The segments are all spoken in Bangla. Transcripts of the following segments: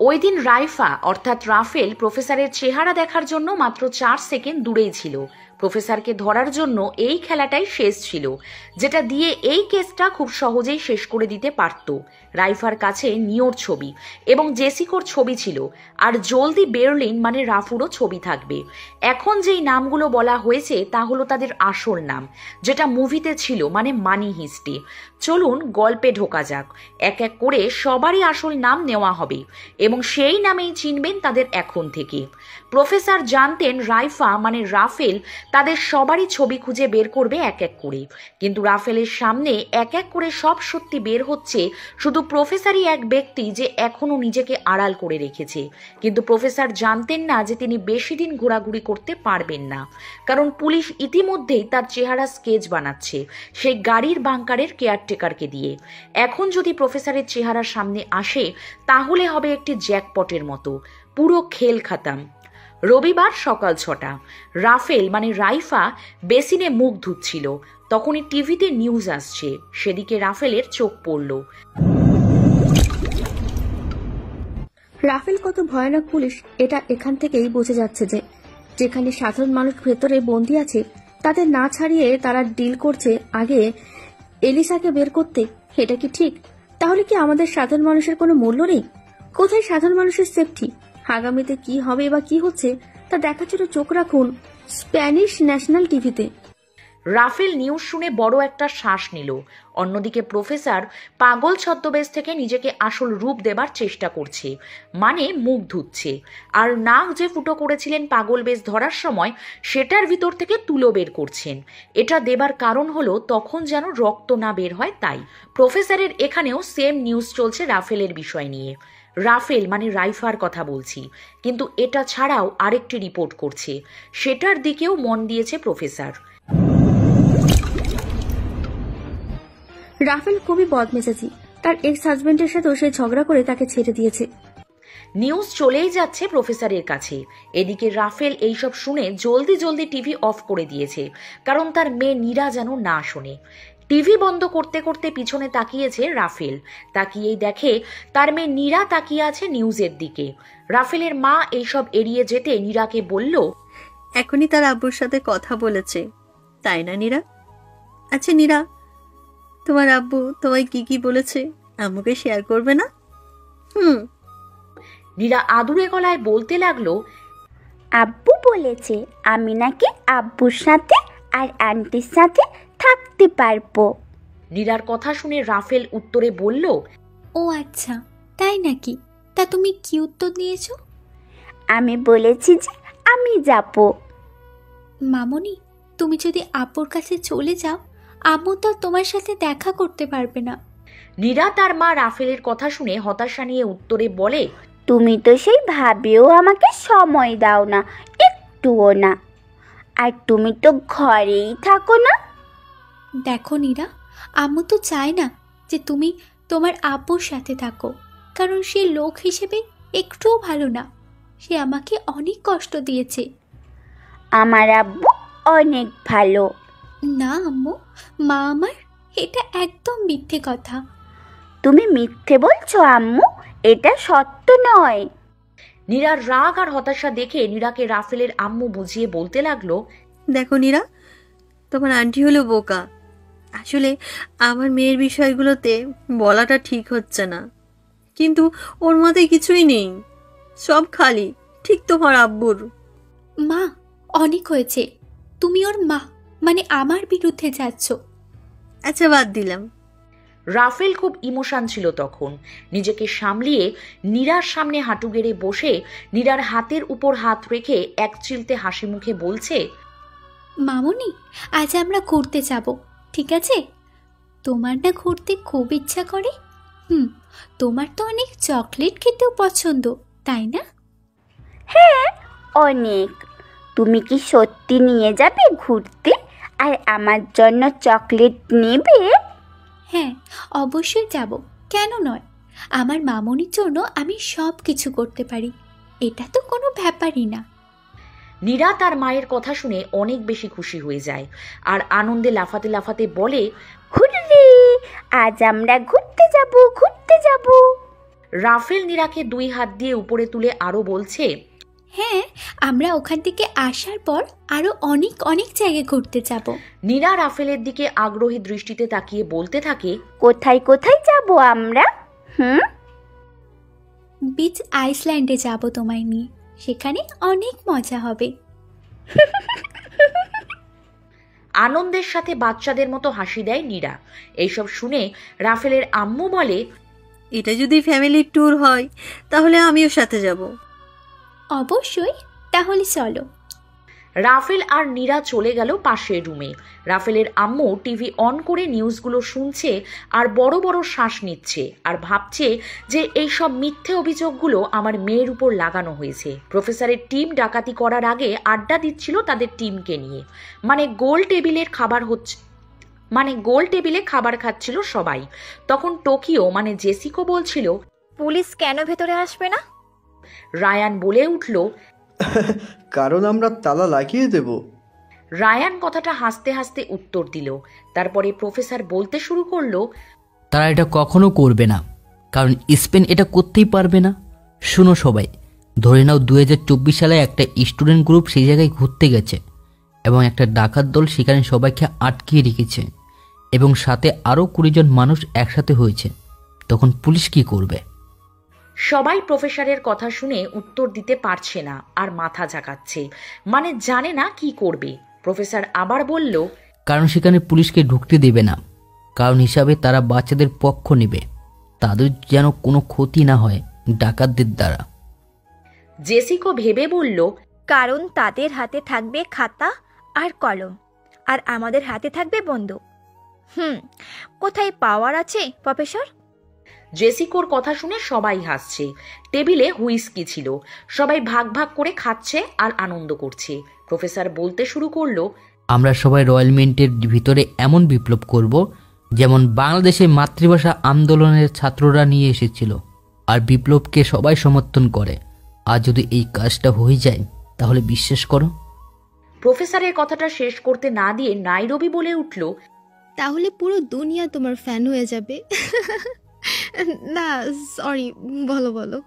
ওই দিন রাইফা অর্থাৎ রাফেল প্রফেসরের চেহারা দেখার জন্য মাত্র 4 সেকেন্ড দূরেই ছিল। প্রফেসরকে ধরার জন্য এই খেলাটাই শেষ ছিল, যেটা দিয়ে এই কেসটা খুব সহজেই শেষ করে দিতে পারত। রাইফার কাছে নিওর ছবি এবং জেসিকোর ছবি ছিল, আর জলদি বের্লিন মানে রাফুরও ছবি থাকবে। এখন যেই নামগুলো বলা হয়েছে তা হলো তাদের আসল নাম, যেটা মুভিতে ছিল, মানে মানি হিস্ট্রি। চলুন গল্পে ঢোকা যাক। এক এক করে সবারই আসল নাম নেওয়া হবে এবং সেই নামেই চিনবেন তাদের এখন থেকে। প্রফেসর জানতেন রাইফা মানে রাফেল তাদের সবারই ছবি খুঁজে বের করবে এক এক করে, কিন্তু রাফেলের সামনে এক এক করে সব সত্যি বের হচ্ছে। শুধু প্রফেসরই এক ব্যক্তি যে এখনো নিজেকে আড়াল করে রেখেছে, কিন্তু প্রফেসর জানতেন না যে তিনি বেশি দিন ঘোরাঘুরি করতে পারবেন না, কারণ পুলিশ ইতিমধ্যেই তার চেহারা স্কেচ বানাচ্ছে সেই গাড়ির বাংকারের কেয়ারটেকারকে দিয়ে। এখন যদি প্রফেসরের চেহারা সামনে আসে তাহলে হবে একটি জ্যাকপটের মতো, পুরো খেল খাতাম। রবিবার সকাল 6টা। রাফেল মানে রাইফা বেসিনে মুখ ধুচ্ছিল, তখনই টিভিতে নিউজ আসছে। সেদিকে রাফেলের চোখ পড়ল। রাফেল কত ভয়ানক পুলিশ এটা এখান থেকেই বোঝা যাচ্ছে, যে যেখানে সাধারণ মানুষ ভেতরে বন্দী আছে তাদের না ছাড়িয়ে তারা ডিল করছে আগে এলিসাকে বের করতে। এটা কি ঠিক? তাহলে কি আমাদের সাধারণ মানুষের কোনো মূল্য নেই? কোথায় সাধারণ মানুষের সেফটি? আগামীতে কি হবে বা কি হচ্ছে তা দেখার জন্য চোখ রাখুন স্প্যানিশ ন্যাশনাল টিভিতে। রাফেল নিউজ শুনে বড় একটা শ্বাস নিল। অন্যদিকে প্রফেসর পাগল ছদ্মবেশ থেকে নিজেকে আসল রূপ দেবার চেষ্টা করছে, মানে মুখ ধুচ্ছে, আর নাক যে ফুটো করেছিলেন পাগল বেশ ধরার সময় সেটার ভিতর থেকে তুলো বের করছেন। এটা দেবার কারণ হলো তখন যেন রক্ত না বের হয় তাই। প্রফেসরের এখানেও সেম নিউজ চলছে রাফেলের বিষয় নিয়ে। রাফেল মানে রাইফার কথা বলছি, কিন্তু এটা ছাড়াও আরেকটি রিপোর্ট করছে, সেটার দিকেও মন দিয়েছে প্রফেসর। রাফেল খুবই বদমেজাজি, তার এক্স হাজবেন্ডের সাথেও সে ঝগড়া করে তাকে ছেড়ে দিয়েছে। নিউজ চলেই যাচ্ছে প্রফেসরের কাছে। এদিকে রাফেল এইসব শুনে জলদি জলদি টিভি অফ করে দিয়েছে, কারণ তার মেয়ে নীরা যেন না শোনে। টিভি বন্ধ করতে করতে পিছনে তাকিয়েছে রাফেল। তাকিয়েই দেখে তার মেয়ে নীরা তাকিয়ে আছে নিউজের দিকে। রাফেলের মা এইসব এড়িয়ে যেতে নীরাকে বলল, এখনই তার আব্বুর সাথে কথা বলেছে, তাই না নীরা? আচ্ছা নীরা, তোমার আব্বু তোমায় কি কি বলেছে আম্মুকে শেয়ার করবে না? নীরা আদুরে গলায় বলতে লাগলো, আব্বু বলেছে আমি নাকি আব্বুর সাথে আর আন্টির সাথে থাকতে পারবো। নীরার কথা শুনে রাফেল উত্তরে বলল, ও আচ্ছা, তাই নাকি? তা তুমি কি উত্তর দিয়েছো? আমি বলেছি যে আমি যাব। মামনি, তুমি যদি আব্বুর কাছে চলে যাও আম্মু তো তোমার সাথে দেখা করতে পারবে না। নীরা তার মা রাফেলের কথা শুনে হতাশা নিয়ে উত্তরে বলে, তুমি তো সেই ভাবেও আমাকে সময় দাও না, একটুও না। আর তুমি তো ঘরেই থাকো না। দেখো নীরা, আম্মু তো চায় না যে তুমি তোমার আব্বুর সাথে থাকো, কারণ সে লোক হিসেবে একটুও ভালো না। সে আমাকে অনেক কষ্ট দিয়েছে। আমার আব্বু অনেক ভালো। না আম্মু, মা আমার, এটা একদম মিথ্যে কথা। তুমি মিথ্যে বলছো আম্মু, এটা সত্য নয়। নীরার রাগ আর হতাশা দেখে নীরাকে রাফেলের আম্মু বুঝিয়ে বলতে লাগলো, দেখো নীরা, তোমার আন্টি হলো বোকা। আসলে আমার মেয়ের বিষয়গুলোতে বলাটা ঠিক হচ্ছে না, কিন্তু ওর মধ্যে কিছুই নেই, সব খালি ঠিক তোমার আব্বুর। মা, অনেক হয়েছে। তুমি ওর মা মানে আমার বিরুদ্ধে যাচ্ছ। আচ্ছা বাদ দিলাম। রাফেল খুব ইমোশন ছিল তখন। নিজেকে সামলিয়ে নীরার সামনে হাঁটু গেড়ে বসে নীরার হাতের উপর হাত রেখে এক চিলতে হাসি মুখে বলছে, মামনি, আজ আমরা ঘুরতে যাব, ঠিক আছে? তোমার না ঘুরতে খুব ইচ্ছা করে? তোমার তো অনেক চকলেট খেতেও পছন্দ, তাই না? হ্যাঁ, অনেক। তুমি কি সত্যি নিয়ে যাবে ঘুরতে আর আমার জন্য চকলেট নেবে? হ্যাঁ, অবশ্যই যাব, কেন নয়? আমার মামনির জন্য আমি সব কিছু করতে পারি, এটা তো কোনো ব্যাপারই না। নীরা তার মায়ের কথা শুনে অনেক বেশি খুশি হয়ে যায় আর আনন্দে লাফাতে লাফাতে বলে, হুররে, আজ আমরা ঘুরতে যাব, ঘুরতে যাব। রাফেল নীরাকে 2 হাত দিয়ে উপরে তুলে আরো বলছে, হ্যাঁ, আমরা ওখান থেকে আসার পর আরো অনেক অনেক জায়গায় ঘুরতে যাব। নীরা রাফেলের দিকে আগ্রহী দৃষ্টিতে তাকিয়ে বলতে থাকে, কোথায় কোথায় যাব আমরা? বিচ আইসল্যান্ডে যাব তোমায় নিয়ে, সেখানে অনেক মজা হবে। আনন্দের সাথে বাচ্চাদের মতো হাসি দেয় নীরা। এইসব শুনে রাফেলের আম্মু বলে, এটা যদি ফ্যামিলি ট্যুর হয় তাহলে আমিও সাথে যাব। অবশ্যই, তাহলে চলো। রাফেল আর নীরা চলে গেল পাশের রুমে। রাফেলের আম্মু টিভি অন করে নিউজগুলো শুনছে আর বড় বড় শ্বাস নিচ্ছে আর ভাবছে যে এইসব মিথ্যে অভিযোগগুলো আমার মেয়ের উপর লাগানো হয়েছে। প্রফেসরের টিম ডাকাতি করার আগে আড্ডা দিচ্ছিল তাদের টিমকে নিয়ে, গোল টেবিলে খাবার খাচ্ছিল সবাই। তখন টোকিও জেসিকো বলছিল, পুলিশ কেন ভেতরে আসবে না? রায়ান বলে উঠল, কারণ আমরা তালা লাগিয়ে দেব। রায়ান কথাটা হাসতে হাসতে উত্তর দিল। তারপরে প্রফেসর বলতে শুরু করলো, তারা এটা কখনো করবে না, কারণ স্পেন এটা করতেই পারবে না। শুনো সবাই, ধরে নাও 2024 সালে একটা স্টুডেন্ট গ্রুপ সেই জায়গায় ঘুরতে গেছে এবং একটা ডাকাত দল সেখানে সবাইকে আটকিয়ে রেখেছে এবং সাথে আরও 20 জন মানুষ একসাথে হয়েছে, তখন পুলিশ কি করবে? সবাই প্রফেসরের কথা শুনে উত্তর দিতে পারছে না আর মাথা ঝাঁকাচ্ছে, জানে না কি করবে। প্রফেসর আবার বলল, কারণ সেখানে পুলিশকে ঢুকতে দেবে না, কারণ হিসাবে তারা বাচ্চাদের পক্ষ নেবে, তাদের যেন কোনো ক্ষতি না হয় ডাকাতদের দ্বারা। জেসিকো ভেবে বলল, কারণ তাদের হাতে থাকবে খাতা আর কলম, আর আমাদের হাতে থাকবে বন্দুক। কোথায় পাওয়ার আছে প্রফেসর? জেসিকোর কথা শুনে সবাই হাসছে। টেবিলে হুইস্কি ছিল, সবাই ভাগ ভাগ করে খাচ্ছে আর আনন্দ করছে। প্রফেসর বলতে শুরু করলো, আমরা সবাই রয়্যাল মিন্টের ভিতরে এমন বিপ্লব করব যেমন বাংলাদেশে মাতৃভাষা আন্দোলনের ছাত্ররা নিয়ে এসেছিল, আর বিপ্লবকে সবাই সমর্থন করে। আর যদি এই কাজটা হয়ে যায় তাহলে বিশ্বাস করো। প্রফেসরের কথাটা শেষ করতে না দিয়ে নাইরবি বলে উঠল, তাহলে পুরো দুনিয়া তোমার ফ্যান হয়ে যাবে। না সরি, বলো বলো।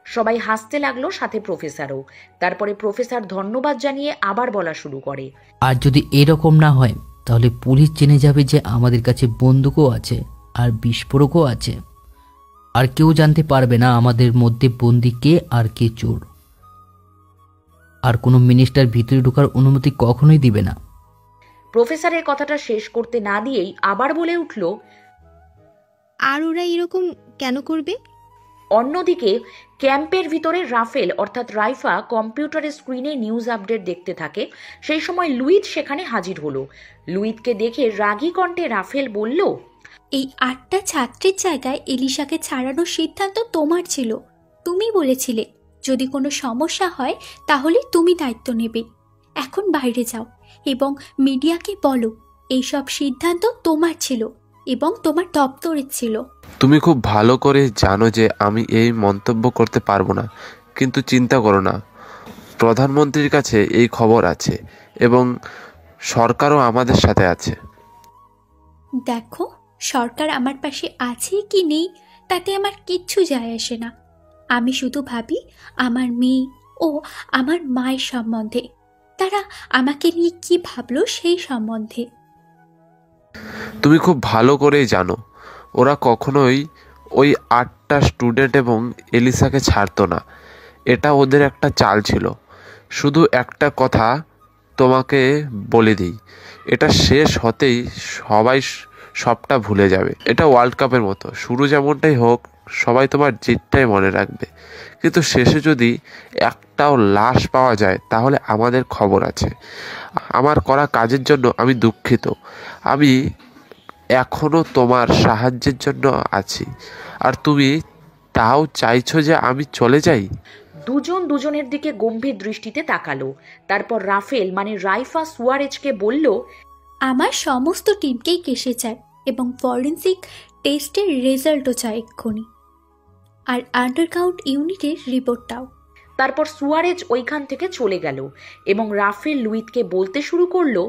সবাই হাসতে লাগলো, সাথে প্রফেসরও। তারপরে প্রফেসর ধন্যবাদ জানিয়ে আবার বলা শুরু করে, আর যদি এরকম না হয় তাহলে পুলিশ জেনে যাবে যে আমাদের কাছে বন্দুকও আছে আর বিস্ফোরকও আছে, আর কেউ জানতে পারবে না আমাদের মধ্যে বন্দী কে আর কে চোর। আর কোনো মিনিস্টার ভিতরে ঢোকার অনুমতি কখনোই দিবে না। প্রফেসরের কথাটা শেষ করতে না দিয়েই আবার বলে উঠল, আর ওরা এরকম কেন করবে? অন্যদিকে ক্যাম্পের ভিতরে রাফেল অর্থাৎ রাইফা কম্পিউটারের স্ক্রিনে নিউজ আপডেট দেখতে থাকে। সেই সময় লুইত সেখানে হাজির হলো। লুইতকে দেখে রাগী কণ্ঠে রাফেল বলল, এই 8টা ছাত্রের জায়গায় এলিশাকে ছাড়ানোর সিদ্ধান্ত তোমার ছিল। তুমি বলেছিলে যদি কোনো সমস্যা হয় তাহলে তুমি দায়িত্ব নেবে। এখন বাইরে যাও এবং মিডিয়াকে বলো এইসব সিদ্ধান্ত তোমার ছিল এবং তোমার দপ্তরের ছিল। তুমি খুব ভালো করে জানো যে আমি এই মন্তব্য করতে পারবো না, কিন্তু চিন্তা করো না, প্রধানমন্ত্রীর কাছে এই খবর আছে এবং সরকারও আমাদের সাথে আছে। দেখো, সরকার আমার পাশে আছে কি নেই তাতে আমার কিচ্ছু যায় আসে না। আমি শুধু ভাবি আমার মেয়ে ও আমার মায়ের সম্বন্ধে, তারা আমাকে নিয়ে কি ভাবলো সেই সম্বন্ধে। তুমি খুব ভালো করেই জানো ওরা কখনোই ওই 8টা স্টুডেন্ট এবং এলিসাকে ছাড়তো না। এটা ওদের একটা চাল ছিল। শুধু একটা কথা তোমাকে বলে দিই, এটা শেষ হতেই সবাই সবটা ভুলে যাবে। এটা ওয়ার্ল্ড কাপের মতো, শুরু যেমনটাই হোক সবাই তোমার জিতটাই মনে রাখবে, কিন্তু শেষে যদি একটাও লাশ পাওয়া যায় তাহলে আমাদের খবর আছে। আমার করা কাজের জন্য আমি দুঃখিত। আমি এখনো তোমার সাহায্যের জন্য আছি, আর তুমি তাও চাইছো যে আমি চলে যাই? দুজন দুজনের দিকে গম্ভীর দৃষ্টিতে তাকালো। তারপর রাফেল রাইফা সুয়ারেজকে বলল, আমার সমস্ত টিমকেই কেসে চায় এবং ফরেন্সিক টেস্টের রেজাল্টও চায় এক্ষুনি, আর আন্ডারগ্রাউন্ড ইউনিটের রিপোর্টটাও। তারপর সুয়ারেজ ওইখান থেকে চলে গেল এবং রাফেল লুইতকে বলতে শুরু করলো,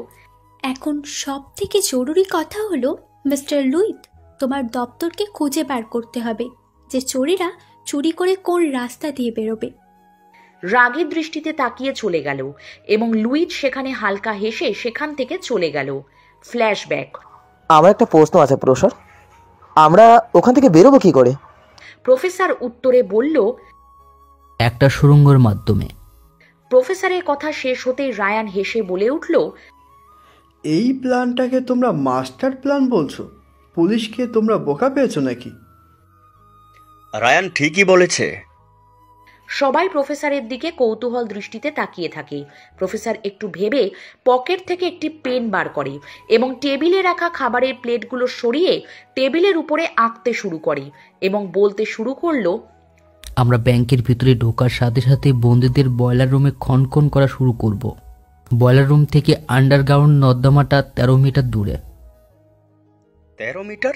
এখন সব থেকে জরুরি কথা হলো মিস্টার লুইত, তোমার দপ্তরকে খুঁজে বার করতে হবে যে চোরেরা চুরি করে কোন রাস্তা দিয়ে বেরোবে। রাগের দৃষ্টিতে তাকিয়ে চলে গেল এবং লুইস সেখানে হালকা হেসে সেখান থেকে চলে গেল। ফ্ল্যাশব্যাক। আমার একটা প্রশ্ন আছে প্রফেসর, আমরা ওখান থেকে বেরোবো কি করে? প্রফেসর উত্তরে বলল, একটা সুড়ঙ্গের মাধ্যমে। প্রফেসরের কথা শেষ হতেই রায়ান হেসে বলে উঠল, এই প্ল্যানটাকে তোমরা মাস্টার প্ল্যান বলছো? পুলিশকে তোমরা বোকা পেয়েছো নাকি? রায়ান ঠিকই বলেছে। সবাই প্রফেসরের দিকে কৌতূহল দৃষ্টিতে তাকিয়ে থাকে। প্রফেসর একটু ভেবে পকেট থেকে একটি পেন বার করে এবং টেবিলে রাখা খাবারের প্লেটগুলো সরিয়ে টেবিলের উপরে আঁকতে শুরু করে এবং বলতে শুরু করলো, আমরা ব্যাংকের ভিতরে ঢোকার সাথে সাথে বন্দীদের বয়লার রুমে খনখন করা শুরু করব। বয়লার রুম থেকে আন্ডারগ্রাউন্ড নর্দমাটা 13 মিটার দূরে। 13 মিটার?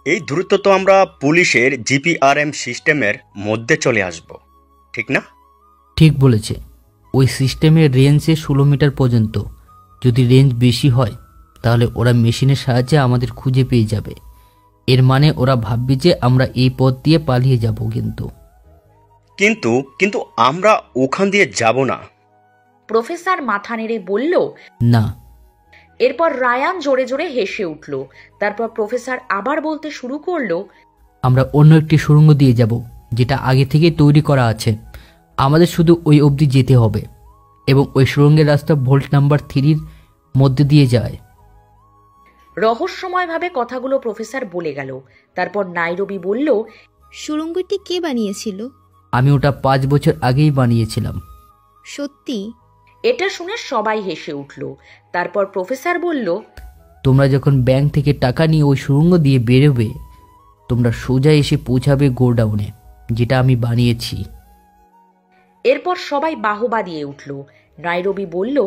এই দূরত্ব তো আমরা পুলিশের জিপিআরএম সিস্টেমের মধ্যে চলে আসব, ঠিক না? ঠিক বলেছে। ওই সিস্টেমের রেঞ্জে 16 মিটার পর্যন্ত। যদি রেঞ্জ বেশি হয় তাহলে ওরা মেশিনের সাহায্যে আমাদের খুঁজে পেয়ে যাবে। এর মানে ওরা ভাববে যে আমরা এই পথ দিয়ে পালিয়ে যাব। কিন্তু আমরা ওখান দিয়ে যাব না। প্রফেসর মাথা নেড়ে বলল, না। এরপর রায়ান জোরে জোরে হেসে উঠল। তারপর প্রফেসর আবার বলতে শুরু করলো, আমরা অন্য একটি সুড়ঙ্গ দিয়ে যাব যেটা আগে থেকে তৈরি করা আছে। আমাদের শুধু ওই অবধি যেতে হবে এবং ওই সুড়ঙ্গের রাস্তা ভোল্ট নাম্বার 3 মধ্যে দিয়ে যায়। রহস্যময়ভাবে কথাগুলো প্রফেসর বলে গেল। তারপর নাইরোবি বলল, সুড়ঙ্গটি কে বানিয়েছিল? আমি ওটা 5 বছর আগেই বানিয়েছিলাম। সত্যি? এটা শুনে সবাই হেসে উঠল। তারপর প্রফেসর বলল, তোমরা যখন ব্যাংক থেকে টাকা নিয়ে ওই সুড়ঙ্গ দিয়ে বেরোবে তোমরা সোজা এসে পৌঁছাবে গোডাউনে, যেটা আমি বানিয়েছি। এরপর সবাই বাহবা দিয়ে উঠল। নাইরোবি বলল,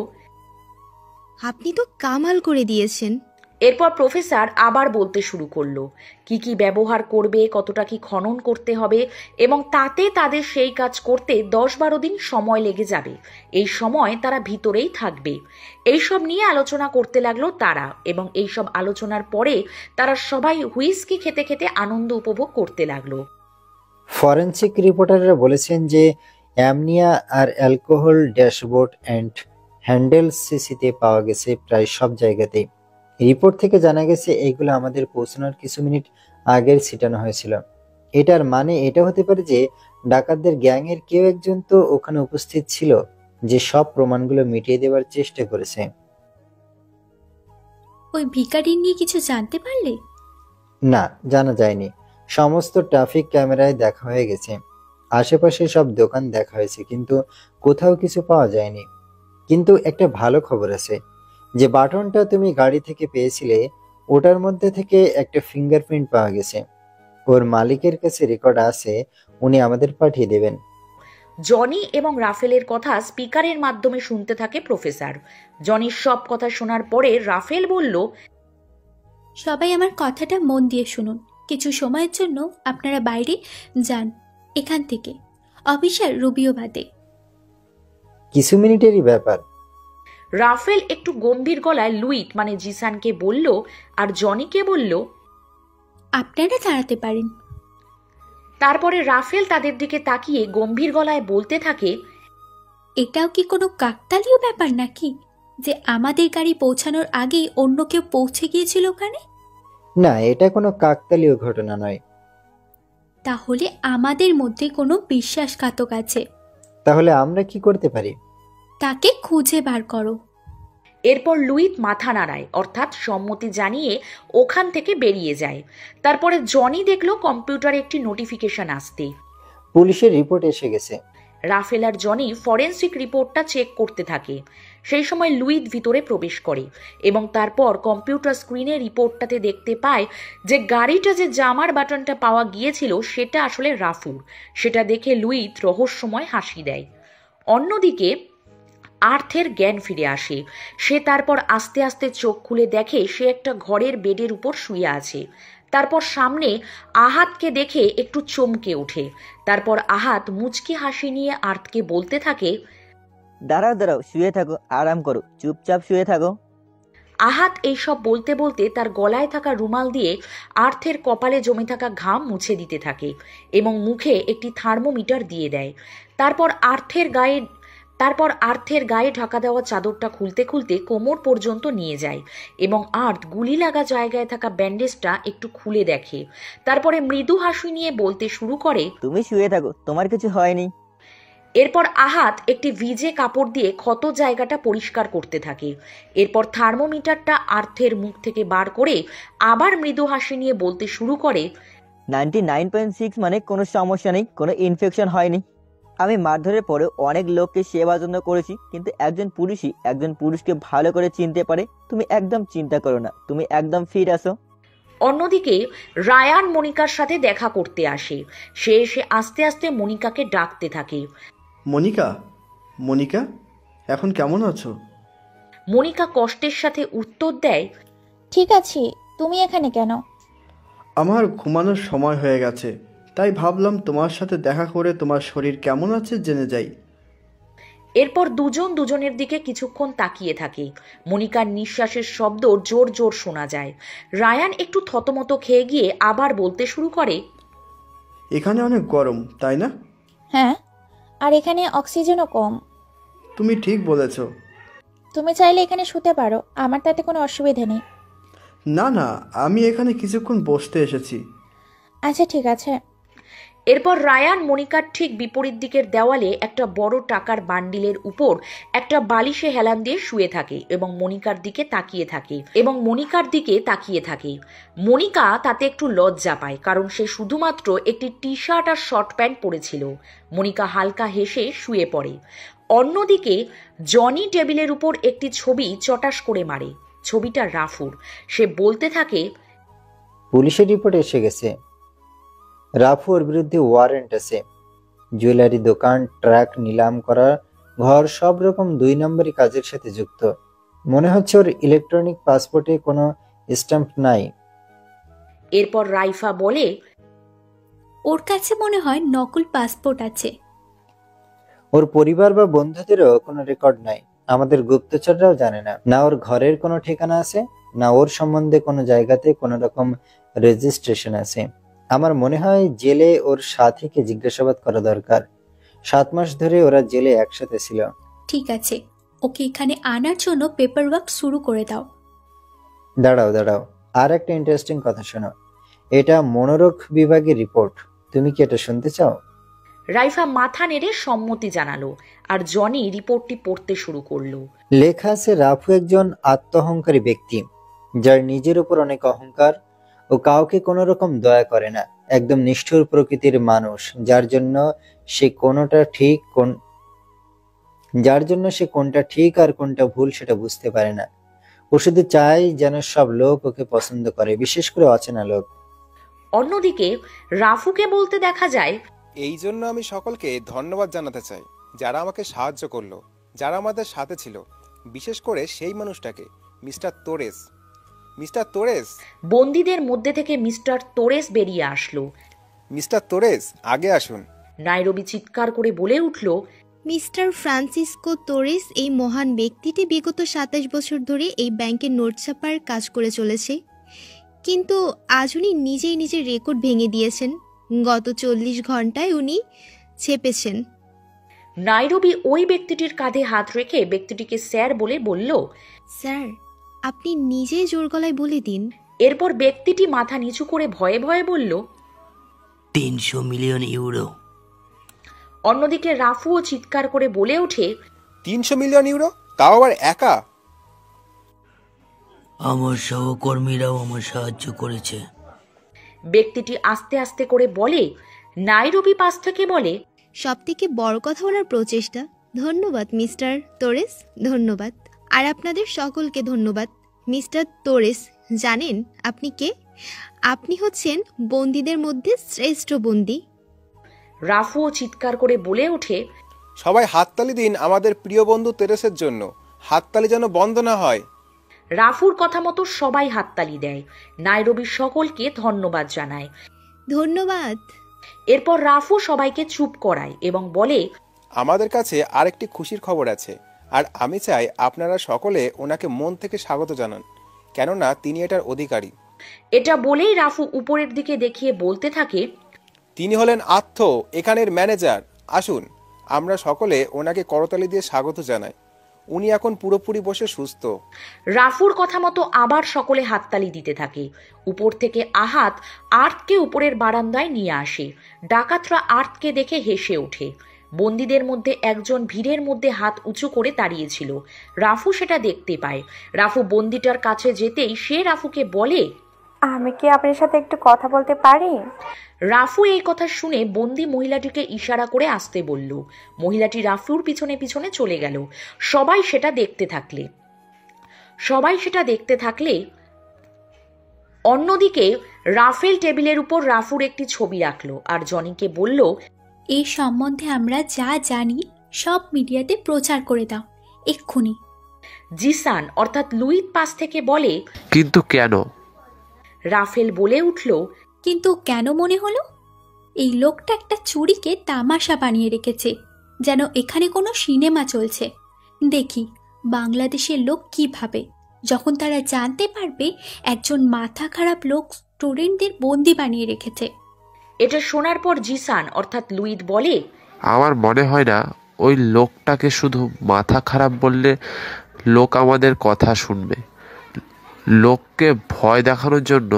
আপনি তো কামাল করে দিয়েছেন। এরপর প্রফেসর আবার বলতে শুরু করলো কি কি ব্যবহার করবে, কতটা কি খনন করতে হবে এবং তাতে তাদের সেই কাজ করতে 10-12 দিন সময় লেগে যাবে। এই সময় তারা ভিতরেই থাকবে। এইসব নিয়ে আলোচনা করতে লাগলো তারা এবং এইসব আলোচনার পরে তারা সবাই হুইস্কি খেতে খেতে আনন্দ উপভোগ করতে লাগলো। ফরেনসিক রিপোর্টাররা বলেছেন যে অ্যামনিয়া আর অ্যালকোহল ড্যাশবোর্ড অ্যান্ড হ্যান্ডেল সিসিতে পাওয়া গেছে প্রায় সব জায়গাতেই। রিপোর্ট থেকে জানা গেছে এগুলো আমাদের পৌঁছানোর কিছু মিনিট আগের ছিটানো হয়েছিল। এটার মানে এটা হতে পারে যে ডাকাতদের গ্যাংয়ের কেউ একজন তো ওখানে উপস্থিত ছিল যে সব প্রমাণগুলো মিটিয়ে দেওয়ার চেষ্টা করেছে। ওই ভিখারি নিয়ে কিছু জানতে পারলে? না, জানা যায়নি। সমস্ত ট্রাফিক ক্যামেরায় দেখা হয়ে গেছে, আশেপাশে সব দোকান দেখা হয়েছে, কিন্তু কোথাও কিছু পাওয়া যায়নি। কিন্তু একটা ভালো খবর আছে, যে বাটনটা তুমি গাড়ি থেকে পেয়েছিলে ওটার মধ্যে থেকে একটা ফিঙ্গারপ্রিন্ট পাওয়া গেছে। ওর মালিকের কাছে রেকর্ড আছে, উনি আমাদের পাঠিয়ে দেবেন। জনি এবং রাফেলের কথা স্পিকারের মাধ্যমে শুনতে থাকে প্রফেসর। জনির সব কথা শোনার পরে রাফেল বলল, সবাই আমার কথাটা মন দিয়ে শুনুন। কিছু সময়ের জন্য আপনারা বাইরে যান এখান থেকে, অফিসার রুবিও বাদে। কিছু মিনিটেরই ব্যাপার। রাফেল একটু গম্ভীর গলায় লুইট মানে জিসানকে বলল আর জনিকে বলল, আপনারা দাঁড়াতে পারেন। তারপরে রাফেল তাদের দিকে তাকিয়ে গম্ভীর গলায় বলতে থাকে, এটাও কি কোনো কাকতালীয় ব্যাপার নাকি যে আমাদের গাড়ি পৌঁছানোর আগেই অন্য কেউ পৌঁছে গিয়েছিল ওখানে? না, এটা কোনো কাকতালীয় ঘটনা নয়। তাহলে আমাদের মধ্যে কোনো বিশ্বাসঘাতক আছে। তাহলে আমরা কি করতে পারি? তাকে খুঁজে বার করো। এরপর লুইট মাথা নাড়ায়, অর্থাৎ সম্মতি জানিয়ে ওখান থেকে বেরিয়ে যায়। তারপরে জনি দেখলো কম্পিউটারে একটি নোটিফিকেশন আসতে। পুলিশের রিপোর্ট এসে গেছে। রাফেল আর জনি ফরেনসিক রিপোর্টটা চেক করতে থাকে। সেই সময় লুইট ভিতরে প্রবেশ করে এবং তারপর কম্পিউটার স্ক্রিনে রিপোর্টটাতে দেখতে পায় যে গাড়িটা যে জামার বাটনটা পাওয়া গিয়েছিল সেটা আসলে রাফুর। সেটা দেখে লুইট রহস্যময় হাসি দেয়। অন্যদিকে আর্থের জ্ঞান ফিরে আসে। সে তারপর আস্তে আস্তে চোখ খুলে দেখে সে একটা ঘরের বেডের উপর শুয়ে আছে। তারপর সামনে আহাতকে দেখে একটু চমকে ওঠে। তারপর আহাত মুচকি হাসি নিয়ে আর্থকে বলতে থাকে, দাঁড়াও দাঁড়াও, শুয়ে থাকো, আরাম করো, চুপচাপ শুয়ে থাকো। আহাত এইসব বলতে বলতে তার গলায় থাকা রুমাল দিয়ে আর্থের কপালে জমে থাকা ঘাম মুছে দিতে থাকে এবং মুখে একটি থার্মোমিটার দিয়ে দেয়। তারপর আর্থের গায়ে ঢাকা দেওয়া চাদরটা খুলতে খুলতে কোমর পর্যন্ত নিয়ে যায় এবং আর্থ গুলি লাগা জায়গায় থাকা ব্যান্ডেজটা একটু খুলে দেখে। তারপরে মৃদু হাসি নিয়ে বলতে শুরু করে, তুমি শুয়ে থাকো, তোমার কিছু হয়নি। এরপর আহাত একটি ভিজে কাপড় দিয়ে ক্ষত জায়গাটা পরিষ্কার করতে থাকে। এরপর থার্মোমিটারটা আর্থের মুখ থেকে বার করে আবার মৃদু হাসি নিয়ে বলতে শুরু করে, 99.6 মানে কোনো সমস্যা নেই, কোনো ইনফেকশন হয়নি। আমি মারধরের পরে অনেক লোককে সেবা যত্ন করেছি, কিন্তু একজন পুরুষই একজন পুরুষকে ভালো করে চিনতে পারে। তুমি একদম চিন্তা করো না, তুমি একদম ফিট আছো। অন্যদিকে রায়ান মনিকার সাথে দেখা করতে আসে। সে এসে আস্তে আস্তে মনিকাকে ডাকতে থাকে। মনিকা, মনিকা, এখন কেমন আছো? মনিকা কষ্টের সাথে উত্তর দেয়, ঠিক আছি, তুমি এখানে কেন? আমার ঘুমানোর সময় হয়ে গেছে, তাই ভাবলাম তোমার সাথে দেখা করে তোমার শরীর কেমন আছে জেনে যাই। এরপর দুজন দুজনের দিকে কিছুক্ষণ তাকিয়ে থাকে। মনিকার নিঃশ্বাসের শব্দ জোর জোর শোনা যায়। রায়ান একটু থতমত খেয়ে গিয়ে আবার বলতে শুরু করে, এখানে অনেক গরম, তাই না? হ্যাঁ, আর এখানে অক্সিজেনও কম। তুমি ঠিক বলেছ। তুমি চাইলে এখানে শুতে পারো, আমার তাতে কোনো অসুবিধা নেই। না না, আমি এখানে কিছুক্ষণ বসতে এসেছি। আচ্ছা ঠিক আছে। এরপর রায়ান মনিকার ঠিক বিপরীত দিকের দেওয়ালে একটা বড় টাকার বান্ডিলের উপর একটা বালিশে হেলান দিয়ে শুয়ে থাকে এবং মনিকার দিকে তাকিয়ে থাকে। মনিকা তাতে একটু লজ্জা পায়, কারণ সে শুধুমাত্র একটি টি শার্ট আর শর্ট প্যান্ট পরেছিল। মনিকা হালকা হেসে শুয়ে পড়ে। অন্যদিকে জনি টেবিলের উপর একটি ছবি চটাস করে মারে। ছবিটা রাফুর। সে বলতে থাকে, পুলিশের রিপোর্ট এসে গেছে, রাফু ওর বিরুদ্ধে ওয়ারেন্ট আছে। জুয়েলারি দোকান, ট্রাক, নিলাম করা ঘর, সব রকম 2 নম্বরই কাজের সাথে যুক্ত। মনে হচ্ছে ওর ইলেকট্রনিক পাসপোর্টে কোনো স্ট্যাম্প নাই। এরপর রাইফা বলে, ওর কাছে মনে হয় নকল পাসপোর্ট আছে। ওর পরিবার বা বন্ধুদেরও কোনো রেকর্ড নাই, আমাদের গুপ্তচররাও জানে না। না ওর ঘরের কোনো ঠিকানা আছে, না ওর সম্বন্ধে কোনো জায়গাতে কোনো রকম রেজিস্ট্রেশন আছে। আমার মনে হয় জেলে ওর সাথীকে জিজ্ঞাসাবাদ করা দরকার। 7 মাস ধরে ওরা জেলে একসাথে ছিল। ঠিক আছে, ওকে এখানে আনার জন্য পেপার ওয়ার্ক শুরু করে দাও। দাঁড়াও, আর একটা ইন্টারেস্টিং কথা শোনো। এটা মনোরোগ বিভাগের রিপোর্ট, তুমি কি এটা শুনতে চাও? রাইফা মাথা নেড়ে সম্মতি জানালো আর জনি রিপোর্টটি পড়তে শুরু করলো। লেখা আছে, রাফু একজন আত্মহংকারী ব্যক্তি, যার নিজের উপর অনেক অহংকার ও কাউকে কোনো রকম দয়া করে না। একদম নিষ্ঠুর প্রকৃতির মানুষ, যার জন্য সে কোনটা ঠিক আর কোনটা ভুল সেটা বুঝতে পারে না। ও শুধু চায় যেন সব লোক ওকে পছন্দ করে, বিশেষ করে অচেনা লোক। অন্যদিকে রাফুকে বলতে দেখা যায়, এই জন্য আমি সকলকে ধন্যবাদ জানাতে চাই যারা আমাকে সাহায্য করলো, যারা আমাদের সাথে ছিল, বিশেষ করে সেই মানুষটাকে, মিস্টার তোরেস। Mister Torres. বন্দীদের মধ্যে থেকে মিস্টার তোরেস বেরিয়ে আসলো। মিস্টার তোরেস, আগে আসুন। নাইরোবি চিৎকার করে বলে উঠল, মিস্টার ফ্রান্সিসকো তোরেস এই মহান ব্যক্তিটি বিগত 27 বছর ধরে এই ব্যাংকের নোট ছাপার কাজ করে চলেছে, কিন্তু আজ উনি নিজেই নিজের রেকর্ড ভেঙে দিয়েছেন। গত 40 ঘন্টায় উনি ছেপেছেন। নাইরোবি ওই ব্যক্তিটির কাঁধে হাত রেখে ব্যক্তিটিকে স্যার বলে বলল, স্যার আপনি নিজেই জোর গলায় বলে দিন। এরপর ব্যক্তিটি মাথা নিচু করে ভয়ে ভয়ে বলল, 300 মিলিয়ন ইউরো। অন্যদিকে রাফুও চিৎকার করে বলে ওঠে, 300 মিলিয়ন ইউরো? তাও আবার একা? আমার সহকর্মীরাও আমার সাহায্য করেছে। ব্যক্তিটি আস্তে আস্তে করে বলে। নাইরোবি পাশ থেকে বলে, সবথেকে বড় কথা ওনার প্রচেষ্টা। ধন্যবাদ মিস্টার তোরেস, ধন্যবাদ। আর আপনাদের সকলকে ধন্যবাদ। মিস্টার তোরেস, জানেন আপনি কে? আপনি হচ্ছেন বন্দীদের মধ্যে শ্রেষ্ঠ বন্দী। রাফুও চিৎকার করে বলে ওঠে, সবাই হাততালি দিন আমাদের প্রিয় বন্ধু তেরেসের জন্য। হাততালি যেন বন্ধ না হয়। রাফুর কথা মতো সবাই হাততালি দেয়। নাইরোবি সকলকে ধন্যবাদ জানায়। ধন্যবাদ। এরপর রাফু সবাইকে চুপ করায় এবং বলে, আমাদের কাছে আরেকটি খুশির খবর আছে। আর আমি চাই আপনারা সকলে ওনাকে মন থেকে স্বাগত জানান, কেননা তিনি এটার অধিকারী। এটা বলেই রাফু উপরের দিকে দেখিয়ে বলতে থাকে, তিনি হলেন আর্থ, এখানের ম্যানেজার। আসুন আমরা সকলে ওনাকে করতালি দিয়ে স্বাগত জানাই। উনি এখন পুরোপুরি বসে সুস্থ। রাফুর কথা মতো আবার সকলে হাততালি দিতে থাকে। উপর থেকে আহাত আর্থকে উপরের বারান্দায় নিয়ে আসে। ডাকাতরা আর্থকে দেখে হেসে ওঠে। বন্দীদের মধ্যে একজন ভিড়ের মধ্যে হাত উঁচু করে দাঁড়িয়েছিল। রাফু সেটা দেখতে পায়। রাফু বন্দীটার কাছে যেতেই সে রাফুকে বলে, আমি কি আপনার সাথে একটু কথা বলতে পারি? রাফু এই কথা শুনে বন্দি মহিলাটিকে ইশারা করে আসতে বলল। মহিলাটি রাফুর পিছনে পিছনে চলে গেল। সবাই সেটা দেখতে থাকলে অন্যদিকে রাফেল টেবিলের উপর রাফুর একটি ছবি রাখলো আর জনিকে বলল, এই সম্বন্ধে আমরা যা জানি সব মিডিয়াতে প্রচার করে দাও এক্ষুনি। জিসান অর্থাৎ লুইত পাশ থেকে বলে, কিন্তু কেন? রাফেল বলে উঠল, কিন্তু কেন মনে হলো? এই লোকটা একটা চুরিকে তামাশা বানিয়ে রেখেছে, যেন এখানে কোনো সিনেমা চলছে। দেখি বাংলাদেশের লোক কি ভাবে যখন তারা জানতে পারবে একজন মাথা খারাপ লোক স্টুডেন্টদের বন্দি বানিয়ে রেখেছে। এটা শোনার পর জিসান অর্থাৎ লুইত বলে, আমার মনে হয় না ওই লোকটাকে শুধু মাথা খারাপ বললে লোক আমাদের কথা শুনবে। লোককে ভয় দেখানোর জন্য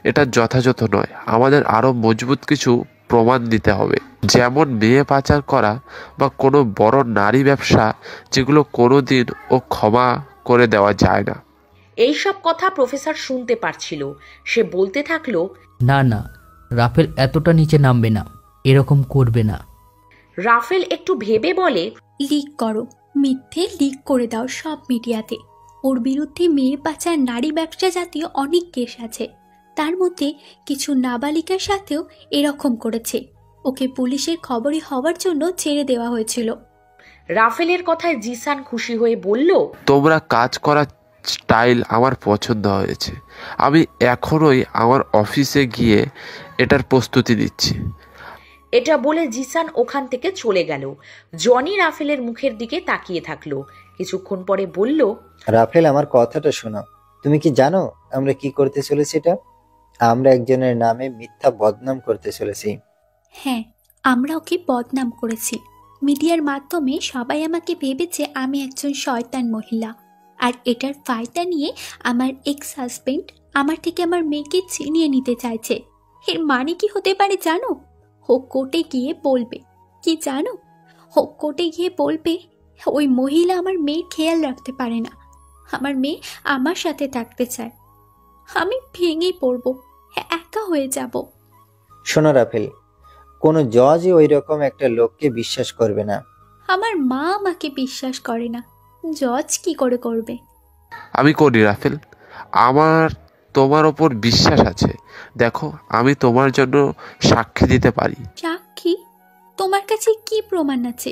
এটা যথাযথ নয়। আমাদের আরো মজবুত কিছু প্রমাণ দিতে হবে, যেমন মেয়ে পাচার করা বা কোনো বড় নারী ব্যবসা, যেগুলো কোনোদিন ও ক্ষমা করে দেওয়া যায় না। এইসব কথা প্রফেসর শুনতে পারছিল। সে বলতে থাকলো, না না, রাফেল এতটা নিচে নামবে না, এরকম করবে না। রাফেল একটু ভেবে বলে, লিক করো, মিথ্যে লিক করে দাও সব মিডিয়াতে। ওর বিরুদ্ধে মেয়ে পাচার, নারী ব্যবসা জাতীয় অনেক কেস আছে। তার মধ্যে কিছু নাবালিকার সাথেও এরকম করেছে। ওকে পুলিশের খবরে হওয়ার জন্য ছেড়ে দেওয়া হয়েছিল। রাফেলের কথায় জিসান খুশি হয়ে বলল, তোমরা কাজ করার স্টাইল আমার পছন্দ হয়েছে। আমি এখনই আমার অফিসে গিয়ে এটার প্রস্তুতি নিচ্ছি। এটা বলে জিসান ওখান থেকে চলে গেল। জনি রাফেলের মুখের দিকে তাকিয়ে থাকলো। কিছুক্ষণ পরে বলল, রাফেল, আমার কথাটা শোনো। তুমি কি জানো আমরা কি করতে চলেছি? এটা আমরা একজনের নামে মিথ্যা বদনাম করতে চলেছি। হ্যাঁ, আমরা ওকে বদনাম করেছি। মিডিয়ার মাধ্যমে সবাই আমাকে ভেবেছে আমি একজন শয়তান মহিলা। আর এটার ফায়দা নিয়ে আমার এক্স হাজবেন্ড আমার থেকে আমার মেয়েকে ছিনিয়ে নিতে চাইছে। এর মানে কি হতে পারে জানো? ও কোর্টে গিয়ে বলবে কি জানো? ও কোর্টে গিয়ে বলবে ওই মহিলা আমার মেয়ের খেয়াল রাখতে পারে না, আমার মেয়ে আমার সাথে থাকতে চায়। আমি ভেঙে পড়ব, একা হয়ে যাব। শোনো রাফেল, কোনো জজই ওই রকম একটা লোককে বিশ্বাস করবে না। আমার মা আমাকে বিশ্বাস করে না, জজ কি করে করবে? আমি করি রাফেল, আমার তোমার ওপর বিশ্বাস আছে। দেখো, আমি তোমার জন্য সাক্ষী দিতে পারি। সাক্ষী? তোমার কাছে কি প্রমাণ আছে?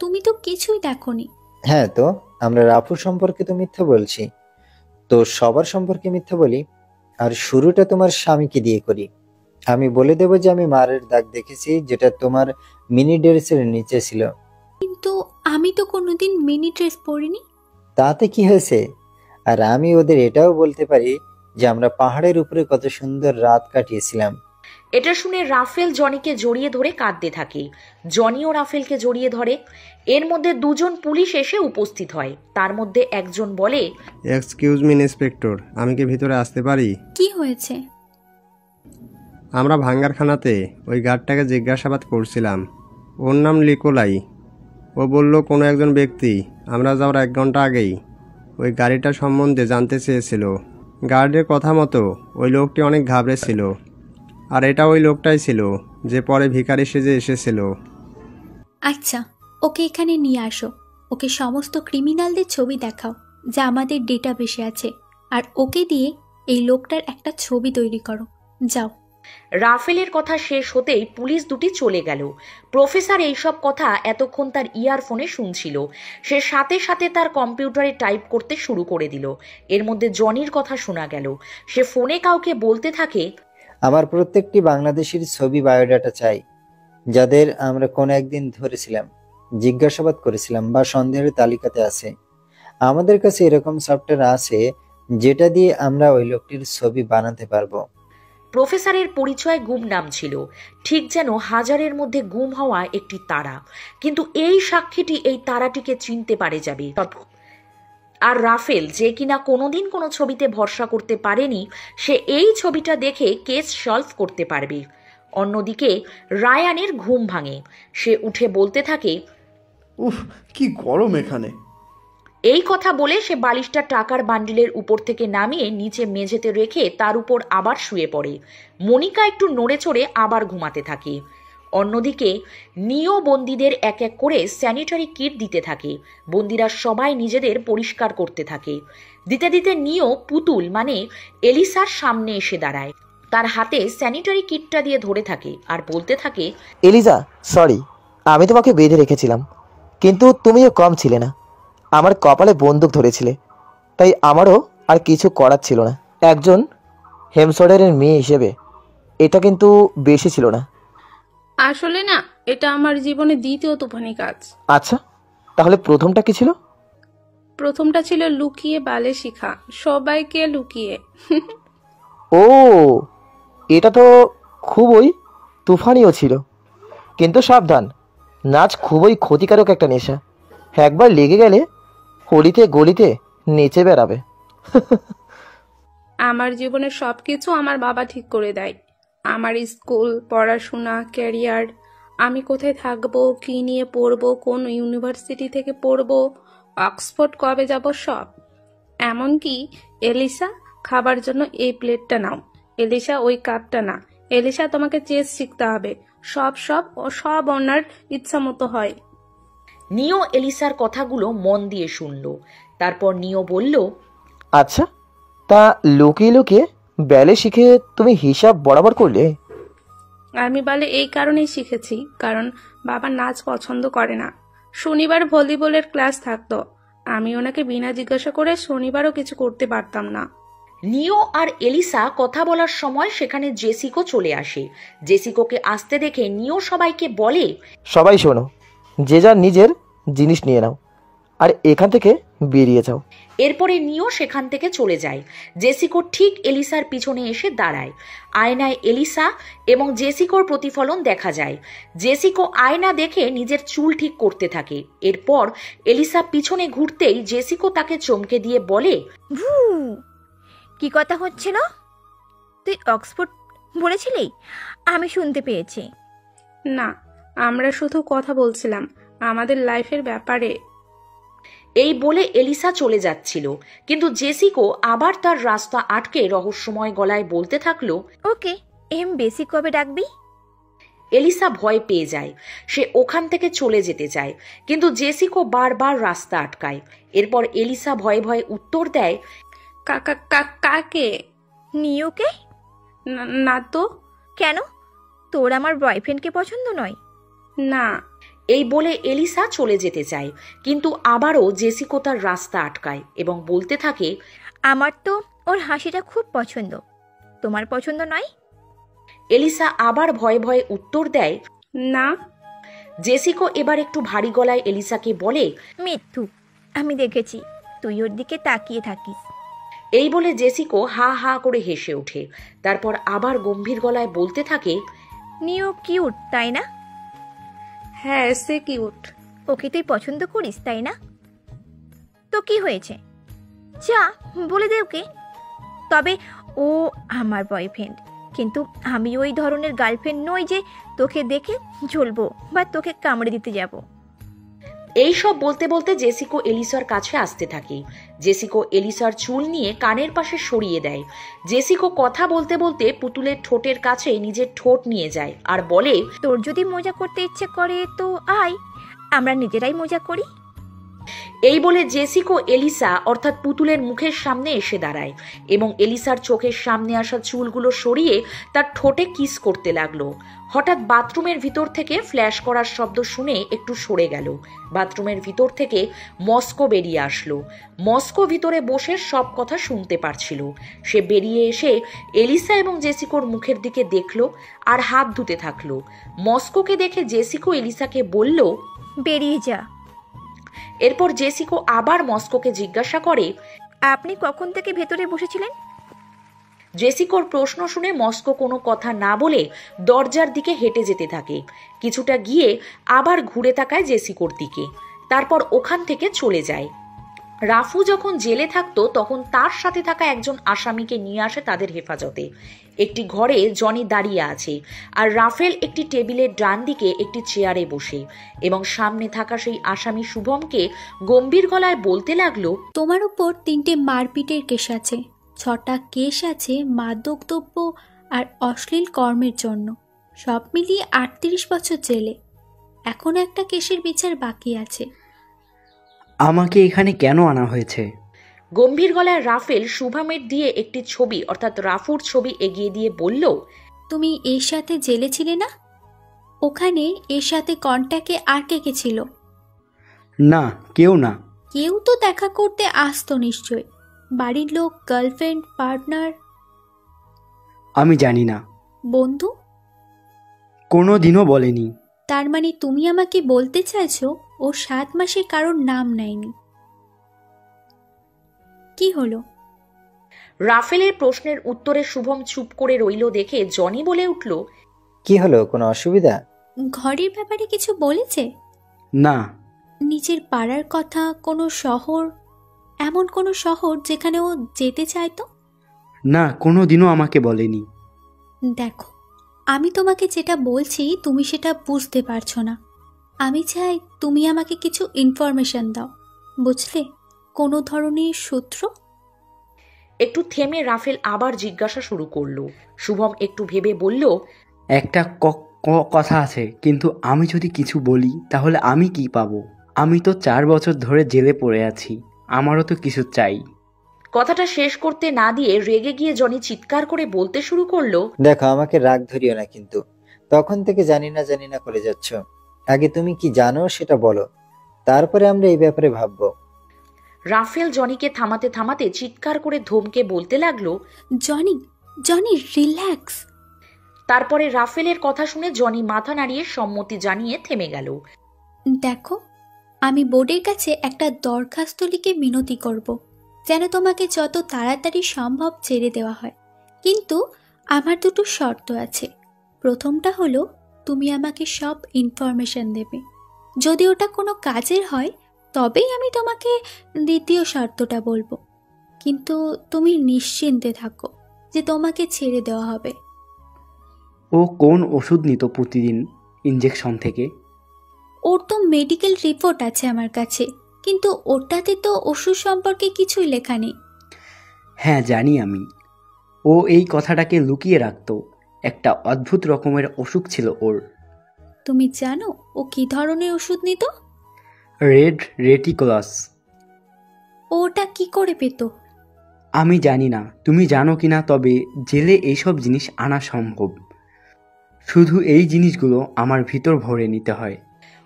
তুমি তো কিছুই দেখোনি। হ্যাঁ, তো আমরা রাফু সম্পর্কে তো মিথ্যা বলছি, তো সবার সম্পর্কে মিথ্যা বলি। আর শুরুটা তোমার স্বামীকে দিয়ে করি। আমি বলে দেব যে আমি মারের দাগ দেখেছি, যেটা তোমার মিনি ড্রেসের নিচে ছিল। কিন্তু আমি তো কোনোদিন মিনি ড্রেস পরিনি। তাতে কি হয়েছে? আর আমি ওদের এটাও বলতে পারি যে আমরা পাহাড়ের উপরে কত সুন্দর রাত কাটিয়েছিলাম। এটা শুনে রাফেল জনিকে জড়িয়ে ধরে কাঁদতে থাকে। জনিও রাফেলকে জড়িয়ে ধরে। এর মধ্যে দুজন পুলিশ এসে উপস্থিত হয়। তার মধ্যে একজন বলে, এক্সকিউজ মি ইন্সপেক্টর, আমি কি ভিতরে আসতে পারি? কি হয়েছে? আমরা ভাঙ্গারখানাতে ওই গার্ডটাকে জিজ্ঞাসাবাদ করছিলাম। ওর নাম লিকোলাই। ও বলল কোনো একজন ব্যক্তি আমরা যাওয়ার 1 ঘন্টা আগেই ওই গাড়িটা সম্বন্ধে জানতে চেয়েছিল। গার্ডের কথা মতো ওই লোকটি অনেক ঘাবড়েছিল। আর এটা ওই লোকটাই ছিল যে পরে ভিখারি সেজে এসেছিল। আচ্ছা, ওকে এখানে নিয়ে আসো। ওকে সমস্ত ক্রিমিনালদের ছবি দেখাও যা আমাদের ডেটাবেসে আছে, আর ওকে দিয়ে এই লোকটার একটা ছবি তৈরি করো। যাও। রাফেলের কথা শেষ হতেই পুলিশ দুটি চলে গেল। প্রফেসর এইসব কথা এতক্ষণ তার ইয়ারফোনে শুনছিল। সে সাথে সাথে তার কম্পিউটারে টাইপ করতে শুরু করে দিল। এর মধ্যে জনির কথা শোনা গেল। সে ফোনে কাউকে বলতে থাকে, আমার প্রত্যেকটি বাংলাদেশের ছবি বায়োডাটা চাই, যাদের আমরা কোনো একদিন ধরেছিলাম। জিজ্ঞাসাবাদ করেছিলাম বা সন্দেহের তালিকাতে আছে। আমাদের কাছে এরকম সফটওয়্যার আছে যেটা দিয়ে আমরা ওই লোকটির ছবি বানাতে পারবো। প্রফেসরের পরিচয় গুমনাম ছিল, ঠিক যেন হাজারের মধ্যে গুম হওয়া একটি তারা, কিন্তু এই সাক্ষীটি এই তারাটিকে চিনতে পারে যাবে। আর রাফেল, যে কিনা কোনোদিন কোনো ছবিতে ভরসা করতে পারেনি, সে এই ছবিটা দেখে কেস সলভ করতে পারবে। অন্যদিকে রায়ানের ঘুম ভাঙে। সে উঠে বলতে থাকে, উফ, কি গরম এখানে। এই কথা বলে সে বালিশটা টাকার বান্ডিলের উপর থেকে নামিয়ে নিচে মেঝেতে রেখে তার উপর আবার শুয়ে পড়ে। মনিকা একটু নড়ে চড়ে আবার ঘুমাতে থাকে। অন্যদিকে নিও বন্দীদের এক এক করে স্যানিটারি কিট দিতে থাকে। বন্দীরা সবাই নিজেদের পরিষ্কার করতে থাকে। দিতে দিতে নিও পুতুল মানে এলিসার সামনে এসে দাঁড়ায়। তার হাতে স্যানিটারি কিটটা দিয়ে ধরে থাকে আর বলতে থাকে, এলিজা, সরি, আমি তোমাকে বেঁধে রেখেছিলাম, কিন্তু তুমিও কম ছিলে না। আমার কপালে বন্দুক ধরেছিলে, তাই আমারও আর কিছু করার ছিল না। একজন হেমসডারের মেয়ে হিসেবে এটা কিন্তু বেশি ছিল না। আসলে না, এটা আমার জীবনে দ্বিতীয় তুফানি কাজ। আচ্ছা, তাহলে প্রথমটা কি ছিল? প্রথমটা ছিল লুকিয়ে বালে শিখা, সবাইকে লুকিয়ে। ও, এটা তো খুবই তুফানিও ছিল, কিন্তু সাবধান, নাচ খুবই ক্ষতিকারক একটা নেশা। একবার লেগে গেলে হলিতে গলিতে নেচে বেড়াবে। আমার জীবনের সবকিছু আমার বাবা ঠিক করে দেয়। আমার স্কুল, পড়াশোনা, ক্যারিয়ার, আমি কোথায় থাকবো, কি নিয়ে পড়বো, কোন ইউনিভার্সিটি থেকে পড়বো, অক্সফোর্ড কবে যাব, সব। এমনকি এলিসা, খাবার জন্য এই প্লেটটা নাও, এলিসা ওই কাপটা না, এলিসা তোমাকে চেস শিখতে হবে, সব সব ও সব ওনার ইচ্ছা মতো হয়। নিও এলিসার কথাগুলো মন দিয়ে শুনল। তারপর নিও বলল, আচ্ছা, তা লুকিয়ে লুকিয়ে ব্যালে শিখে তুমি হিসাব বরাবর করলে? আমি বলে এই কারণেই শিখেছি, কারণ বাবা নাচ পছন্দ করে না। শনিবার ভলিবলের ক্লাস থাকতো, আমি ওনাকে বিনা জিজ্ঞাসা করে শনিবারও কিছু করতে পারতাম না। নিও আর এলিসা কথা বলার সময় সেখানে জেসিকো চলে আসে। জেসিকোকে আসতে দেখে নিও সবাইকে বলে, সবাই শোনো, যে যার নিজের জিনিস নিয়ে নাও আর এখান থেকে বেরিয়ে যাও। এরপরে নিও সেখান থেকে চলে যায়। জেসিকো ঠিক এলিসার পিছনে এসে দাঁড়ায়। আয়নায় এলিসা এবং জেসিকোর প্রতিফলন দেখা যায়। জেসিকো আয়না দেখে নিজের চুল ঠিক করতে থাকে। এরপর এলিসা পিছনে ঘুরতেই জেসিকো তাকে চমকে দিয়ে বলে, কি কথা হচ্ছিল? তুই অক্সফোর্ড বলেছিলি? আমি শুনতে পেয়েছি। না, আমরা শুধু কথা বলছিলাম আমাদের লাইফের ব্যাপারে। এই বলে এলিসা চলে যাচ্ছিল, কিন্তু জেসিকো আবার তার রাস্তা আটকে রহস্যময় গলায় বলতে থাকলো, ওকে, বেশি কবে ডাকবি? এলিসা ভয় পেয়ে যায়। সে ওখান থেকে চলে যেতে চায়, কিন্তু জেসিকো বারবার রাস্তা আটকায়। এরপর এলিসা ভয়ে ভয়ে উত্তর দেয়, কাকে? নিওকে? না তো। কেন? তোর আমার বয়ফ্রেন্ডকে পছন্দ নয়? না। এই বলে এলিসা চলে যেতে চায়, কিন্তু আবারও জেসিকো তার রাস্তা আটকায় এবং বলতে থাকে, আমার তো ওর হাসিটা খুব পছন্দ, তোমার পছন্দ নয়? এলিসা আবার ভয়ে ভয়ে উত্তর দেয়, না। জেসিকো এবার একটু ভারী গলায় এলিসাকে বলে, মিথ্যু, আমি দেখেছি তুই ওর দিকে তাকিয়ে থাকিস। এই বলে জেসিকো হা হা করে হেসে ওঠে। তারপর আবার গম্ভীর গলায় বলতে থাকে, নিও কিউট, তাই না? হ্যাঁ, সে কিউট। ওকে তুই পছন্দ করিস, তাই না? তো কি হয়েছে? যা বলে দে ওকে। তবে ও আমার বয়ফ্রেন্ড, কিন্তু আমি ওই ধরনের গার্লফ্রেন্ড নই যে তোকে দেখে ঝুলবো বা তোকে কামড়ে দিতে যাব। এইসব বলতে বলতে জেসিকো এলিসার কাছে আসতে থাকে। জেসিকো এলিসার চুল নিয়ে কানের পাশে সরিয়ে দেয়। জেসিকো কথা বলতে বলতে পুতুলের ঠোঁটের কাছে নিজের ঠোঁট নিয়ে যায় আর বলে, তোর যদি মজা করতে ইচ্ছে করে তো আয়, আমরা নিজেরাই মজা করি। এই বলে জেসিকো এলিসা অর্থাৎ পুতুলের মুখের সামনে এসে দাঁড়ায় এবং এলিসার চোখের সামনে আসা চুলগুলো সরিয়ে তার ঠোঁটে কিস করতে লাগলো। হঠাৎ বাথরুমের ভিতর থেকে ফ্ল্যাশ করার শব্দ শুনে একটু সরে গেল। বাথরুমের ভিতর থেকে মস্কো বেরিয়ে আসলো। মস্কো ভিতরে বসে সব কথা শুনতে পারছিল। সে বেরিয়ে এসে এলিসা এবং জেসিকোর মুখের দিকে দেখলো আর হাত ধুতে থাকলো। মস্কোকে দেখে জেসিকো এলিসাকে বলল, বেরিয়ে যা। এরপর জেসিকো আবার মস্কোকে জিজ্ঞাসা করে, আপনি কখন থেকে ভেতরে বসেছিলেন? জেসিকোর প্রশ্ন শুনে মস্কো কোনো কথা না বলে দরজার দিকে হেঁটে যেতে থাকে। কিছুটা গিয়ে আবার ঘুরে তাকায় জেসিকোর দিকে, তারপর ওখান থেকে চলে যায়। রাফু যখন জেলে থাকতো তখন তার সাথে থাকা একজন আসামিকে নিয়ে আসে তাদের হেফাজতে। একটি ঘরে জনি দাঁড়িয়ে আছে, আর রাফেল একটি টেবিলের ডান দিকে একটি চেয়ারে বসে এবং সামনে থাকা সেই আসামি শুভমকে গম্ভীর গলায় বলতে লাগলো, তোমার উপর 3টে মারপিটের কেস আছে, 6টা কেস আছে মাদকদ্রব্য আর অশ্লীল কর্মের জন্য, সব মিলিয়ে 38 বছর জেলে। এখনো একটা কেসের বিচার বাকি আছে। আমাকে এখানে কেন আনা হয়েছে? গম্ভীর গলায় রাফেল শুভমের দিয়ে একটি ছবি অর্থাৎ রাফুর ছবি এগিয়ে দিয়ে বলল, তুমি এর সাথে জেলে ছিলে না? ওখানে এর সাথে কন্ট্যাক্টে আর কে কে ছিল? না, কেউ না। কেউ তো দেখা করতে আসতো নিশ্চয়, বাড়ির লোক, গার্লফ্রেন্ড, পার্টনার? আমি জানি না। বন্ধু? কোনো দিনও বলেনি। তার মানে তুমি আমাকে বলতে চাইছো ও 7 মাসে কারোর নাম নেয়নি? কি হলো? রাফেলের প্রশ্নের উত্তরে শুভম চুপ করে রইল দেখে জনি বলে উঠল, কি হলো, কোনো অসুবিধা? ঘরের ব্যাপারে কিছু বলেছে? না। নিজের পাড়ার কথা, কোনো শহর, এমন কোনো শহর যেখানে ও যেতে চাইতো? না, কোনো দিনও আমাকে বলেনি। দেখো, আমি তোমাকে যেটা বলছি তুমি সেটা বুঝতে পারছো না। আমি চাই তুমি আমাকে কিছু ইনফরমেশন দাও, বুঝলে? কোনো ধরনের সূত্র। একটু থেমে রাফেল আবার জিজ্ঞাসা শুরু করলো। শুভম একটু ভেবে বলল, একটা কথা আছে, কিন্তু আমি যদি কিছু বলি তাহলে আমি কি পাবো? আমি তো 4 বছর ধরে জেলে পড়ে আছি, আমারও তো কিছু চাই। কথাটা শেষ করতে না দিয়ে রেগে গিয়ে জনি চিৎকার করে বলতে শুরু করলো, দেখো, আমাকে রাগ ধরিও না, কিন্তু তখন থেকে জানি না করে যাচ্ছ। আগে তুমি কি জানো সেটা বলো, তারপরে আমরা এই ব্যাপারে ভাববো। রাফেল জনিকে থামাতে থামাতে চিৎকার করে ধমকে বলতে লাগলো, জনি, জনি রিল্যাক্স। তারপরে রাফেলের কথা শুনে জনি মাথা নাড়িয়ে সম্মতি জানিয়ে থেমে গেল। দেখো, আমি বোর্ডের কাছে একটা দরখাস্ত লিখে মিনতি করব যেন তোমাকে যত তাড়াতাড়ি সম্ভব ছেড়ে দেওয়া হয়, কিন্তু আমার 2টো শর্ত আছে। প্রথমটা হলো তুমি আমাকে সব ইনফরমেশন দেবে, যদি ওটা কোনো কাজের হয় তবেই আমি তোমাকে দ্বিতীয় শর্তটা বলবো, কিন্তু তুমি নিশ্চিন্তে থাকো যে তোমাকে ছেড়ে দেওয়া হবে। ও কোন ওষুধ নিত প্রতিদিন ইনজেকশন থেকে? ওর তো মেডিকেল রিপোর্ট আছে আমার কাছে, কিন্তু ওটাতে তো ওষুধ সম্পর্কে কিছুই লেখা নেই। হ্যাঁ জানি আমি, ও এই কথাটাকে লুকিয়ে রাখতো। একটা অদ্ভুত রকমের অসুখ ছিল ওর। তুমি জানো ও কি ধরনের ওষুধ নিত? রেড রেটিকুলাস। ওটা কি করে পেত? আমি জানি না, তুমি জানো কিনা, তবে জেলে এইসব জিনিস আনা সম্ভব। শুধু এই জিনিসগুলো আমার ভিতর ভরে নিতে হয়।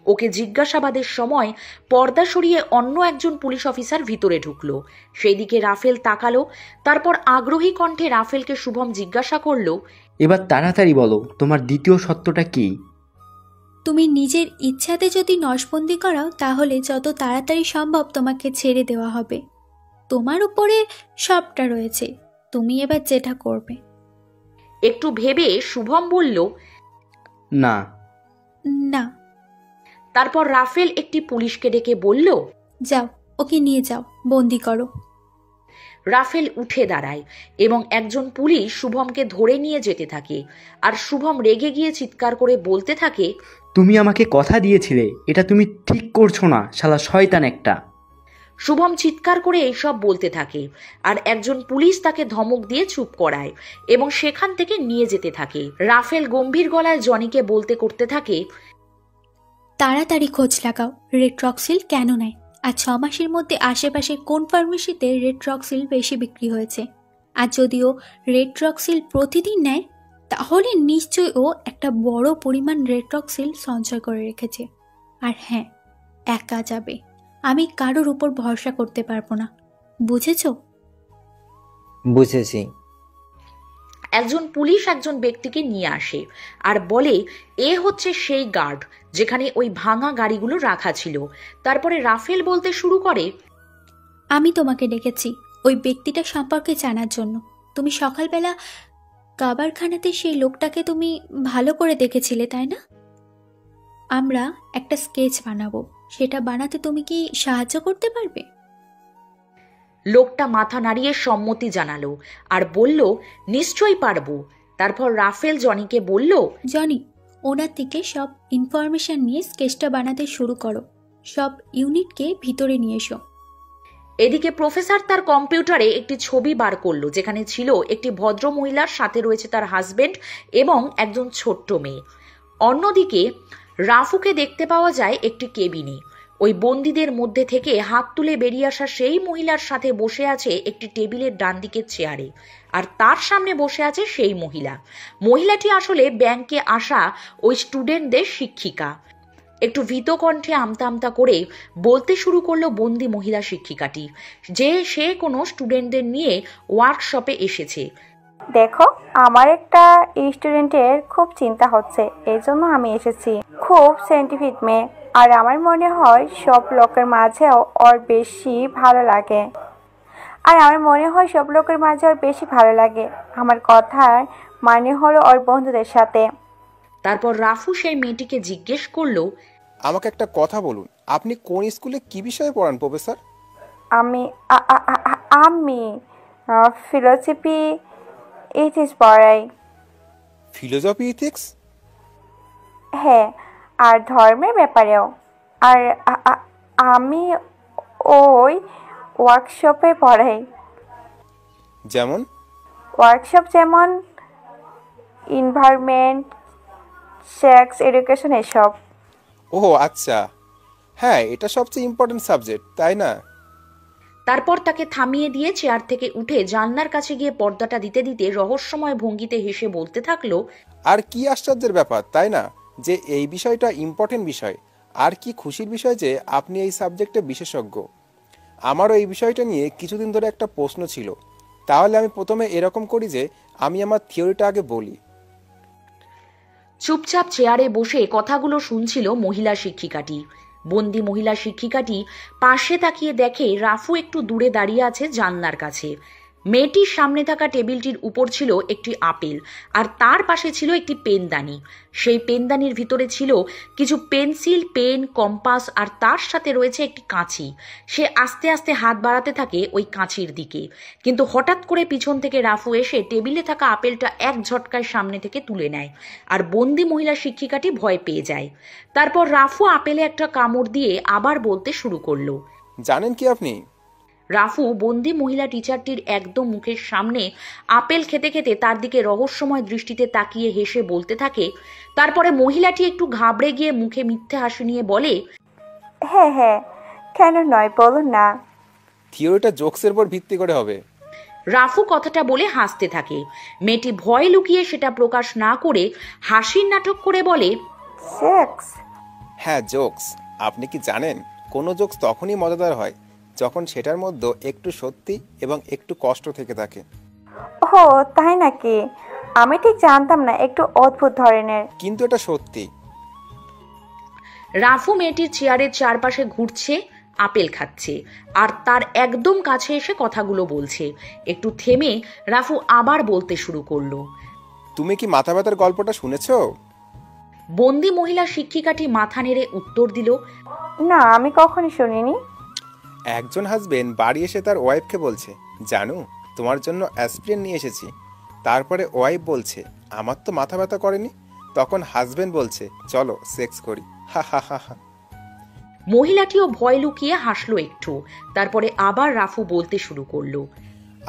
ওকে জিজ্ঞাসাবাদের সময় পর্দা সরিয়ে অন্য একজন পুলিশ অফিসার ভিতরে ঢুকলো। সেই দিকে রাফেল তাকালো। তারপর আগ্রহী কণ্ঠে রাফেলকে শুভম জিজ্ঞাসা করলো, এবার তাড়াতাড়ি বলো, তোমার দ্বিতীয় সত্যটা কি? তুমি নিজের ইচ্ছাতে যদি নসবন্দি করাও তাহলে যত তাড়াতাড়ি সম্ভব তোমাকে ছেড়ে দেওয়া হবে। তোমার উপরে সবটা রয়েছে, তুমি এবার যেটা করবে। একটু ভেবে শুভম বলল, না। না। তারপর রাফেল একটি পুলিশকে ডেকে বলল, যাও, ওকে নিয়ে যাও, বন্দি করো। রাফেল উঠে দাঁড়ায় এবং একজন পুলিশ শুভমকে ধরে নিয়ে যেতে থাকে, আর শুভম রেগে গিয়ে চিৎকার করে বলতে থাকে, তুমি আমাকে কথা দিয়েছিলে, এটা তুমি ঠিক করছো না, শালা শয়তান একটা। শুভম চিৎকার করে এইসব বলতে থাকে, আর একজন পুলিশ তাকে ধমক দিয়ে চুপ করায় এবং সেখান থেকে নিয়ে যেতে থাকে। রাফেল গম্ভীর গলায় জনিকে বলতে করতে থাকে, তাড়াতাড়ি খোঁজ লাগাও রেট্রক্সিল কেন নেয়, আর 6 মাসের মধ্যে আশেপাশে কোন ফার্মেসিতে রেট্রক্সিল বেশি বিক্রি হয়েছে। আর যদিও রেট্রক্সিল প্রতিদিন নেয় তাহলে নিশ্চয়ই ও একটা বড় পরিমাণ রেট্রক্সিল সঞ্চয় করে রেখেছে। আর হ্যাঁ, একা যাবে, আমি কারোর উপর ভরসা করতে পারবো না, বুঝেছো? বুঝেছি। একজন পুলিশ একজন ব্যক্তিকে নিয়ে আসে আর বলে এ হচ্ছে সেই গার্ড যেখানে ওই ভাঙা গাড়িগুলো রাখা ছিল। তারপরে রাফেল বলতে শুরু করে, আমি তোমাকে ডেকেছি ওই ব্যক্তিটা সম্পর্কে জানার জন্য। তুমি সকালবেলা কাবারখানাতে সেই লোকটাকে তুমি ভালো করে দেখেছিলে, তাই না? আমরা একটা স্কেচ বানাবো, সেটা বানাতে তুমি কি সাহায্য করতে পারবে? লোকটা মাথা নাড়িয়ে সম্মতি জানালো আর বলল, নিশ্চয়ই পারবো। তারপর রাফেল জনিকে বলল, জনি, ওনার থেকে সব ইনফরমেশন নিয়ে স্কেচটা বানাতে শুরু করো। সব ইউনিটকে ভিতরে নিয়ে এসো। এদিকে প্রফেসর তার কম্পিউটারে একটি ছবি বার করলো যেখানে ছিল একটি ভদ্র মহিলার সাথে রয়েছে তার হাজবেন্ড এবং একজন ছোট্ট মেয়ে। অন্যদিকে রাফুকে দেখতে পাওয়া যায় একটি কেবিনে। ওই বন্দীদের মধ্যে থেকে হাত তুলে বেরিয়ে আসা সেই মহিলার সাথে বসে আছে একটি টেবিলের ডান দিকের চেয়ারে, আর তার সামনে বসে আছে সেই মহিলাটি আসলে ব্যাংকে আসা ওই স্টুডেন্টদের শিক্ষিকা। একটু ভীত কণ্ঠে আমতা আমতা করে বলতে শুরু করলো বন্দি মহিলা শিক্ষিকাটি যে সে কোনো স্টুডেন্টদের নিয়ে ওয়ার্কশপে এসেছে। দেখো, আমার একটা স্টুডেন্টের খুব চিন্তা হচ্ছে, এই জন্য আমি এসেছি। খুব সায়েন্টিফিক মেয়ে, আর আমার মনে হয় সব লোকের মাঝেও ওর বেশি ভালো লাগে। আমার কথার মানে হলো ওর বন্ধুদের সাথে। তারপর রাফু সেই মেয়েটিকে জিজ্ঞেস করলো, আমাকে একটা কথা বলুন, আপনি কোন স্কুলে কি বিষয়ে পড়ান প্রফেসর? আমি ফিলোসফি ইথিক্স পড়াই। Philosophy ethics? হ্যাঁ, আর ধর্মের ব্যাপারেও। আর আমি ওই ওয়ার্কশপে পড়াই। যেমন এনভায়রনমেন্ট, সেক্স এডুকেশন এসব। ও আচ্ছা, হ্যাঁ এটা সবচেয়ে ইম্পর্টেন্ট সাবজেক্ট, তাই না? তারপর তাকে থামিয়ে দিয়ে চেয়ার থেকে উঠে জানলার কাছে গিয়ে পর্দাটা দিতে দিতে রহস্যময় ভঙ্গিতে হেসে বলতে থাকলো, আর কি আশ্চর্যের ব্যাপার, তাই না, যে এই বিষয়টা ইম্পর্টেন্ট বিষয়। আর কি খুশির বিষয় যে আপনি এই সাবজেক্টে বিশেষজ্ঞ। আমারও এই বিষয়টা নিয়ে কিছুদিন ধরে একটা প্রশ্ন ছিল। তাহলে আমি প্রথমে এরকম করি যে আমি আমার থিওরিটা আগে বলি। চুপচাপ চেয়ারে বসে কথাগুলো শুনছিল মহিলা শিক্ষিকাটি। বন্দি মহিলা শিক্ষিকাটি পাশে তাকিয়ে দেখে রাফু একটু দূরে দাঁড়িয়ে আছে জানলার কাছে। মেয়েটির সামনে থাকা টেবিলটির উপর ছিল একটি আপেল, আর তার পাশে ছিল একটি পেনদানি। সেই পেনদানির ভিতরে ছিল কিছু পেন্সিল, পেন, কম্পাস, আর তার সাথে রয়েছে একটি কাঁচি। সে আস্তে আস্তে হাত বাড়াতে থাকে ওই কাঁচির দিকে, কিন্তু হঠাৎ করে পিছন থেকে রাফু এসে টেবিলে থাকা আপেলটা এক ঝটকায় সামনে থেকে তুলে নেয়, আর বন্দি মহিলা শিক্ষিকাটি ভয় পেয়ে যায়। তারপর রাফু আপেলে একটা কামড় দিয়ে আবার বলতে শুরু করলো, জানেন কি আপনি? রাফু বন্দি মহিলা টিচারটির একদম মুখের সামনে আপেল খেতে খেতে তার দিকে রহস্যময় দৃষ্টিতে তাকিয়ে হেসে বলতে থাকে। তারপরে মহিলাটি একটু ঘাবড়ে গিয়ে মুখে মিথ্যে হাসি নিয়ে বলে, হ্যাঁ হ্যাঁ, কেন নয়, বলুন না। থিওরিটা জোকসের উপর ভিত্তি করে হবে। রাফু কথাটা বলে হাসতে থাকে। মেয়েটি ভয় লুকিয়ে সেটা প্রকাশ না করে হাসির নাটক করে বলে, সেক্স? হ্যাঁ, জোকস। আপনি কি জানেন, কোনো জোকস তখনই মজাদার হয় যখন সেটার মধ্যে একটু সত্যি এবং একটু কষ্ট থেকে থাকে। ও তাই নাকি? আমি ঠিক জানতাম না, একটু অদ্ভুত ধরনের। কিন্তু এটা সত্যি। রাফু মেয়েটির চেয়ারের চারপাশে ঘুরছে, আপেল খাচ্ছে, আর তার একদম কাছে এসে কথাগুলো বলছে। একটু থেমে রাফু আবার বলতে শুরু করলো, তুমি কি মাথা ব্যথার গল্পটা শুনেছো? বন্দি মহিলা শিক্ষিকাটি মাথা নেড়ে উত্তর দিল, না, আমি কখনই শুনিনি। একজন হাজবেন্ড বাড়ি এসে তার ওয়াইফকে বলছে, জানো তোমার জন্য অ্যাসপিরিন নিয়ে এসেছি। তারপরে ওয়াইফ বলছে, আমার তো মাথা ব্যথা করেনি। তখন হাজবেন্ড বলছে, চলো সেক্স করি, হা হা হা হা। মহিলাটিও ভয় লুকিয়ে হাসলো একটু। তারপরে আবার রাফু বলতে শুরু করলো,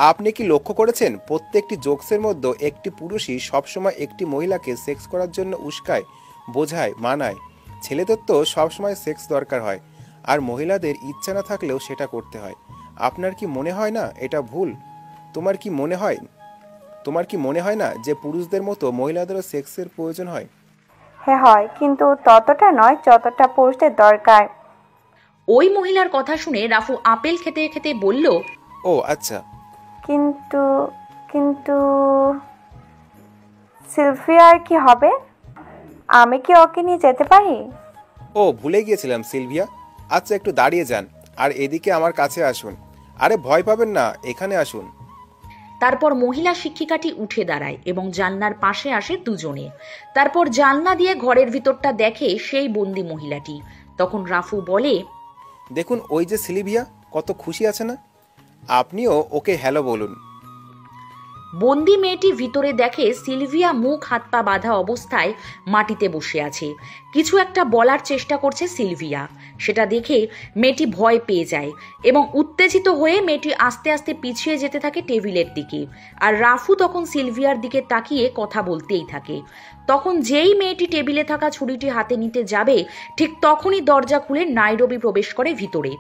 আপনি কি লক্ষ্য করেছেন, প্রত্যেকটি জোকসের মধ্যে একটি পুরুষই সবসময় একটি মহিলাকে সেক্স করার জন্য উস্কায়, বোঝায়, মানায়। ছেলেদের তো সবসময় সেক্স দরকার হয়, আর মহিলাদের ইচ্ছা না থাকলেও সেটা করতে হয়। আপনার কি মনে হয় না এটা ভুল? তোমার কি মনে হয় না যে পুরুষদের মতো মহিলাদেরও সেক্সের প্রয়োজন হয়? হ্যাঁ হয়, কিন্তু ততটা নয় যতটা পুরুষদের দরকার। ওই মহিলার কথা শুনে রাফু আপেল খেতে খেতে বলল, ও আচ্ছা, কিন্তু সিলভিয়ার কি হবে? আমি কি ওকে নিয়ে যেতে পারি? ও ভুলে গিয়েছিলাম সিলভিয়া। আচ্ছা একটু দাঁড়িয়ে যান আর এদিকে আমার কাছে আসুন। আরে ভয় পাবেন না, এখানে আসুন। তারপর মহিলা শিক্ষিকাটি উঠে দাঁড়ায় এবং জানলার পাশে আসে দুজনে। তারপর জানলা দিয়ে ঘরের ভিতরটা দেখে সেই বন্দি মহিলাটি। তখন রাফু বলে, দেখুন ওই যে সিলভিয়া, কত খুশি আছে না? আপনিও ওকে হ্যালো বলুন। বন্দি মেয়েটি ভিতরে দেখে সিলভিয়া মুখ হাত পা বাঁধা অবস্থায় মাটিতে বসে আছে। কিছু একটা বলার চেষ্টা করছে সিলভিয়া। সেটা দেখে মেয়েটি ভয় পেয়ে যায় এবং উত্তেজিত হয়ে মেয়েটি আস্তে আস্তে পিছিয়ে যেতে থাকে টেবিলের দিকে। আর রাফু তখন সিলভিয়ার দিকে তাকিয়ে কথা বলতেই থাকে। তখন যেই মেয়েটি টেবিলে থাকা ছুরিটি হাতে নিতে যাবে, ঠিক তখনই দরজা খুলে নাইরবি প্রবেশ করে ভিতরে।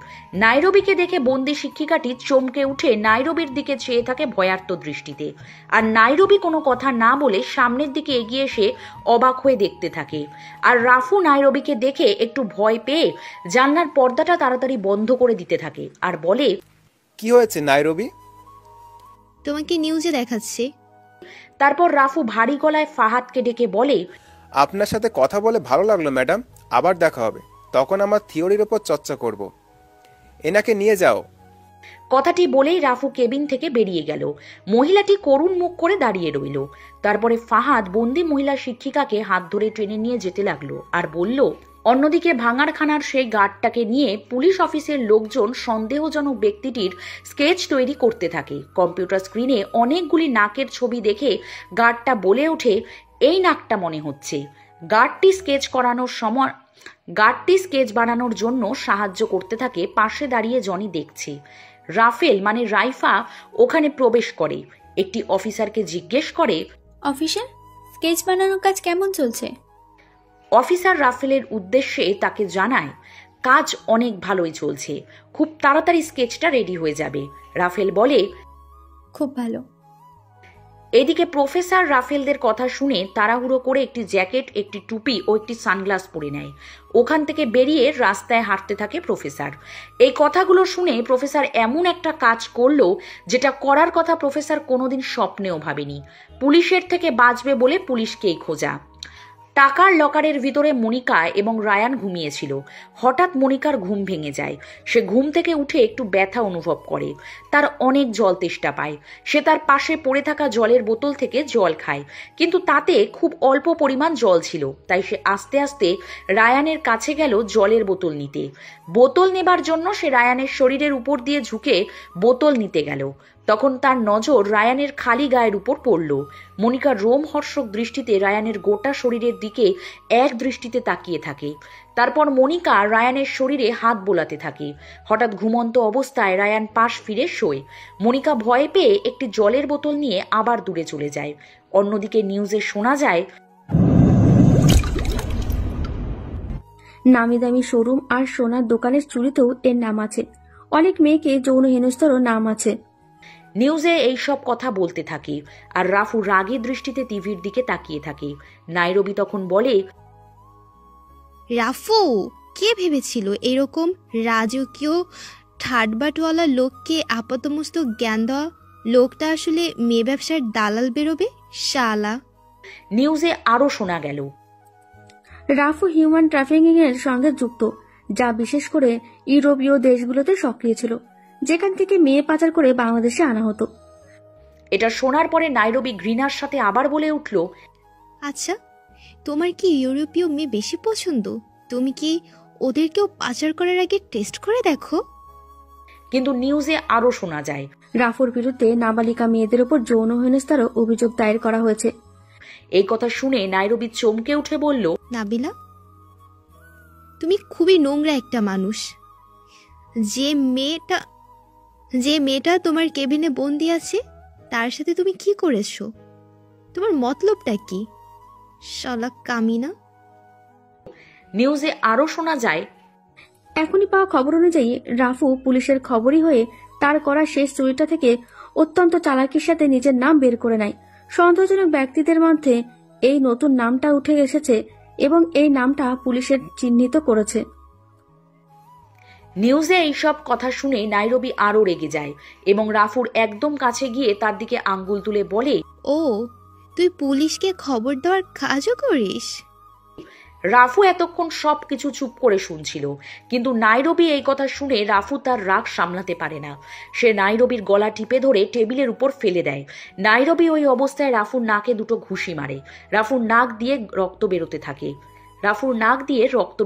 নাইরবিকে দেখে বন্দি শিক্ষিকাটি চমকে উঠে নাইরবির দিকে চেয়ে থাকে ভয়ার্ত দৃষ্টিতে। আর নাইরবি কোনো কথা না বলে সামনের দিকে এগিয়ে এসে অবাক হয়ে দেখতে থাকে। আর রাফু নাইরবিকে দেখে একটু ভয় পেয়ে জানলার পর্দাটা তাড়াতাড়ি বন্ধ করে দিতে থাকে আর বলে, কি হয়েছে নাইরবি? তোমাকে নিউজে দেখাচ্ছে। তারপর রাফু ভারী গলায় ফাহাদকে ডেকে বলে, আপনার সাথে কথা বলে ভালো লাগলো ম্যাডাম, আবার দেখা হবে, তখন আমার থিওরির ওপর চর্চা করব। এনাকে নিয়ে যাও। কথাটি বলেই রাফু কেবিন থেকে বেরিয়ে গেল। মহিলাটি করুণ মুখ করে দাঁড়িয়ে রইল। তারপরে ফাহাদ বন্দি মহিলা শিক্ষিকাকে হাত ধরে টেনে নিয়ে যেতে লাগলো আর বলল, অন্যদিকে ভাঙারখানার সেই গার্ডটাকে নিয়ে পুলিশ অফিসের লোকজন সন্দেহজনক ব্যক্তিটির স্কেচ তৈরি করতে থাকে। কম্পিউটার স্ক্রিনে অনেকগুলি নাকের ছবি দেখে গার্ডটা বলে ওঠে, এই নাকটা মনে হচ্ছে। গার্ডটি স্কেচ বানানোর জন্য সাহায্য করতে থাকে। পাশে দাঁড়িয়ে জনি দেখছে। রাফেল মানে রাইফা ওখানে প্রবেশ করে, একটি অফিসারকে জিজ্ঞেস করে, অফিসার, স্কেচ বানানোর কাজ কেমন চলছে? অফিসার রাফেলের উদ্দেশ্যে তাকে জানায়, কাজ অনেক ভালোই চলছে, খুব তাড়াতাড়ি স্কেচটা রেডি হয়ে যাবে। রাফেল বলে, খুব ভালো। এদিকে প্রফেসর রাফেলদের কথা শুনে তাড়াহুড়ো করে একটি জ্যাকেট, একটি টুপি ও একটি সানগ্লাস পরে নেয়। ওখান থেকে বেরিয়ে রাস্তায় হাঁটতে থাকে প্রফেসর। এই কথাগুলো শুনে প্রফেসর এমন একটা কাজ করলো যেটা করার কথা প্রফেসর কোনোদিন স্বপ্নেও ভাবেনি। পুলিশের থেকে বাঁচবে বলে পুলিশকেই খোঁজা। টাকার লকারের ভিতরে মনিকা এবং রায়ান ঘুমিয়েছিল। হঠাৎ মনিকার ঘুম ভেঙে যায়। সে ঘুম থেকে উঠে একটু ব্যথা অনুভব করে। তার অনেক জল তেষ্টা পায়। সে তার পাশে পড়ে থাকা জলের বোতল থেকে জল খায়, কিন্তু তাতে খুব অল্প পরিমাণ জল ছিল। তাই সে আস্তে আস্তে রায়ানের কাছে গেল জলের বোতল নিতে। বোতল নেবার জন্য সে রায়ানের শরীরের উপর দিয়ে ঝুঁকে বোতল নিতে গেল। তখন তার নজর রায়ানের খালি গায়ের উপর পড়ল। মনিকা রোমহর্ষক দৃষ্টিতে রায়ানের গোটা শরীরের দিকে এক দৃষ্টিতে তাকিয়ে থাকে। তারপর মনিকা রায়ানের শরীরে হাত বোলাতে থাকে। হঠাৎ ঘুমন্ত অবস্থায় রায়ান পাশ ফিরে শোয়। মনিকা ভয় পেয়ে একটি জলের বোতল নিয়ে আবার দূরে চলে যায়। অন্যদিকে নিউজে শোনা যায়, নামি দামি শোরুম আর সোনার দোকানের চুরিতেও এর নাম আছে। অনেক মেয়েকে যৌন হেনস্থারও নাম আছে। নিউজে এইসব কথা বলতে থাকে আর রাফু রাগী দৃষ্টিতে টিভির দিকে তাকিয়ে থাকে। নাইরবি তখন বলে, রাফু, কে ভেবেছিল এরকম রাজকীয় ঠাটবাটওয়ালা লোককে আপাতমস্ত জ্ঞান দেওয়া লোকটা আসলে মেয়ে ব্যবসার দালাল বেরোবে শালা। নিউজে আরো শোনা গেল, রাফু হিউম্যান ট্রাফিকিং এর সঙ্গে যুক্ত, যা বিশেষ করে ইউরোপীয় দেশগুলোতে সক্রিয় ছিল, যেখান থেকে মেয়ে পাচার করে বাংলাদেশে আনা হতো। এটা শোনার পরে নাইরবি ঘৃণার সাথে আবার বলে উঠল, আচ্ছা, তোমার কি ইউরোপীয় মেয়ে বেশি পছন্দ? তুমি কি ওদেরকেও পাচার করার আগে টেস্ট করে দেখো? কিন্তু নিউজে আরো শোনা যায়, রাফুর বিরুদ্ধে নাবালিকা মেয়েদের উপর যৌন হেনস্থারও অভিযোগ দায়ের করা হয়েছে। এই কথা শুনে নাইরবি চমকে উঠে বলল, নাবিলা, তুমি খুবই নোংরা একটা মানুষ। যে মেয়েটা তোমার কেবিনে বন্দি আছে তার সাথে তুমি কি করেছো? তোমার মতলবটা কি? শালা কামিনা। নিউজে আরো শোনা যায়, এখনই পাওয়া খবর অনুযায়ী রাফু পুলিশের খবরই হয়ে তার করা শেষ চুরিটা থেকে অত্যন্ত চালাকির সাথে নিজের নাম বের করে নেয়। সন্দেহজনক ব্যক্তিদের মধ্যে এই নতুন নামটা উঠে এসেছে এবং এই নামটা পুলিশের চিহ্নিত করেছে। নিউজে এইসব কথা শুনে নাইরবি আরো রেগে যায় এবং রাফুর একদম কাছে গিয়ে তার দিকে আঙ্গুল তুলে বলে, ও তুই পুলিশকে খবর দেওয়ার কাজও করিস? রাফু এতক্ষণ সবকিছু চুপ করে শুনছিল, কিন্তু নাইরবি এই কথা শুনে রাফু তার রাগ সামলাতে পারে না। সে নাইরবির গলা টিপে ধরে টেবিলের উপর ফেলে দেয়। নাইরবি ওই অবস্থায় রাফুর নাকে দুটো ঘুষি মারে। রাফুর নাক দিয়ে রক্ত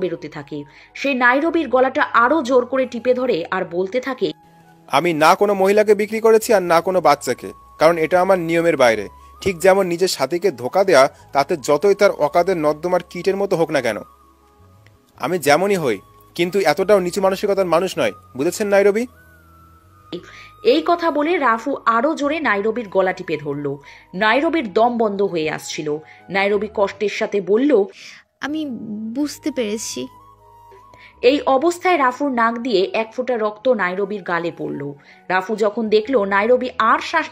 বেরোতে থাকে। সে নাইরবির গলাটা আরো জোর করে টিপে ধরে আর বলতে থাকে, আমি না কোনো মহিলাকে বিক্রি করেছি আর না কোনো বাচ্চাকে, কারণ এটা আমার নিয়মের বাইরে। ঠিক যেমন নিজের সাথীকে ধোকা দেয়া, তাতে যতই তার অকাদের নর্দমার কীটের মতো হোক না কেন, আমি যেমনই হই, কিন্তু এতটাও নিচু মানসিকতার মানুষ নয়, বুঝেছেন নাইরবি? এই কথা বলে রাফু আরো জোরে নাইরবির গলা টিপে ধরল। নাইরবির দম বন্ধ হয়ে আসছিল। নাইরবি কষ্টের সাথে বলল, আমি বুঝতে পেরেছি। এই অবস্থায় রাফুর নাক দিয়ে এক ফোঁটা রক্ত নাইরবির গালে পড়ল। রাফু যখন দেখলো নাইরবি আর শ্বাস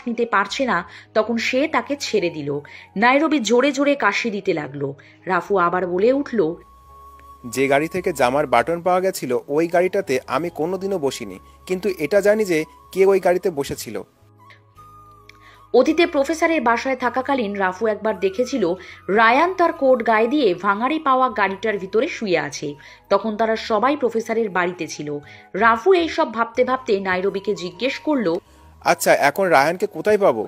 নিতে পারছে না, তখন সে তাকে ছেড়ে দিল। নাইরবি জোরে জোরে কাশি দিতে লাগলো। রাফু আবার বলে উঠল, যে গাড়ি থেকে জামার বাটন পাওয়া গেছিল ওই গাড়িটাতে আমি কোনোদিনও বসিনি, কিন্তু এটা জানি যে কে ওই গাড়িতে বসেছিল। অতীতে প্রফেসরের বাসায় থাকাকালীন রাফু একবার দেখেছিল রায়ান তার কোট গায়ে দিয়ে ভাঙাড়ি পাওয়া গাড়িটার ভিতরে শুয়ে আছে। তখন তারা সবাই প্রফেসরের বাড়িতে ছিল। রাফু এইসব ভাবতে ভাবতে নাইরবিকে জিজ্ঞেস করলো, আচ্ছা, এখন রায়ানকে কোথায় পাবো?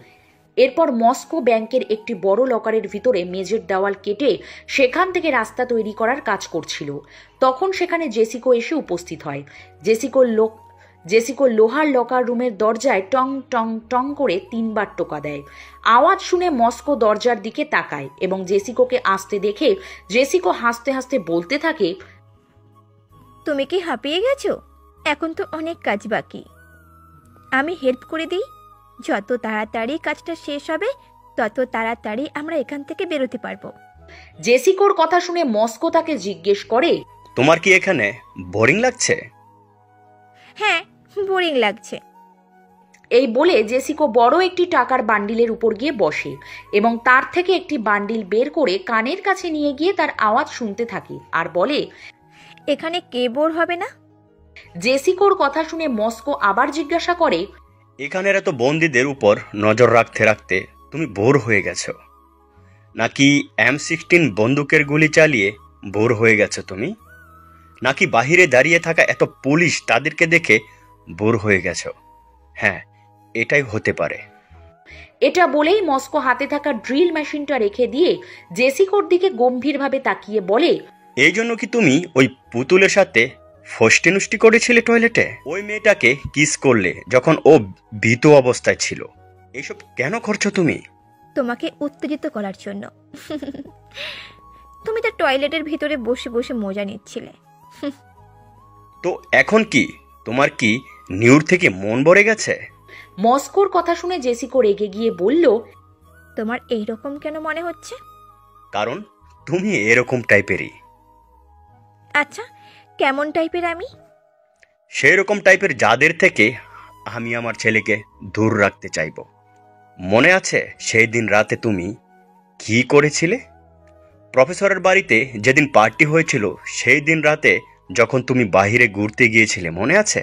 এরপর মস্কো ব্যাংকের একটি বড় লকারের ভিতরে মেঝের দেওয়াল কেটে সেখান থেকে রাস্তা তৈরি করার কাজ করছিল। তখন সেখানে জেসিকো এসে উপস্থিত হয়। জেসিকো লোহার লকার রুমের দরজায় টং টং টং করে 3 বার টোকা দেয়। আওয়াজ শুনে মস্কো দরজার দিকে তাকায় এবং জেসিকোকে আসতে দেখে জেসিকো হাসতে হাসতে বলতে থাকে, তুমি কি হাঁপিয়ে গেছো? এখন তো অনেক কাজ বাকি, আমি হেল্প করে দিই। যত তাড়াতাড়ি কাজটা শেষ হবে তত তাড়াতাড়ি আমরা এখান থেকে বেরোতে পারবো। জেসিকোর কথা শুনে মস্কো তাকে জিজ্ঞেস করে, তোমার কি এখানে বোরিং লাগছে? হ্যাঁ, বোরিং লাগছে। এই বলে জেসিকো বড় একটি টাকার বান্ডিলের উপর গিয়ে বসে এবং তার থেকে একটি বান্ডিল বের করে কানের কাছে নিয়ে গিয়ে তার আওয়াজ শুনতে থাকে আর বলে, এখানে কে বোর হবে না? জেসিকোর কথা শুনে মস্কো আবার জিজ্ঞাসা করে, এখানের এত বন্দীদের উপর নজর রাখতে রাখতে তুমি বোর হয়ে গেছো নাকি? M16 বন্দুকের গুলি চালিয়ে বোর হয়ে গেছো তুমি? নাকি বাহিরে দাঁড়িয়ে থাকা এত পুলিশ তাদেরকে দেখে বোর হয়ে গেছো? হ্যাঁ, এটাই হতে পারে। এটা বলেই মস্কো হাতে থাকা ড্রিল মেশিনটা রেখে দিয়ে জেসিকোর দিকে গম্ভীরভাবে তাকিয়ে বলে, এই জন্য কি তুমি ওই পুতুলের সাথে ফষ্টিনুষ্টি করেছিলে টয়লেটে? ওই মেয়েটাকে কিস করলে যখন ও ভীত অবস্থায় ছিল? এইসব কেন করছো তুমি? তোমাকে উত্তেজিত করার জন্য। তুমি তো টয়লেটের ভিতরে বসে বসে মজা নিচ্ছিলে। তো এখন কি তোমার কি নিউর থেকে মন ভরে গেছে? মস্কোর কথা শুনে জেসিকো রেগে গিয়ে বলল, তোমার এইরকম কেন মনে হচ্ছে? কারণ তুমি এরকম টাইপেরই। আচ্ছা, কেমন টাইপের আমি? সেই রকম টাইপের যাদের থেকে আমি আমার ছেলেকে দূর রাখতে চাইব। মনে আছে সেই দিন রাতে তুমি কি করেছিলে? প্রফেসরের বাড়িতে যেদিন পার্টি হয়েছিল সেই দিন রাতে যখন তুমি বাইরে ঘুরতে গিয়েছিলে, মনে আছে?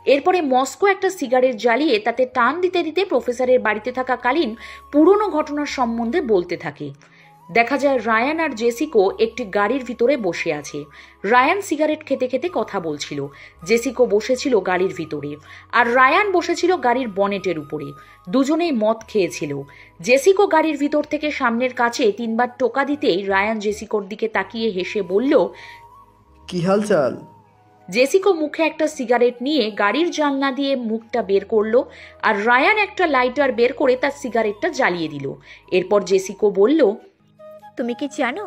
এরপরে মস্কো একটা সিগারেট জ্বালিয়ে তাতে টান দিতে দিতে প্রফেসরের বাড়িতে থাকাকালীন পুরনো ঘটনার সম্বন্ধে বলতে থাকে। দেখা যায় রায়ান আর জেসিকো একটি গাড়ির ভিতরে বসে আছে। রায়ান সিগারেট খেতে খেতে কথা বলছিল, জেসিকো বসেছিল গাড়ির ভিতরে, আর রায়ান বসেছিল গাড়ির বনেটের উপরে। দুজনেই মদ খেয়েছিল। জেসিকো গাড়ির ভিতর থেকে সামনের কাছে 3 বার টোকা দিতেই রায়ান জেসিকোর দিকে তাকিয়ে হেসে বলল, কি হালচাল? জেসিকো মুখে একটা সিগারেট নিয়ে গাড়ির জানলা দিয়ে মুখটা বের করলো আর রায়ান একটা লাইটার বের করে তার সিগারেটটা জ্বালিয়ে দিল। এরপর জেসিকো বলল, তুমি কি জানো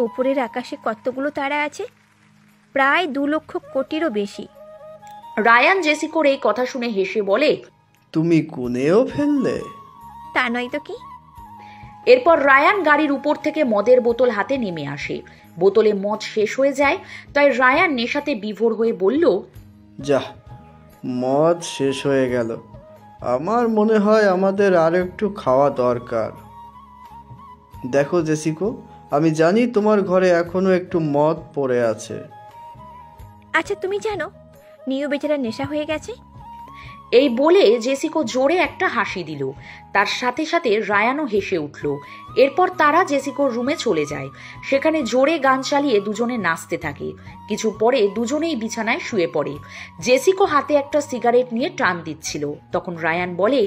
উপরের আকাশে কতগুলো তারা আছে? প্রায় 2 লক্ষ কোটিরও বেশি। রায়ান জেসিকোর এই কথা শুনে হেসে বলে, তুমি গুনেও ফেললে? তা নয় তো কি। এরপর রায়ান গাড়ির উপর থেকে মদের বোতল হাতে নেমে আসে। বোতলে মদ শেষ হয়ে যায়, তাই রায়ান নেশাতে বিভোর হয়ে বলল, যাহ, মদ শেষ হয়ে গেল। আমার মনে হয় আমাদের আর একটু খাওয়া দরকার। দেখো জেসিকো, আমি জানি তোমার ঘরে এখনো একটু মদ পড়ে আছে। আচ্ছা, তুমি জানো নিউ বেচারা নেশা হয়ে গেছে? এই বলে জেসিকো জোরে একটা হাসি দিল। তার সাথে সাথে রায়ানও হেসে উঠল। এরপর তারা জেসিকোর রুমে চলে যায়। সেখানে জোরে গান চালিয়ে দুজনে নাচতে থাকে। কিছু পরে দুজনেই বিছানায় শুয়ে পড়ে। জেসিকো হাতে একটা সিগারেট নিয়ে টান দিচ্ছিল। তখন রায়ান বলে,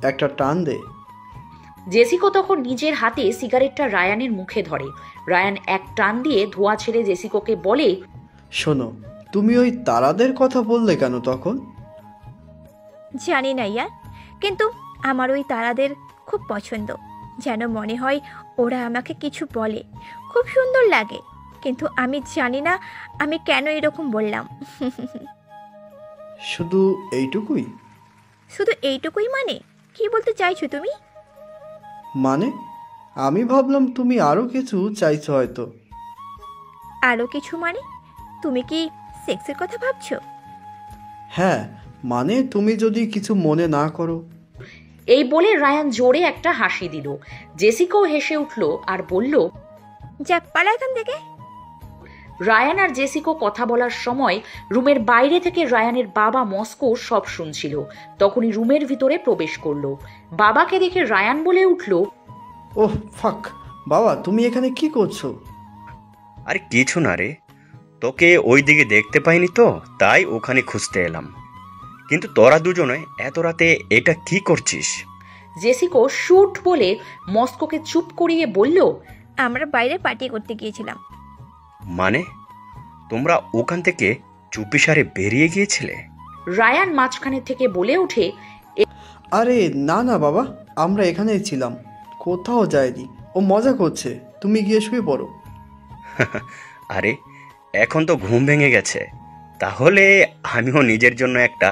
একটা টান দে। জেসিকো তখন নিজের হাতে সিগারেটটা রায়ানের মুখে ধরে। রায়ান এক টান দিয়ে ধোঁয়া ছেড়ে জেসিকোকে বলে, শোনো, তুমি ওই তারাদের কথা বললে কেন তখন? জানি না ইয়ার, কিন্তু আমার ওই তারাদের খুব পছন্দ। যেন মনে হয় ওরা আমাকে কিছু বলে, খুব সুন্দর লাগে। কিন্তু আমি জানি না আমি কেন এরকম বললাম। শুধু এইটুকুই? শুধু এইটুকুই মানে? কি বলতে চাইছো তুমি? মানে আমি ভাবলাম তুমি আরো কিছু চাইছো হয়তো। আরো কিছু মানে? তুমি কি সেক্সের কথা ভাবছো? হ্যাঁ, মানে তুমি যদি কিছু মনে না করো। এই বলে রায়ান জোরে একটা হাসি দিল। জেসিকো হেসে উঠল আর বলল, যাক, পালা এখান থেকে। রায়ান আর জেসিকো কথা বলার সময় রুমের বাইরে থেকে রায়ানের বাবা মস্কো সব শুনছিল। তখনই রুমের ভিতরে প্রবেশ করলো। বাবাকে দেখে রায়ান বলে উঠল, ওহ ফাক, বাবা তুমি এখানে কি করছো? আরে কিছু না রে, তোকে ওই দিকে দেখতে পাইনি তো, তাই ওখানে খুঁজতে এলাম। কিন্তু তোরা দুজনে এত রাতে এটা কি করছিস? জেসিকো শুট বলে মস্কোকে চুপ করিয়ে বলল, আমরা বাইরে পার্টি করতে গিয়েছিলাম। মানে তোমরা ওখান থেকে চুপিসারে বেরিয়ে গিয়েছিলে? রায়ান মাঝখানে থেকে বলে ওঠে, আরে না না বাবা, আমরা এখানেই ছিলাম, কোথাও যায়নি। ও মজা করছে, তুমি গিয়ে শুয়ে পড়ো। আরে এখন তো ঘুম ভেঙে গেছে, তাহলে আমিও নিজের জন্য একটা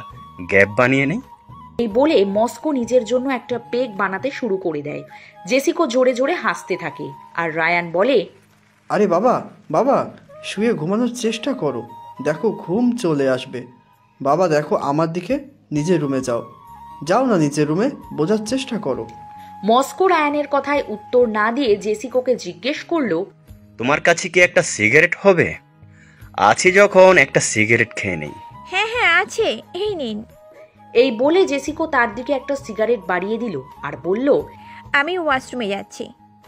গ্যাপ বানিয়ে নেই। এই বলে মস্কো নিজের জন্য একটা পেগ বানাতে শুরু করে দেয়। জেসিকো জোরে জোরে হাসতে থাকে আর রায়ান বলে, আরে বাবা বাবা, শুয়ে ঘুমানোর চেষ্টা করো, দেখো ঘুম চলে আসবে। বাবা দেখো আমার দিকে, নিজের রুমে যাও। যাও না নিজের রুমে, বোঝার চেষ্টা করো। মস্কো রায়ানের কথায় উত্তর না দিয়ে জেসিকোকে জিজ্ঞেস করলো, তোমার কাছে কি একটা সিগারেট হবে? আছে যখন একটা সিগারেট খেয়ে নেই। হ্যাঁ হ্যাঁ আছে, এই নিন। এই বলে জেসিকো তার দিকে একটা সিগারেট বাড়িয়ে দিল আর বলল, আমি ওয়াশরুমে যাচ্ছি,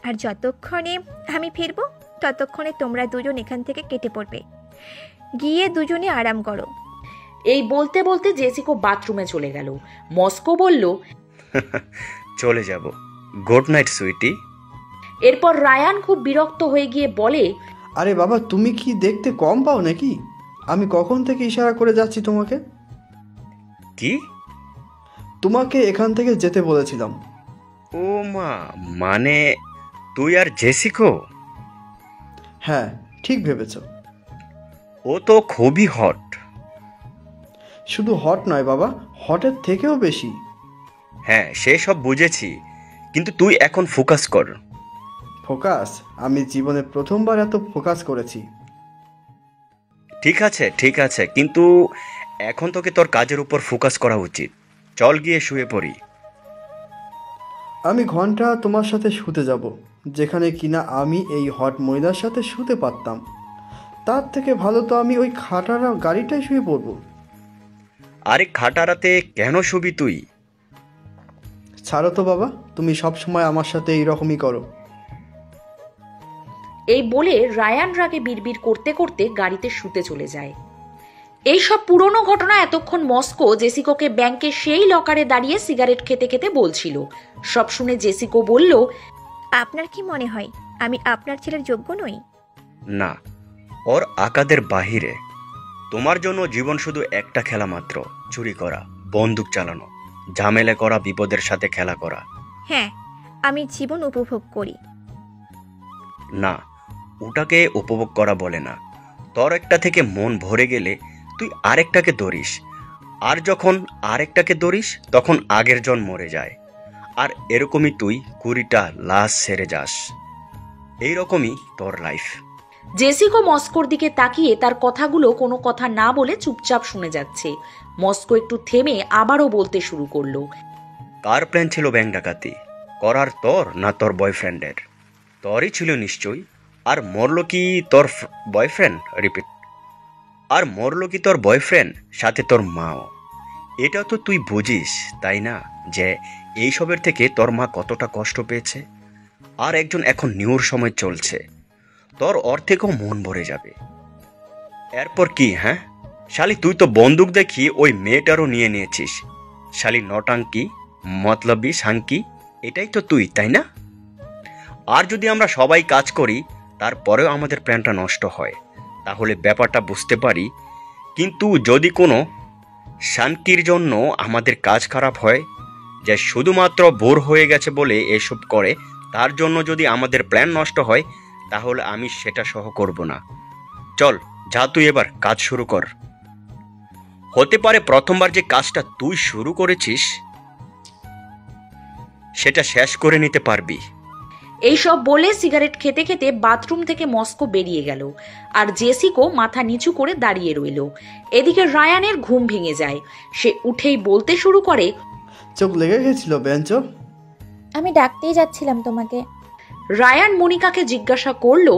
আর যতক্ষণে আমি ফিরবো ততক্ষণে তোমরা দুজন এখান থেকে কেটে পড়বে। গিয়ে দুজনে আরাম করো। এই বলতে বলতে জেসিকো বাথরুমে চলে গেল। মস্কো বলল, চলে যাব, গুড নাইট সুইটি। এরপর রায়ান খুব বিরক্ত হয়ে গিয়ে বলে, আরে বাবা তুমি কি দেখতে কম পাও নাকি? আমি কখন থেকে ইশারা করে যাচ্ছি তোমাকে। কি? তোমাকে এখান থেকে যেতে বলেছিলাম। ও মা, মানে তুই আর জেসিকো? হ্যাঁ ঠিক ভেবেছ। ও তো খুবই হট। শুধু হট নয় বাবা, হটের থেকেও বেশি। হ্যাঁ সে সব বুঝেছি, কিন্তু তুই এখন ফোকাস কর। ফোকাস? আমি জীবনে প্রথমবার এত ফোকাস করেছি। ঠিক আছে ঠিক আছে, কিন্তু এখন তোকে তোর কাজের উপর ফোকাস করা উচিত। চল গিয়ে শুয়ে পড়ি। আমি ঘন্টা তোমার সাথে শুতে যাব, যেখানে কিনা আমি এই হট মহিলার সাথে শুতে পারতাম। তার থেকে ভালো তো আমি ওই খাটারা গাড়িটায় শুয়ে পড়বো। আরে খাটারাতে কেন শুবি তুই? ছাড়ো তো বাবা, তুমি সব সময় আমার সাথে এইরকমই করো। এই বলে রায়ান রাগে বিড়বিড় করতে করতে গাড়িতে শুতে চলে যায়। এই সব পুরনো ঘটনা এতক্ষণ মস্কো জেসিকোকে ব্যাংকে সেই লকারে দাঁড়িয়ে সিগারেট খেতে খেতে বলছিল। সব শুনে জেসিকো বলল, আপনার কি মনে হয় আমি আপনার ছেলের যোগ্য নই? না, ওর আকাদের বাহিরে। তোমার জন্য জীবন শুধু একটা খেলা মাত্র, চুরি করা, বন্দুক চালানো, ঝামেলা করা, বিপদের সাথে খেলা করা। হ্যাঁ, আমি জীবন উপভোগ করি। না, ওটাকে উপভোগ করা বলে না। তোর একটা থেকে মন ভরে গেলে তুই আরেকটাকে ধরিস, আর যখন আরেকটাকে ধরিস তখন আগের জন মরে যায়, আর এরকমই তুই 20টা লাশ সেরে যাস। এইরকমই তোর লাইফ। জেসিকো মস্কোর দিকে তাকিয়ে তার কথাগুলো কোনো কথা না বলে চুপচাপ শুনে যাচ্ছে। মস্কো একটু থেমে আবারও বলতে শুরু করলো, কার প্ল্যান ছিল ব্যাংক ডাকাতি করার, তোর না তোর বয়ফ্রেন্ডের? তোরই ছিল নিশ্চয়ই। আর মরলো কি তোর বয়ফ্রেন্ড? রিপিট, আর মরলো কি তোর বয়ফ্রেন্ড, সাথে তোর মাও? এটা তো তুই বুঝিস তাই না, যে এইসবের থেকে তোর মা কতটা কষ্ট পেয়েছে। আর একজন এখন নিউর সময় চলছে, তোর ওর থেকেও মন ভরে যাবে। এরপর কি? হ্যাঁ শালি, তুই তো বন্দুক দেখি ওই মেয়েটারও নিয়ে নিয়েছিস। শালি নটাঙ্কি, মতলবি, সাঙ্কি, এটাই তো তুই, তাই না? আর যদি আমরা সবাই কাজ করি তারপরেও আমাদের প্ল্যানটা নষ্ট হয়, তাহলে ব্যাপারটা বুঝতে পারি। কিন্তু যদি কোনো শানকির জন্য আমাদের কাজ খারাপ হয়, যে শুধুমাত্র বোর হয়ে গেছে বলে এসব করে, তার জন্য যদি আমাদের প্ল্যান নষ্ট হয়, তাহলে আমি সেটা সহ করব না। চল যা, তুই এবার কাজ শুরু কর। হতে পারে প্রথমবার যে কাজটা তুই শুরু করেছিস সেটা শেষ করে নিতে পারবি। এইসব বলে সিগারেট খেতে খেতে বাথরুম থেকে মস্কো বেরিয়ে গেল, আর জেসিকো মাথা নিচু করে দাঁড়িয়ে রইল। এদিকে রায়ানের ঘুম ভেঙে যায়। সে উঠেই বলতে শুরু করে, চোখ লেগে গেছিল বেঞ্চ। আমি ডাকতেই যাচ্ছিলাম তোমাকে। রায়ান মনিকাকে জিজ্ঞাসা করলো,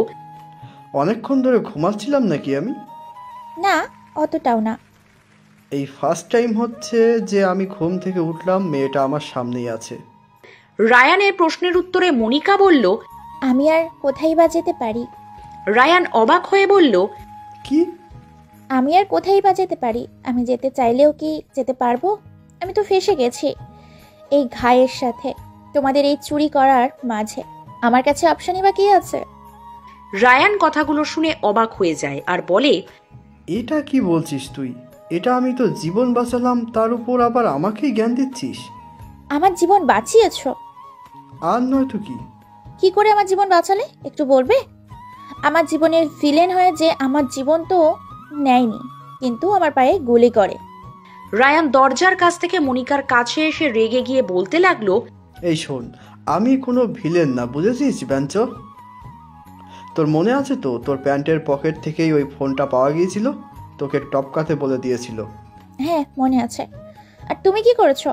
অনেকক্ষণ ধরে ঘুমাচ্ছিলাম নাকি আমি? না, অতটাও না। এই ফার্স্ট টাইম হচ্ছে যে আমি ঘুম থেকে উঠলাম, মেয়েটা আমার সামনেই আছে। রায়ানের প্রশ্নের উত্তরে মনিকা বলল, আমি আর কোথায় বা যেতে পারি? রায়ান অবাক হয়ে বলল, কি? আমি আর কোথায় বা যেতে পারি? আমি যেতে চাইলেও কি যেতে পারবো? আমি তো ফেঁসে গেছি এই ঘায়ের সাথে, তোমাদের এই চুরি করার মাঝে। আমার কাছে অপশনই বা কি আছে? রায়ান কথাগুলো শুনে অবাক হয়ে যায় আর বলে, এটা কি বলছিস তুই? এটা আমি তো জীবন বাঁচালাম, তার উপর আবার আমাকেই জ্ঞান দিচ্ছিস? আমার জীবন বাঁচিয়েছো? আর নয় তো কি? কি করে আমার জীবন বাঁচালে একটু বলবে? আমার জীবনের ভিলেন হয়ে যে আমার জীবন তো নেয়নি, কিন্তু আমার পায়ে গুলি করে। রায়ান দরজার কাছ থেকে মনিকার কাছে এসে রেগে গিয়ে বলতে লাগলো, এই শোন, আমি কোনো ভিলেন না, বুঝেছিস বেঞ্চ? তোর মনে আছে তো, তোর প্যান্টের পকেট থেকেই ওই ফোনটা পাওয়া গিয়েছিল, তোকে টপকাতে বলে দিয়েছিল। হ্যাঁ মনে আছে। আর তুমি কি করেছো?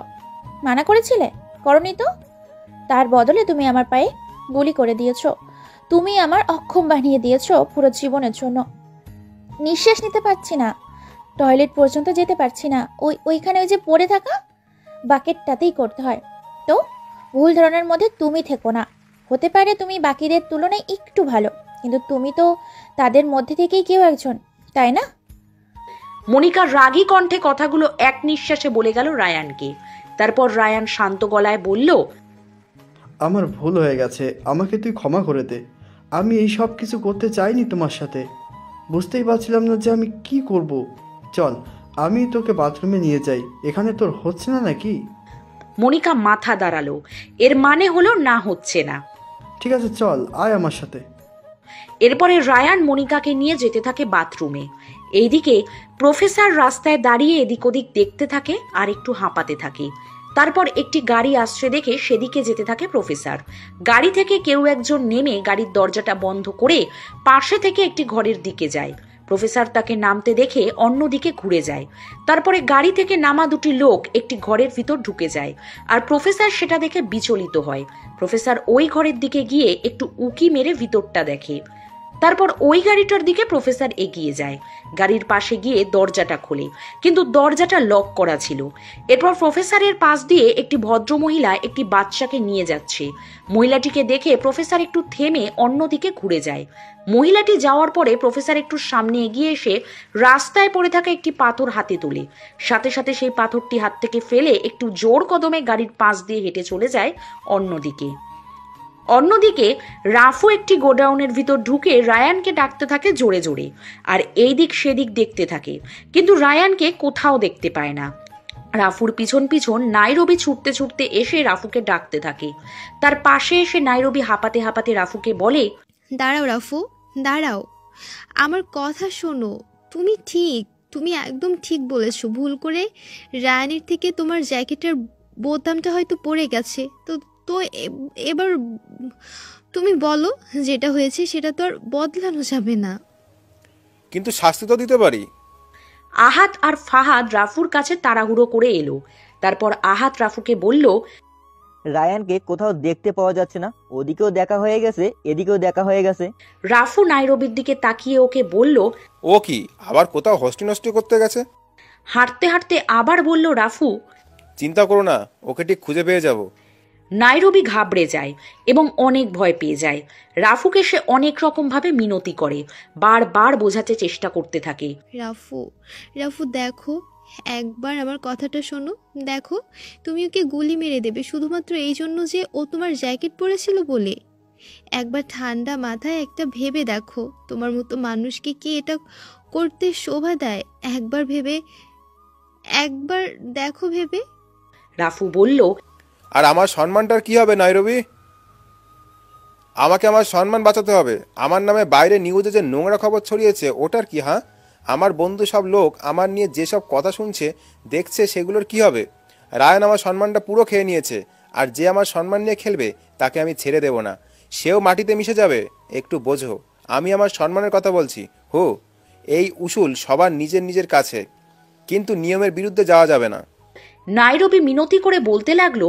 মানা করেছিলে? করনি তো। তার বদলে তুমি আমার পায়ে গুলি করে দিয়েছো। তুমি আমার অক্ষম বানিয়ে দিয়েছো পুরো জীবনের জন্য। নিঃশ্বাস নিতে পারছি না, টয়লেট পর্যন্ত যেতে পারছি না। ওইখানে ওই যে পড়ে থাকা বাকেটটাতেই করতে হয়। তো ভুল ধরনের মধ্যে তুমি থেকো না। হতে পারে তুমি বাকিদের তুলনায় একটু ভালো, কিন্তু তুমি তো তাদের মধ্যে থেকেই কেউ একজন, তাই না? মনিকার রাগী কণ্ঠে কথাগুলো এক নিঃশ্বাসে বলে গেল রায়ানকে। তারপর রায়ান শান্ত গলায় বলল, আমার ভুল হয়ে গেছে, আমাকে তুই ক্ষমা করে দে। আমি এই সব কিছু করতে চাইনি তোমার সাথে, বুঝতেই পারছিলাম না যে আমি কি করব। চল আমি তোকে বাথরুমে নিয়ে যাই, এখানে তোর হচ্ছে না নাকি? মনিকা মাথা দাঁড়ালো, এর মানে হলো না হচ্ছে না। ঠিক আছে চল, আয় আমার সাথে। এরপরে রায়ান মনিকাকে নিয়ে যেতে থাকে বাথরুমে। এইদিকে প্রফেসর রাস্তায় দাঁড়িয়ে এদিক ওদিক দেখতে থাকে আর একটু হাঁপাতে থাকে। তারপর একটি গাড়ি আসছে দেখে সেদিকে যেতে থাকে প্রফেসর। গাড়ি থেকে কেউ একজন নেমে গাড়ির দরজাটা বন্ধ করে পাশে থেকে একটি ঘরের দিকে যায়। প্রফেসর তাকে নামতে দেখে অন্যদিকে ঘুরে যায়। তারপরে গাড়ি থেকে নামা দুটি লোক একটি ঘরের ভিতর ঢুকে যায়, আর প্রফেসর সেটা দেখে বিচলিত হয়। প্রফেসর ওই ঘরের দিকে গিয়ে একটু উকি মেরে ভিতরটা দেখে। তারপর ওই গাড়িটার দিকে প্রফেসর এগিয়ে যায়। গাড়ির পাশে গিয়ে দরজাটা খোলে, কিন্তু দরজাটা লক করা ছিল। এরপর প্রফেসরের পাশ দিয়ে একটি ভদ্রমহিলা একটি বাচ্চাকে নিয়ে যাচ্ছে। মহিলাটিকে দেখে প্রফেসর একটু থেমে অন্যদিকে ঘুরে যায়। মহিলাটি যাওয়ার পরে প্রফেসর একটু সামনে এগিয়ে এসে রাস্তায় পড়ে থাকা একটি পাথর হাতে তোলে। সাথে সাথে সেই পাথরটি হাত থেকে ফেলে একটু জোর কদমে গাড়ির পাশ দিয়ে হেঁটে চলে যায় অন্যদিকে। অন্যদিকে রাফু একটি গোডাউনের ভিতর ঢুকে রায়ানকে ডাকতে থাকে জোরে জোরে, আর এই দিক সেদিক দেখতে থাকে, কিন্তু রায়ানকে কোথাও দেখতে পায় না। রাফুর পিছন পিছন নাইরবি ছুটতে ছুটতে এসে রাফুকে ডাকতে থাকে। তার পাশে এসে নাইরবি হাঁপাতে হাঁপাতে রাফুকে বলে, দাঁড়াও রাফু, দাঁড়াও, আমার কথা শোনো। তুমি একদম ঠিক বলেছো। ভুল করে রায়ানের থেকে তোমার জ্যাকেটের বোতামটা হয়তো পড়ে গেছে। তো তো এবার তুমি বলো, যেটা হয়েছে সেটা তো আর বদলানো যাবে না। কিন্তু শাস্তি তো দিতে পারি। আহাত আর ফাহাদ রাফুর কাছে তাড়াহুড়ো করে এলো। তারপর আহাত রাফুকে বলল, রায়ানকে কোথাও দেখতে পাওয়া যাচ্ছে না। ওদিকেও দেখা হয়ে গেছে, এদিকেও দেখা হয়ে গেছে। রাফু নাইরবির দিকে তাকিয়ে ওকে বলল, ও কি আবার কোথাও হস্টি নষ্টি করতে গেছে? হাঁটতে হাঁটতে আবার বলল রাফু, চিন্তা করো না, ওকে ঠিক খুঁজে পেয়ে যাব। নাইরবি ঘাবড়ে যায় এবং অনেক ভয় পেয়ে যায়। রাফুকে সে অনেক রকমভাবে মিনতি করে, বারবার বোঝাতে চেষ্টা করতে থাকে। রাফু, রাফু দেখো, একবার আমার কথাটা শোনো। দেখো, তুমি ওকে গুলি মেরে দেবে শুধুমাত্র এই জন্য যে ও তোমার জ্যাকেট পরেছিল বলে। একবার ঠান্ডা মাথায় একটা ভেবে দেখো, তোমার মতো মানুষকে কি এটা করতে শোভা দেয়? একবার দেখো ভেবে। রাফু বলল, আর আমার সম্মানটার কি হবে নাইরবি? আমাকে আমার সম্মান বাঁচাতে হবে। আমার নামে বাইরে নিউজে যে নোংরা খবর ছড়িয়েছে ওটার কি? হ্যাঁ, আমার বন্ধু সব লোক আমার নিয়ে যেসব কথা শুনছে দেখছে, সেগুলোর কি হবে? রায়ান আমার সম্মানটা পুরো খেয়ে নিয়েছে, আর যে আমার সম্মান নিয়ে খেলবে তাকে আমি ছেড়ে দেব না। সেও মাটিতে মিশে যাবে। একটু বোঝো, আমি আমার সম্মানের কথা বলছি। এই উসুল সবার নিজের নিজের কাছে, কিন্তু নিয়মের বিরুদ্ধে যাওয়া যাবে না। নাইরবি মিনতি করে বলতে লাগলো,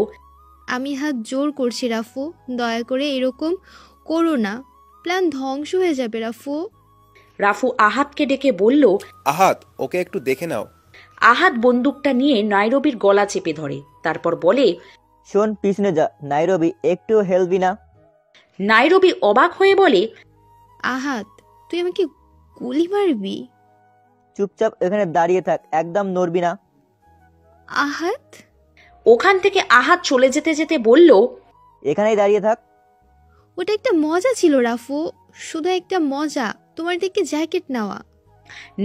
আমি হাত জোর করছি রাফু, দয়া করে এরকম করো না, প্ল্যান ধ্বংস হয়ে যাবে রাফু। রাফু আহাতকে ডেকে বলল, আহাত, ওকে একটু দেখে নাও। আহাত বন্দুকটা নিয়ে নাইরবির গলা চেপে ধরে, তারপর বলে, শোন, পিছনে যা। নাইরবি, একটু হেলবি না? নাইরবি অবাক হয়ে বলে, আহাত, তুই আমাকে গুলি মারবি? চুপচাপ এখানে দাঁড়িয়ে থাক, একদম নড়বি না। আহাত? ওখান থেকে আহাত চলে যেতে যেতে বলল, এখানেই দাঁড়িয়ে থাক। ওটা একটা মজা ছিল রাফু, শুধু একটা মজা, তোমার দিকে জ্যাকেট নেওয়া।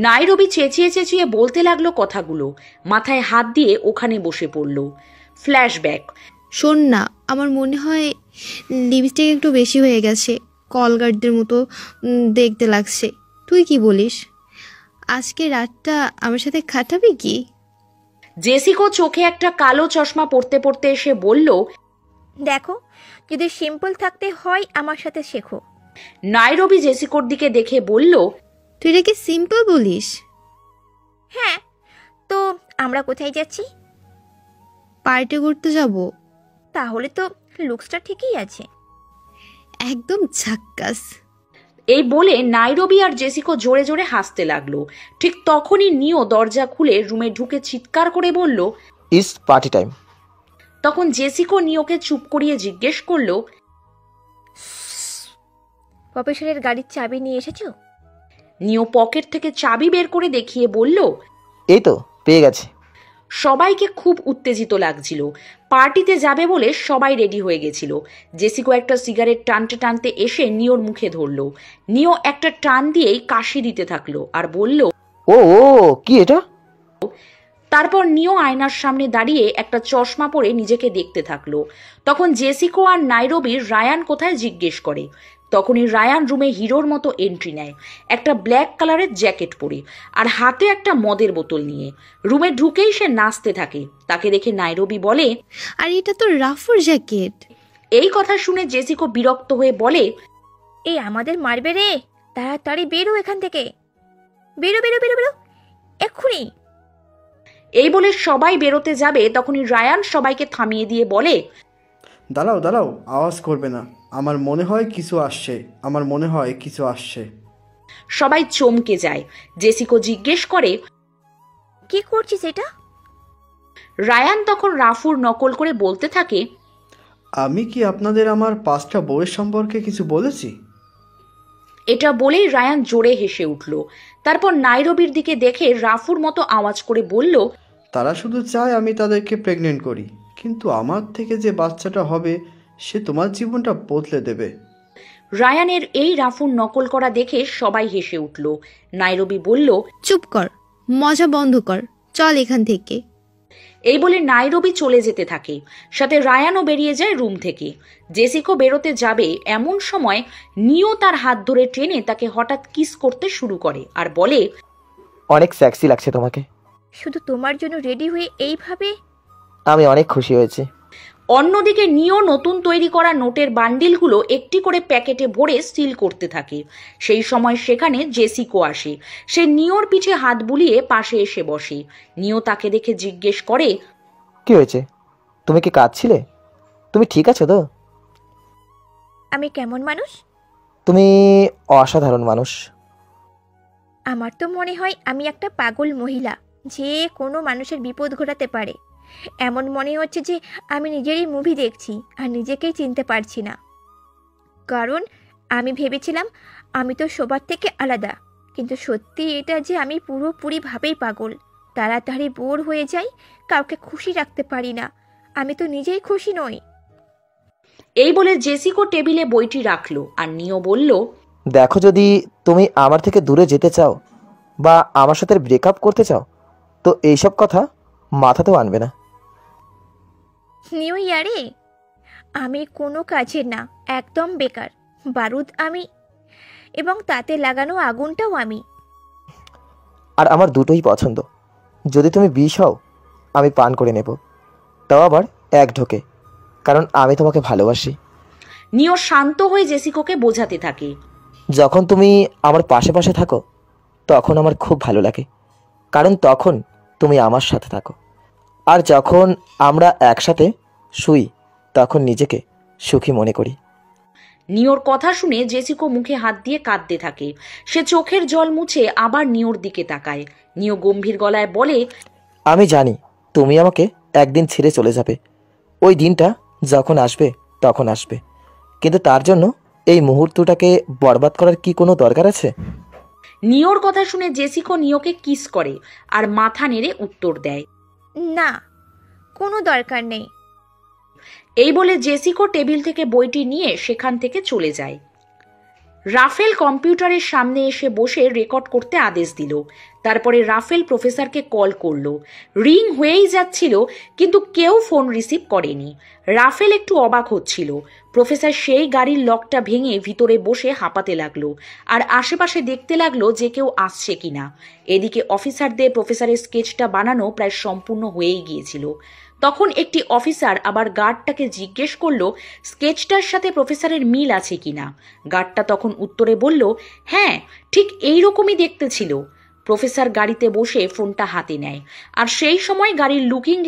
নাইরবি চেঁচিয়ে চেঁচিয়ে বলতে লাগলো কথাগুলো, মাথায় হাত দিয়ে ওখানে বসে পড়ল। ফ্ল্যাশব্যাক। শোন না, আমার মনে হয় লিপস্টিক একটু বেশি হয়ে গেছে, কলগার্ডদের মতো দেখতে লাগছে। তুই কি বলিস? আজকে রাতটা আমার সাথে কাটাবি কি? জেসিকো চোখে একটা কালো চশমা পরতে পরতে এসে বলল, দেখো, যদি সিম্পল থাকতে হয় আমার সাথে শেখো। নাইরবি জেসিকোর দিকে দেখে বলল, তুই এটাকে সিম্পল বলিস? হ্যাঁ, তো আমরা কোথায় যাচ্ছি? পার্টি করতে যাব। তাহলে তো লুকসটা ঠিকই আছে। একদম ঝাক্কাস। এই বলে নাইরবি আর জেসিকো জোরে জোরে হাসতে লাগলো। ঠিক তখনই নিও দরজা খুলে রুমে ঢুকে চিৎকার করে বলল, ইস পার্টি টাইম। তখন জেসিকো নিওকে চুপ করিয়ে জিজ্ঞেস করলো, প্রফেসরের গাড়ির চাবি নিয়ে এসেছো? নিও পকেট থেকে চাবি বের করে দেখিয়ে বলল, এই তো পেয়ে গেছে। সবাইকে খুব উত্তেজিত লাগছিল। পার্টিতে যাবে বলে সবাই রেডি হয়ে গেছিল। জেসিকো একটা সিগারেট টানতে টানতে এসে নিওর মুখে ধরলো। নিও একটা টান দিয়েই কাশি দিতে থাকলো আর বলল, ও কি এটা? তারপর নিও আয়নার সামনে দাঁড়িয়ে একটা চশমা পরে নিজেকে দেখতে থাকলো। তখন জেসিকো আর নাইরবির রায়ান কোথায় জিজ্ঞেস করে। তখনই রায়ান রুমে হিরোর মতো এন্ট্রি নেয়, একটা ব্ল্যাক কালারের জ্যাকেট পরে আর হাতে একটা মদের বোতল নিয়ে। রুমে ঢুকেই সে নাচতে থাকে। তাকে দেখে নাইরবি বলে, আর এটা তো রাফুর জ্যাকেট। এই কথা শুনে জেসিকো বিরক্ত হয়ে বলে, এই আমাদের মারবে রে, তাড়াতাড়ি বেরো এখান থেকে, বেরো বেরো বেরো বেরো এক্ষুনি। এই বলে সবাই বেরোতে যাবে, তখনই রায়ান সবাইকে থামিয়ে দিয়ে বলে, দাঁড়াও দাঁড়াও, আওয়াজ করবে না, আমার মনে হয় কিছু আসছে। সবাই চমকে যায়। জেসিকো জিজ্ঞেস করে, কি করছিস এটা? রায়ান তখন রাফুর নকল করে বলতে থাকে, আমি কি আপনাদের আমার 5টা বউয়ের সম্পর্কে কিছু বলেছি? এটা বলেই রায়ান জোরে হেসে উঠল। তারপর নাইরবির দিকে দেখে রাফুর মতো আওয়াজ করে বলল, তারা শুধু চায় আমি তাদেরকে প্রেগনেন্ট করি, কিন্তু আমার থেকে যে বাচ্চাটা হবে সে তোমার জীবনটা বদলে দেবে। রায়ানের এই রাফুর নকল করা দেখে সবাই হেসে উঠল। নাইরবি বলল, চুপ কর, মজা বন্ধ কর, চল এখান থেকে। এই বলে নাইরবি চলে যেতে থাকে, সাথে রায়ানও বেরিয়ে যায় রুম থেকে। জেসিকো বেরোতে যাবে এমন সময় নিও তার হাত ধরে টেনে তাকে হঠাৎ কিস করতে শুরু করে আর বলে, অনেক সেক্সি লাগছে তোমাকে। শুধু তোমার জন্য রেডি হয়ে এইভাবে? আমি অনেক খুশি হয়েছি। অন্যদিকে নিও নতুন তৈরি করা নোটের বান্ডিলগুলো একটি করে প্যাকেটে ভরে সিল করতে থাকে। সেই সময় সেখানে জেসিকো আসে। সে নিওর পিঠে হাত বুলিয়ে পাশে এসে বসে। নিও তাকে দেখে জিজ্ঞেস করে, কি হয়েছে? তুমি কি কাঁদছিলে? তুমি ঠিক আছো তো? আমি কেমন মানুষ? তুমি অসাধারণ মানুষ। আমার তো মনে হয় আমি একটা পাগল মহিলা, যে কোনো মানুষের বিপদ ঘটাতে পারে। এমন মনে হচ্ছে যে আমি নিজেরই মুভি দেখছি আর নিজেকেই চিনতে পারছি না। কারণ আমি ভেবেছিলাম আমি তো সবার থেকে আলাদা, কিন্তু সত্যি এটা যে আমি পুরোপুরিভাবেই পাগল। তাড়াতাড়ি বোর হয়ে যাই, কাউকে খুশি রাখতে পারি না। আমি তো নিজেই খুশি নই। এই বলে জেসিকো টেবিলে বইটি রাখলো আর নিও বলল, দেখো, যদি তুমি আমার থেকে দূরে যেতে চাও বা আমার সাথে ব্রেকআপ করতে চাও তো এইসব কথা মাথাতেও আনবে না। নিউ ইয়ারে আমি কোনো কাজের না, একদম বেকার। বারুদ আমি, এবং তাতে লাগানো আগুনটাও আমি। আর আমার দুটোই পছন্দ। যদি তুমি বিষ হও আমি পান করে নেব, তাও আবার এক ঢোকে, কারণ আমি তোমাকে ভালোবাসি। নিও শান্ত হয়ে জেসিকোকে বোঝাতে থাকে, যখন তুমি আমার পাশে পাশে থাকো তখন আমার খুব ভালো লাগে, কারণ তখন তুমি আমার সাথে থাকো। আর যখন আমরা একসাথে শুই তখন নিজেকে সুখী মনে করি। নিওর কথা শুনে জেসিকো মুখে হাত দিয়ে কাঁদতে থাকে। সে চোখের জল মুছে আবার নিওর দিকে তাকায়। নিও গম্ভীর গলায় বলে, আমি জানি তুমি আমাকে একদিন ছেড়ে চলে যাবে। ওই দিনটা যখন আসবে তখন আসবে, কিন্তু তার জন্য এই মুহূর্তটাকে বরবাদ করার কি কোনো দরকার আছে? নিওর কথা শুনে জেসিকো নিওকে কিস করে আর মাথা নেড়ে উত্তর দেয়, না, কোনো দরকার নেই। এই বলে জেসিকো টেবিল থেকে বইটি নিয়ে সেখান থেকে চলে যায়। রাফেল কম্পিউটারের সামনে এসে বসে রেকর্ড করতে আদেশ দিল। তারপরে রাফেল প্রফেসরকে কল করলো। রিং হয়েই যাচ্ছিল, কিন্তু কেউ ফোন রিসিভ করেনি। রাফেল একটু অবাক হচ্ছিল। প্রফেসর সেই গাড়ির লকটা ভেঙে ভিতরে বসে হাঁপাতে লাগলো আর আশেপাশে দেখতে লাগলো যে কেউ আসছে কিনা। এদিকে অফিসারদের প্রফেসরের স্কেচটা বানানো প্রায় সম্পূর্ণ হয়েই গিয়েছিল। তখন একটি অফিসার আবার গার্ডটাকে জিজ্ঞেস করলো স্কেচটার সাথে প্রফেসরের মিল আছে কিনা। গার্ডটা তখন উত্তরে বলল, হ্যাঁ, ঠিক এই রকমই দেখতে ছিল। প্রফেসর গাড়িতে বসে ফোনটা হাতে নেয় আর সেই সময় গাড়ির লুকিং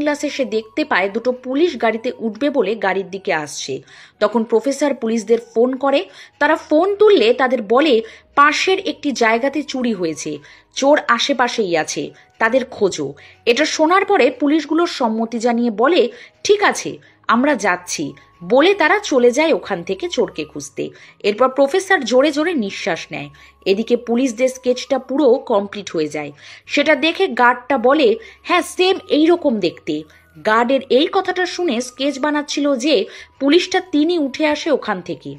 গ্লাসে সে দেখতে পায় দুটো পুলিশ গাড়িতে উঠবে বলে গাড়ির দিকে আসছে। তখন প্রফেসর পুলিশদের ফোন করে। তারা ফোন তুললে তাদের বলে পাশের একটি জায়গাতে চুরি হয়েছে, চোর আশেপাশেই আছে, তাদের খোঁজো। এটা শোনার পরে পুলিশগুলোর সম্মতি জানিয়ে বলে, ঠিক আছে, আমরা যাচ্ছি বলে তারা চলে যায় ওখান থেকে চোরকে খুঁজতে। এরপর প্রফেসর জোরে জোরে নিঃশ্বাস নেয়। এদিকে পুলিশদের স্কেচটা পুরো কমপ্লিট হয়ে যায়। সেটা দেখে গার্ডটা বলে, হ্যাঁ, সেম এইরকম দেখতে। গার্ডের এই কথাটা শুনে স্কেচ বানাচ্ছিল যে পুলিশটা তিনি উঠে আসে ওখান থেকে।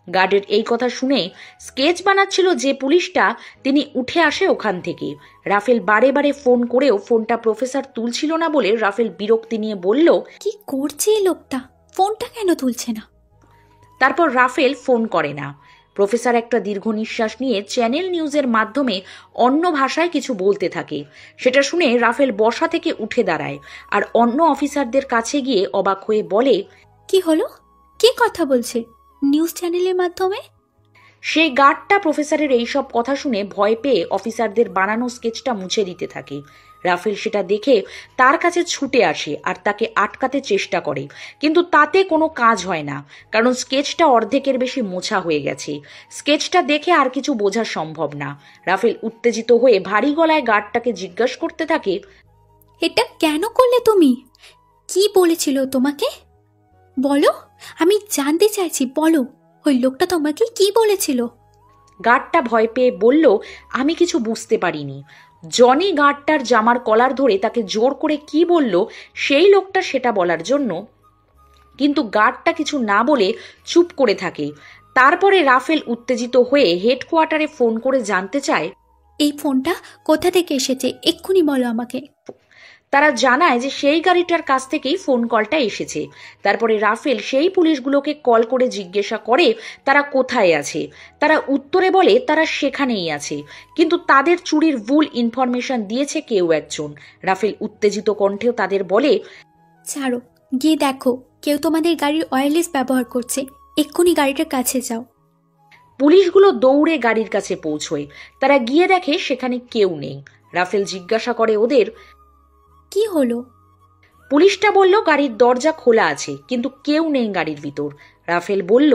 গার্ডের এই কথা শুনে স্কেচ বানাচ্ছিল যে পুলিশটা তিনি উঠে আসে ওখান থেকে। রাফেল বারে বারে ফোন করেও ফোনটা প্রফেসর তুলছিল না বলে রাফেল বিরক্তি নিয়ে বলল, কি করছে এই লোকটা, ফোনটা কেন তুলছে না? তারপর রাফেল ফোন করে না। প্রফেসর একটা দীর্ঘ নিঃশ্বাস নিয়ে চ্যানেল নিউজের মাধ্যমে অন্য ভাষায় কিছু বলতে থাকে। সেটা শুনে রাফেল বসা থেকে উঠে দাঁড়ায় আর অন্য অফিসারদের কাছে গিয়ে অবাক হয়ে বলে, কি হলো? কে কথা বলছে নিউজ চ্যানেলের মাধ্যমে? সেই গার্ডটা প্রফেসরের এইসব কথা শুনে ভয় পেয়ে অফিসারদের বানানো স্কেচটা মুছে দিতে থাকে। রাফেল সেটা দেখে তার কাছে ছুটে আসে আর তাকে আটকাতে চেষ্টা করে, কিন্তু তাতে কোনো কাজ হয় না, কারণ স্কেচটা অর্ধেকের বেশি মোছা হয়ে গেছে। স্কেচটা দেখে আর কিছু বোঝা সম্ভব না। রাফেল উত্তেজিত হয়ে ভারী গলায় গার্ডটাকে জিজ্ঞাসা করতে থাকে, এটা কেন করলে তুমি? কি বলেছিল তোমাকে? বলো, আমি জানতে চাইছি, বলো, ওই লোকটা তোমাকে কি বলেছিল? গার্ডটা ভয় পেয়ে বলল, আমি কিছু বুঝতে পারিনি। জনি গার্ডটার জামার কলার ধরে তাকে জোর করে কি বলল সেই লোকটা সেটা বলার জন্য, কিন্তু গার্ডটা কিছু না বলে চুপ করে থাকে। তারপরে রাফেল উত্তেজিত হয়ে হেডকোয়ার্টারে ফোন করে জানতে চায়, এই ফোনটা কোথা থেকে এসেছে, এক্ষুনি বলো আমাকে। তারা জানায় যে সেই গাড়িটার কাছ থেকেই ফোন কলটা এসেছে। তারপরে রাফেল সেই পুলিশগুলোকে কল করে জিজ্ঞাসা করে তারা কোথায় আছে। তারা উত্তরে বলে তারা সেখানেই আছে, কিন্তু তাদের চুরির ভুল ইনফরমেশন দিয়েছে কেউ একজন। রাফেল উত্তেজিত কণ্ঠেও তাদের বলে, ছাড়ো, গিয়ে দেখো কেউ তোমাদের গাড়ির ওয়্যারলেস ব্যবহার করছে, এক্ষুনি গাড়িটার কাছে যাও। পুলিশগুলো দৌড়ে গাড়ির কাছে পৌঁছয়। তারা গিয়ে দেখে সেখানে কেউ নেই। রাফেল জিজ্ঞাসা করে ওদের, কি হলো? পুলিশটা বলল গাড়ির দরজা খোলা আছে, কিন্তু কেউ নেই গাড়ির ভিতর। রাফেল বলল,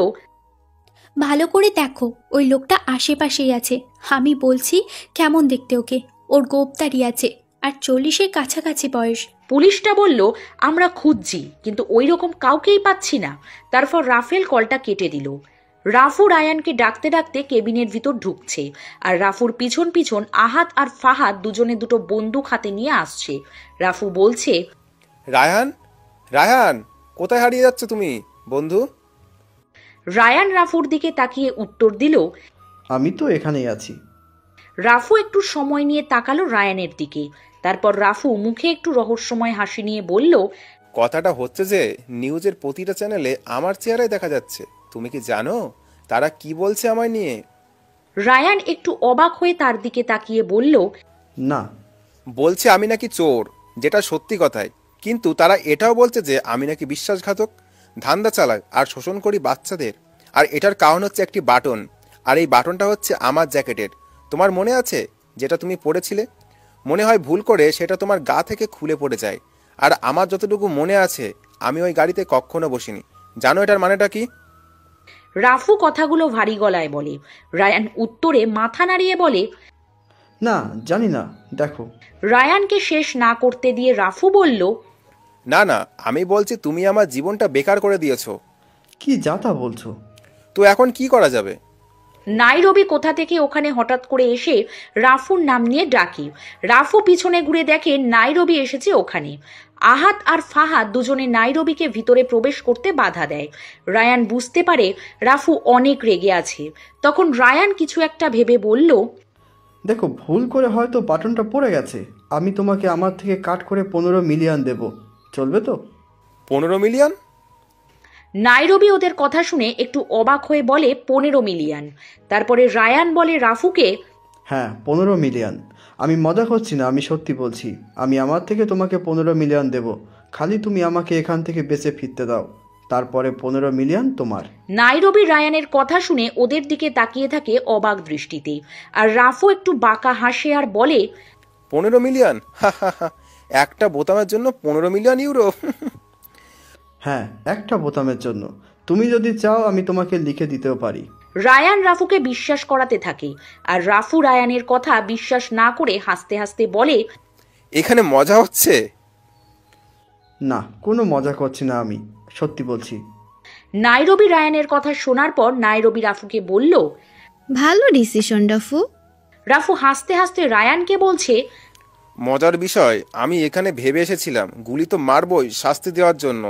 ভালো করে দেখো, ওই লোকটা আশেপাশেই আছে। আমি বলছি কেমন দেখতে ওকে, ওর গোপদারি আছে, আর 40-এর কাছাকাছি বয়স। পুলিশটা বলল, আমরা খুঁজছি কিন্তু ওই রকম কাউকেই পাচ্ছি না। তারপর রাফেল কলটা কেটে দিল। রাফু রায়ানকে ডাকতে ডাকতে কেবিনের ভিতর ঢুকছে, আর রাফুর পিছন পিছন আহাত আর ফাহাদ দুজনে দুটো বন্দুক হাতে নিয়ে আসছে। রাফু বলছে, রায়হান, রায়হান, কোথায় হারিয়ে যাচ্ছ তুমি বন্ধু? রায়ান রাফুর দিকে তাকিয়ে উত্তর দিল, আমি তো এখানেই আছি। রাফু একটু সময় নিয়ে তাকালো রায়ানের দিকে। তারপর রাফু মুখে একটু রহস্যময় হাসি নিয়ে বলল, কথাটা হচ্ছে যে নিউজের প্রতিটা চ্যানেলে আমার চেহারাই দেখা যাচ্ছে। তুমি কি জানো তারা কি বলছে আমায় নিয়ে? রায়ান একটু অবাক হয়ে তার দিকে তাকিয়ে বলল, না। বলছে আমি নাকি চোর, যেটা সত্যি কথাই। কিন্তু তারা এটাও বলছে যে আমি নাকি বিশ্বাসঘাতক, ধান্দা চালাই আর শোষণ করি বাচ্চাদের। আর এটার কারণ হচ্ছে একটি বাটন, আর এই বাটনটা হচ্ছে আমার জ্যাকেটের। তোমার মনে আছে যেটা তুমি পড়েছিলে? মনে হয় ভুল করে সেটা তোমার গা থেকে খুলে পড়ে যায়। আর আমার যতটুকু মনে আছে আমি ওই গাড়িতে কখনো বসিনি। জানো এটার মানেটা কি? রাফু কথাগুলো ভারী গলায় বলে। রায়ান উত্তরে মাথা নাড়িয়ে বলে, না, জানি না, দেখো। রায়ানকে শেষ না করতে দিয়ে রাফু বলল, না না, আমি বলছি তুমি আমার জীবনটা বেকার করে দিয়েছো। কি যা তা বলছো? তো এখন কি করা যাবে? নাইরবি কোথা থেকে ওখানে হঠাৎ করে এসে রাফুর নাম নিয়ে ডাকে। রাফু পিছনে ঘুরে দেখে নাইরবি এসেছে ওখানে। আহাত আর ফাহাদ দুজনে নাইরবিকে ভিতরে প্রবেশ করতে বাধা দেয়। রায়ান বুঝতে পারে রাফু অনেক রেগে আছে। তখন রায়ান কিছু একটা ভেবে বলল, দেখো, ভুল করে হয়তো বাটনটা পড়ে গেছে। আমি তোমাকে আমার থেকে কাট করে 15 মিলিয়ন দেব, চলবে তো? 15 মিলিয়ন? নাইরবি ওদের কথা শুনে একটু অবাক হয়ে বলে, 15 মিলিয়ন। তারপরে রায়ান বলে রাফুকে, হ্যাঁ, 15 মিলিয়ন। আমি মজা করছি না, আমি সত্যি বলছি। আমি আমার থেকে তোমাকে 15 মিলিয়ন দেব, খালি তুমি আমাকে এখান থেকে বেঁচে ফিরতে দাও। তারপরে 15 মিলিয়ন তোমার। নাইরবি রায়ানের কথা শুনে ওদের দিকে তাকিয়ে থাকে অবাক দৃষ্টিতে। আর রাফু একটু বাঁকা হাসে আর বলে, 15 মিলিয়ন? একটা বোতামের জন্য 15 মিলিয়ন ইউরো? হ্যাঁ, একটা বোতামের জন্য। তুমি যদি চাও আমি তোমাকে লিখে দিতেও পারি। রায়ান রাফুকে বিশ্বাস করাতে থাকে, আর রাফু রায়ানের কথা বিশ্বাস না করে হাসতে হাসতে বলে, এখানে মজা হচ্ছে? না, কোনো মজা করছি না, আমি সত্যি বলছি। নাইরবি রায়ানের কথা শোনার পর নাইরবি রাফুকে বলল, ভালো ডিসিশন রাফু। রাফু হাসতে হাসতে রায়ানকে বলছে, মজার বিষয়, আমি এখানে ভেবে এসেছিলাম গুলি তো মারবই শাস্তি দেওয়ার জন্য,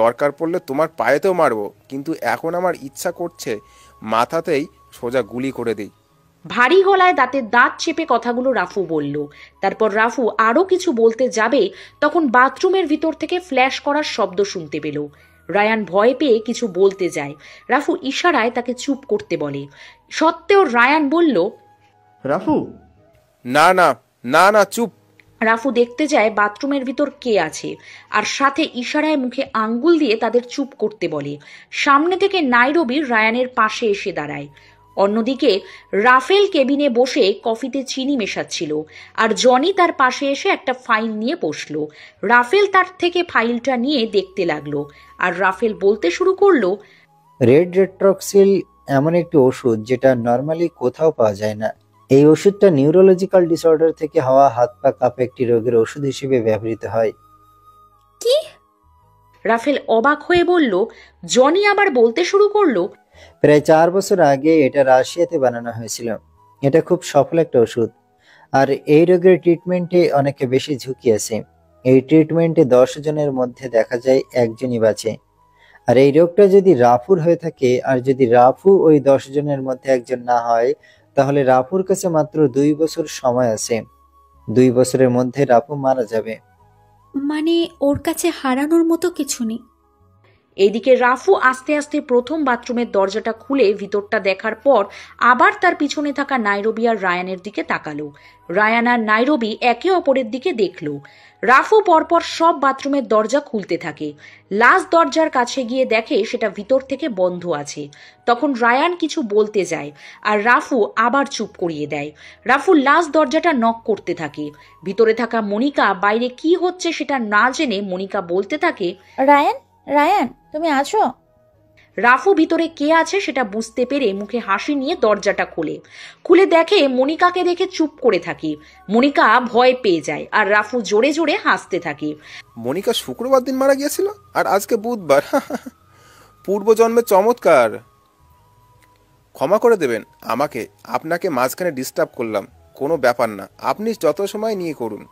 দরকার পড়লে তোমার পায়েতেও মারবো, কিন্তু এখন আমার ইচ্ছা করছে মাথাতেই সোজা গুলি করে দিই। ভারী গলায় দাঁতের দাঁত চেপে কথাগুলো রাফু বলল। তারপর রাফু আরো কিছু বলতে যাবে, তখন বাথরুমের ভিতর থেকে ফ্ল্যাশ করার শব্দ শুনতে পেল। রায়ান ভয় পেয়ে কিছু বলতে যায়। রাফু ইশারায় তাকে চুপ করতে বলে। সত্ত্বেও রায়ান বলল, রাফু। না না না না, চুপ। রাফু দেখতে যায় বাথরুমের ভিতর কে আছে, আর সাথে ইশারায় মুখে আঙ্গুল দিয়ে তাদের চুপ করতে বলে। সামনে থেকে নাইরবি রায়ানের পাশে এসে দাঁড়ায়। অন্যদিকে রাফেল কেবিনে বসে কফিতে চিনি মেশাচ্ছিল, আর জনি তার পাশে এসে একটা ফাইল নিয়ে বসলো। রাফেল তার থেকে ফাইলটা নিয়ে দেখতে লাগলো, আর রাফেল বলতে শুরু করলো, রেড রেট্রক্সিল এমন একটি ওষুধ যেটা নর্মালি কোথাও পাওয়া যায় না। এই ওষুধটা নিউরোলজিক্যাল ডিসঅর্ডার থেকে হওয়া হাত পা কাঁপা একটি রোগের ওষুধ হিসেবে ব্যবহৃত হয়। কি? রাফেল অবাক হয়ে বলল। জনি আবার বলতে শুরু করলো, প্রায় 4 বছর আগে এটা রাশিয়াতে বানানো হয়েছিল। এটা খুব সফল একটা ওষুধ, আর এই রোগের ট্রিটমেন্টে অনেক বেশি ঝুঁকি আছে। এই ট্রিটমেন্টে 10 জনের মধ্যে দেখা যায় একজনই বাঁচে। আর এই রোগটা যদি রাফুর হয়ে থাকে, আর যদি রাফু ওই 10 জনের মধ্যে একজন না হয়, তাহলে রাফুর কাছে মাত্র 2 বছর সময় আছে। 2 বছরের মধ্যে রাফু মারা যাবে। মানে ওর কাছে হারানোর মতো কিছু নেই। এইদিকে রাফু আস্তে আস্তে প্রথম বাথরুমের দরজাটা খুলে ভিতরটা দেখার পর আবার তার পিছনে থাকা নাইরবি আর রায়ানের দিকে তাকালো। রায়ান আর নাইরবি একে অপরের দিকে দেখলো। রাফু পরপর সব বাথরুমের দরজা খুলতে থাকে। লাস্ট দরজার কাছে গিয়ে দেখে সেটা ভিতর থেকে বন্ধ আছে। তখন রায়ান কিছু বলতে যায়, আর রাফু আবার চুপ করিয়ে দেয়। রাফু লাস্ট দরজাটা নক করতে থাকে। ভিতরে থাকা মনিকা বাইরে কি হচ্ছে সেটা না জেনে মনিকা বলতে থাকে, রায়ান, রায়ান, তুমি আছো? রাফু ভিতরে কে আছে সেটা বুঝতে পেরে মুখে হাসি নিয়ে দরজাটা খুলে দেখে মনিকাকে দেখে চুপ করে থাকে। মনিকা ভয় পেয়ে যায় আর রাফু জোরে জোরে হাসতে থাকে। মনিকা শুক্রবার দিন মারা গিয়েছিল আর আজকে বুধবার। পূর্বজন্মে চমৎকার। ক্ষমা করে দেবেন আমাকে, আপনাকে মাঝখানে ডিস্টার্ব করলাম। কোনো ব্যাপার না, আপনি যত সময় নিয়ে করুন।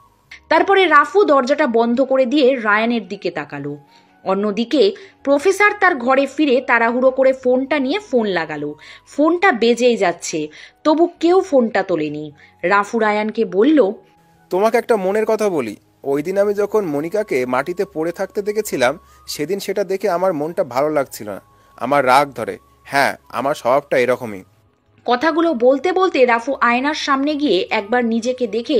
তারপরে রাফু দরজাটা বন্ধ করে দিয়ে রায়ানের দিকে তাকালো। অন্যদিকে প্রফেসর তার ঘরে ফিরে তাড়াহুড়ো করে ফোনটা নিয়ে ফোন লাগালো। ফোনটা বেজেই যাচ্ছে, তবু কেউ ফোনটা তোলেনি। রাফু রায়ানকে বলল, তোমাকে একটা মনের কথা বলি। ওই দিন আমি যখন মনিকাকে মাটিতে পড়ে থাকতে দেখেছিলাম, সেদিন সেটা দেখে আমার মনটা ভালো লাগছিল না, আমার রাগ ধরে। হ্যাঁ, আমার স্বভাবটা এরকমই। কথাগুলো বলতে বলতে রাফু আয়নার সামনে গিয়ে একবার নিজেকে দেখে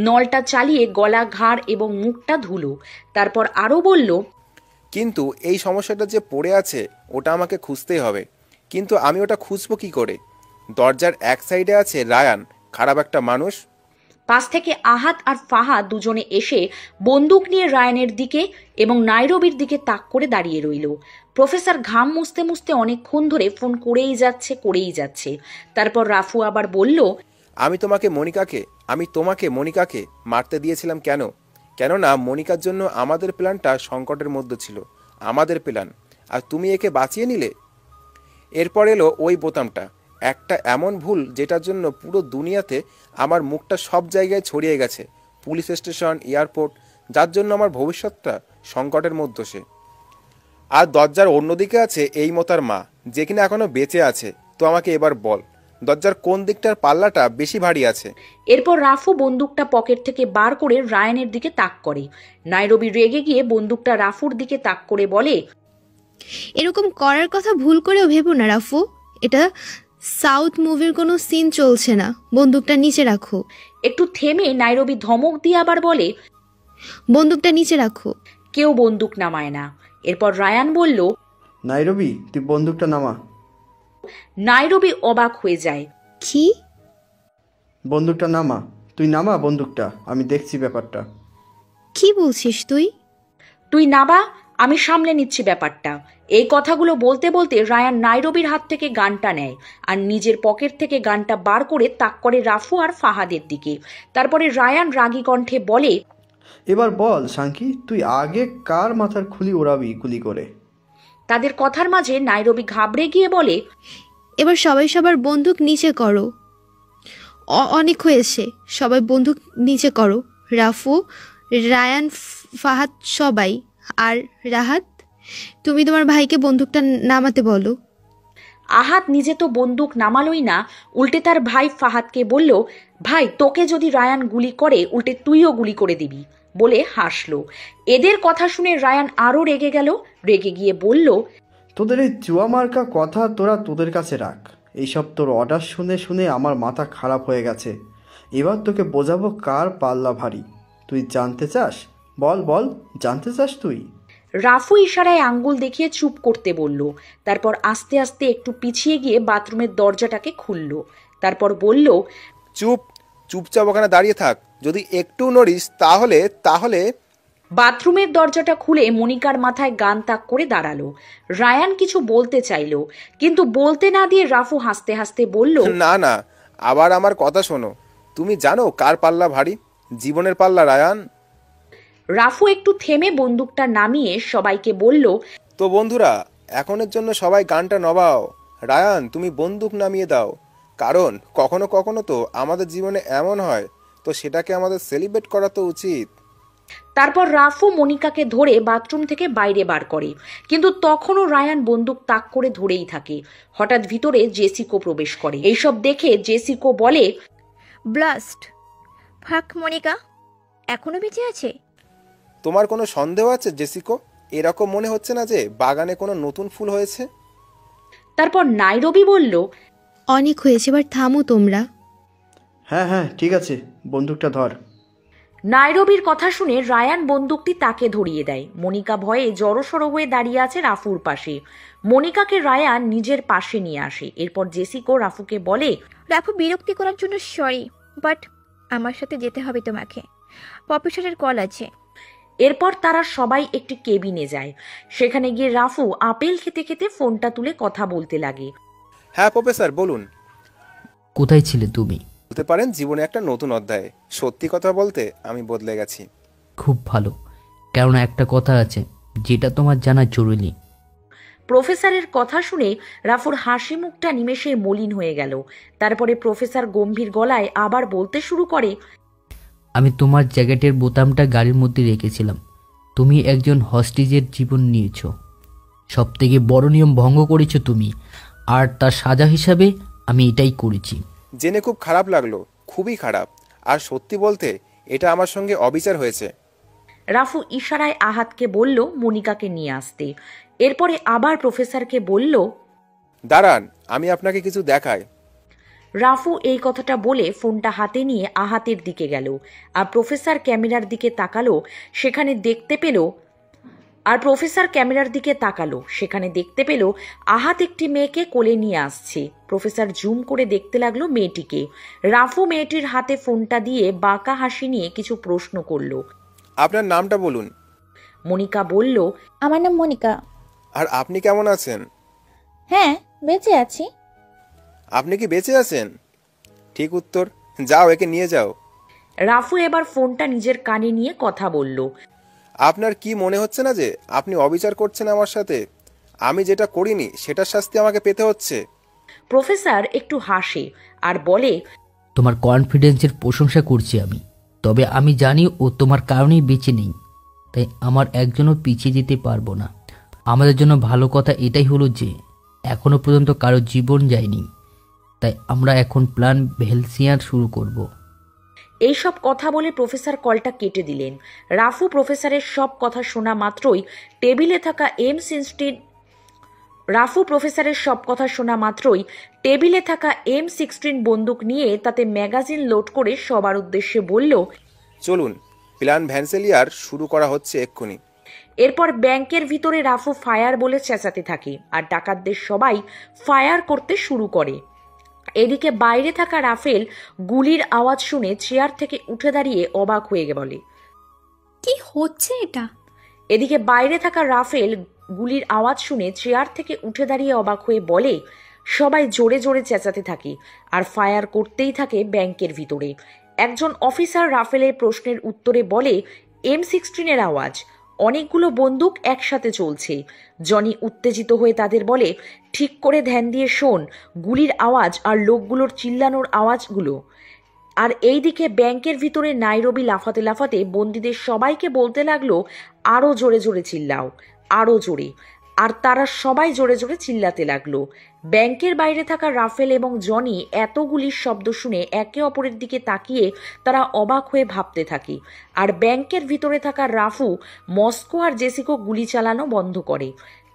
নলটা চালিয়ে গলা, ঘাড় এবং মুখটা ধুলো। তারপর আরও বলল, কিন্তু এই সমস্যাটা যে পড়ে আছে ওটা আমাকে খুঁজতেই হবে। কিন্তু আমি ওটা খুঁজবো কি করে? দরজার এক সাইডে আছে রায়ান, খারাপ একটা মানুষ। পাশ থেকে আহাত আর ফাহাদ দুজনে এসে বন্দুক নিয়ে রায়ানের দিকে এবং নাইরবির দিকে তাক করে দাঁড়িয়ে রইল। প্রফেসর ঘাম মুছতে মুছতে অনেকক্ষণ ধরে ফোন করেই যাচ্ছে। তারপর রাফু আবার বলল, আমি তোমাকে মনিকাকে মারতে দিয়েছিলাম কেন? কেননা মনিকার জন্য আমাদের প্ল্যানটা সংকটের মধ্যে ছিল, আমাদের প্ল্যান, আর তুমি একে বাঁচিয়ে নিলে। এরপর এলো ওই বোতামটা, একটা এমন ভুল যেটার জন্য পুরো দুনিয়াতে আমার মুখটা সব জায়গায় ছড়িয়ে গেছে, পুলিশ স্টেশন, এয়ারপোর্ট, যার জন্য আমার ভবিষ্যৎটা সংকটের মধ্যে। সে আর দরজার অন্যদিকে আছে এই মতার মা, যে কিনা এখনো বেঁচে আছে। তো আমাকে এবার বল, দরজার কোন দিকটার পাল্লাটা বেশি ভারী আছে? এরপর রাফু বন্দুকটা পকেট থেকে বার করে রায়ানের দিকে তাক করে। নাইরবি রেগে গিয়ে বন্দুকটা রাফুর দিকে তাক করে বলে, এরকম করার কথা ভুল করেও ভেবো না রাফু, এটা সাউথ মুভির কোনো সিন চলছে না, বন্দুকটা নিচে রাখো। একটু থেমে নাইরবি ধমক দিয়ে আবার বলে, বন্দুকটা নিচে রাখো। কেউ বন্দুক নামায় না। এরপর রায়ান বলল, নাইরবি তুই বন্দুকটা নামা। নাইরবি অবাক হয়ে যায়। কি? বন্দুকটা নামা, তুই নামা বন্দুকটা, আমি দেখছি ব্যাপারটা। কি বলছিস তুই? তুই নামা, আমি সামলে নিচ্ছি ব্যাপারটা। এই কথাগুলো বলতে বলতে রায়ান নাইরবির হাত থেকে গানটা নেয় আর নিজের পকেট থেকে গানটা বার করে তাক করে রাফু আর ফাহাদের দিকে। তারপরে রায়ান রাগী কণ্ঠে বলে, এবার বল সাঙ্কি, তুই আগে কার মাথার খুলি ওড়াবি গুলি করে? তাদের কথার মাঝে নাইরবি ঘাবড়ে গিয়ে বলে, এবার সবাই সবার বন্দুক নিচে করো। অনেক হয়েছে, সবাই বন্দুক নিচে করো। রাফু, রায়ান, ফাহাদ সবাই। আর রাহাত, তুমি তোমার ভাইকে বন্দুকটা নামাতে বলো। আহাত নিজে তো বন্দুক নামালোই না, উল্টে তার ভাই ফাহাদকে বলল, ভাই তোকে যদি রায়ান গুলি করে উল্টে তুইও গুলি করে দিবি বলে হাসলো। এদের কথা শুনে রায়ান আরো রেগে গেল। রেগে গিয়ে বলল, তোদের এই জুয়া মার্কা কথা তোরা তোদের কাছে রাখ। এইসব তোর অর্ডার শুনে শুনে আমার মাথা খারাপ হয়ে গেছে। এবার তোকে বোঝাবো কার পাল্লা ভারী। তুই জানতে চাস? বল বল, জানতে চাস তুই? রাফু ইশারায় আঙ্গুল দেখিয়ে চুপ করতে বলল। তারপর আস্তে আস্তে একটু পিছিয়ে গিয়ে বাথরুমের দরজাটাকে খুলল। তারপর বলল, চুপচাপ ওখানে দাঁড়িয়ে থাক, যদি একটু নড়িস তাহলে বাথরুমের দরজাটা খুলে মনিকার মাথায় গান তাক করে দাঁড়ালো। রায়ান কিছু বলতে চাইল, কিন্তু বলতে না দিয়ে রাফু হাসতে হাসতে বলল, না, আবার আমার কথা শোনো। তুমি জানো কার পাল্লা ভারী? জীবনের পাল্লা, রায়ান। রাফু একটু থেমে বন্দুকটা নামিয়ে সবাইকে বলল, তো বন্ধুরা, এখনের জন্য সবাই গানটা নবাও। রায়ান, তুমি বন্দুক নামিয়ে দাও, কারণ কখনো কখনো তো আমাদের জীবনে এমন হয়, তো সেটাকে আমাদের সেলিব্রেট করা তো উচিত। তারপর রাফু মনিকাকে ধরে বাথরুম থেকে বাইরে বার করে, কিন্তু তখনও রায়ান বন্দুক তাক করে ধরেই থাকে। হঠাৎ ভিতরে জেসিকো প্রবেশ করে। এইসব দেখে জেসিকো বলে, ব্লাস্ট! ফাক, মনিকা এখনো বেঁচে আছে? তোমার কোনো সন্দেহ আছে জেসিকো? এরকম মনে হচ্ছে না যে বাগানে কোনো নতুন ফুল হয়েছে? তারপর নাইরবি বলল, অনেক হয়েছে, এবার থামো তোমরা। হ্যাঁ ঠিক আছে, বন্দুকটা ধর। নাইরবির কথা শুনে রায়ান বন্দুকটি তাকে ধরিয়ে দেয়। মনিকা ভয়ে জড়সড় হয়ে দাঁড়িয়ে আছে রাফুর পাশে। মনিকাকে রায়ান নিজের পাশে নিয়ে আসে। এরপর জেসিকো রাফুকে বলে, রাফু, বিরক্তি করার জন্য সরি, বাট আমার সাথে যেতে হবে তোমাকে। প্রফেসরের কল আছে। এরপর তারা সবাই একটি কেবিনে যায়। সেখানে গিয়ে রাফু আপেল খেতে খেতে ফোনটা তুলে কথা বলতে লাগে। হ্যাঁ প্রফেসর বলুন। কোথায় ছিলে তুমি? বলতে পারেন জীবনে একটা নতুন অধ্যায়। সত্যি কথা বলতে আমি বদলে গেছি। খুব ভালো, কেননা একটা কথা আছে যেটা তোমার জানা জরুরি। প্রফেসরের কথা শুনে রাফুর হাসি মুখটা নিমেষে মলিন হয়ে গেল। তারপরে প্রফেসর গম্ভীর গলায় আবার বলতে শুরু করে, আমি তোমার জ্যাকেটের বোতামটা গাড়ির মধ্যে রেখেছিলাম। তুমি একজন হস্টেজের জীবন নিয়েছ, সব থেকে বড় নিয়ম ভঙ্গ করেছ তুমি, আর তার সাজা হিসাবে আমি এটাই করেছি। জেনে খুব খারাপ লাগলো, খুবই খারাপ। আর সত্যি বলতে এটা আমার সঙ্গে অবিচার হয়েছে। রাফু ইশারায় আহাতকে বলল মনিকাকে নিয়ে আসতে। এরপরে আবার প্রফেসরকে বলল, দাঁড়ান, আমি আপনাকে কিছু দেখাই। রাফু এই কথাটা বলে ফোনটা হাতে নিয়ে আহাতের দিকে গেল। আর প্রফেসর ক্যামেরার দিকে তাকালো। সেখানে দেখতে পেল আহাত একটি মেয়েকে কোলে নিয়ে আসছে। প্রফেসর জুম করে দেখতে লাগলো মেয়েটিকে। রাফু মেয়েটির হাতে ফোনটা দিয়ে বাঁকা হাসি নিয়ে কিছু প্রশ্ন করলো। আপনার নামটা বলুন। মনিকা বলল, আমার নাম মনিকা। আর আপনি কেমন আছেন? হ্যাঁ, বেঁচে আছি। আপনি কি বেঁচে আছেন? ঠিক উত্তর। যাও, একে নিয়ে যাও। রাফু এবার ফোনটা নিজের কানে নিয়ে কথা বলল। আপনার কি মনে হচ্ছে না যে আপনি অবিচার করছেন আমার সাথে? আমি যেটা করিনি সেটার শাস্তি আমাকে পেতে হচ্ছে। প্রফেসর একটু হাসে আর বলে, তোমার কনফিডেন্সের প্রশংসা করছি আমি, তবে আমি জানি ও তোমার কারণেই বেঁচে নেই, তাই আমার একজনও পিছিয়ে যেতে পারবো না। আমাদের জন্য ভালো কথা এটাই হলো যে এখনো পর্যন্ত কারো জীবন যায়নি, তাই আমরা এখন প্ল্যান ভেলসিয়ার শুরু করব। এইসব কথা বলে প্রফেসর কলটা কেটে দিলেন। রাফু প্রফেসরের সব কথা শোনা মাত্রই টেবিলে থাকা M16 বন্দুক নিয়ে তাতে ম্যাগাজিন লোড করে সবার উদ্দেশ্যে বলল, চলুন, প্ল্যান ভ্যানসেলিয়ার শুরু করা হচ্ছে এক্ষুনি। এরপর ব্যাংকের ভিতরে রাফু ফায়ার বলে চেঁচাতে থাকে আর ডাকাতদের সবাই ফায়ার করতে শুরু করে। এদিকে বাইরে থাকা রাফেল গুলির আওয়াজ শুনে চেয়ার থেকে উঠে দাঁড়িয়ে অবাক হয়ে বলে, কি হচ্ছে এটা? এদিকে বাইরে থাকা রাফেল গুলির আওয়াজ শুনে চেয়ার থেকে উঠে দাঁড়িয়ে অবাক হয়ে বলে, সবাই জোরে জোরে চেঁচাতে থাকে আর ফায়ার করতেই থাকে ব্যাংকের ভিতরে। একজন অফিসার রাফেলের প্রশ্নের উত্তরে বলে, M16 আওয়াজ, অনেকগুলো বন্দুক একসাথে চলছে। জনি উত্তেজিত হয়ে তাদের বলে, ঠিক করে ধ্যান দিয়ে শোন গুলির আওয়াজ আর লোকগুলোর চিল্লানোর আওয়াজগুলো। আর এইদিকে ব্যাংকের ভিতরে নাইরবি লাফাতে লাফাতে বন্দীদের সবাইকে বলতে লাগলো, আরও জোরে জোরে চিল্লাও, আরও জোরে। আর তারা সবাই জোরে জোরে চিল্লাতে লাগলো। ব্যাংকের বাইরে থাকা রাফেল এবং জনি এত গুলির শব্দ শুনে একে অপরের দিকে তাকিয়ে তারা অবাক হয়ে ভাবতে থাকে। আর ব্যাংকের ভিতরে থাকা রাফু, মস্কো আর জেসিকো গুলি চালানো বন্ধ করে।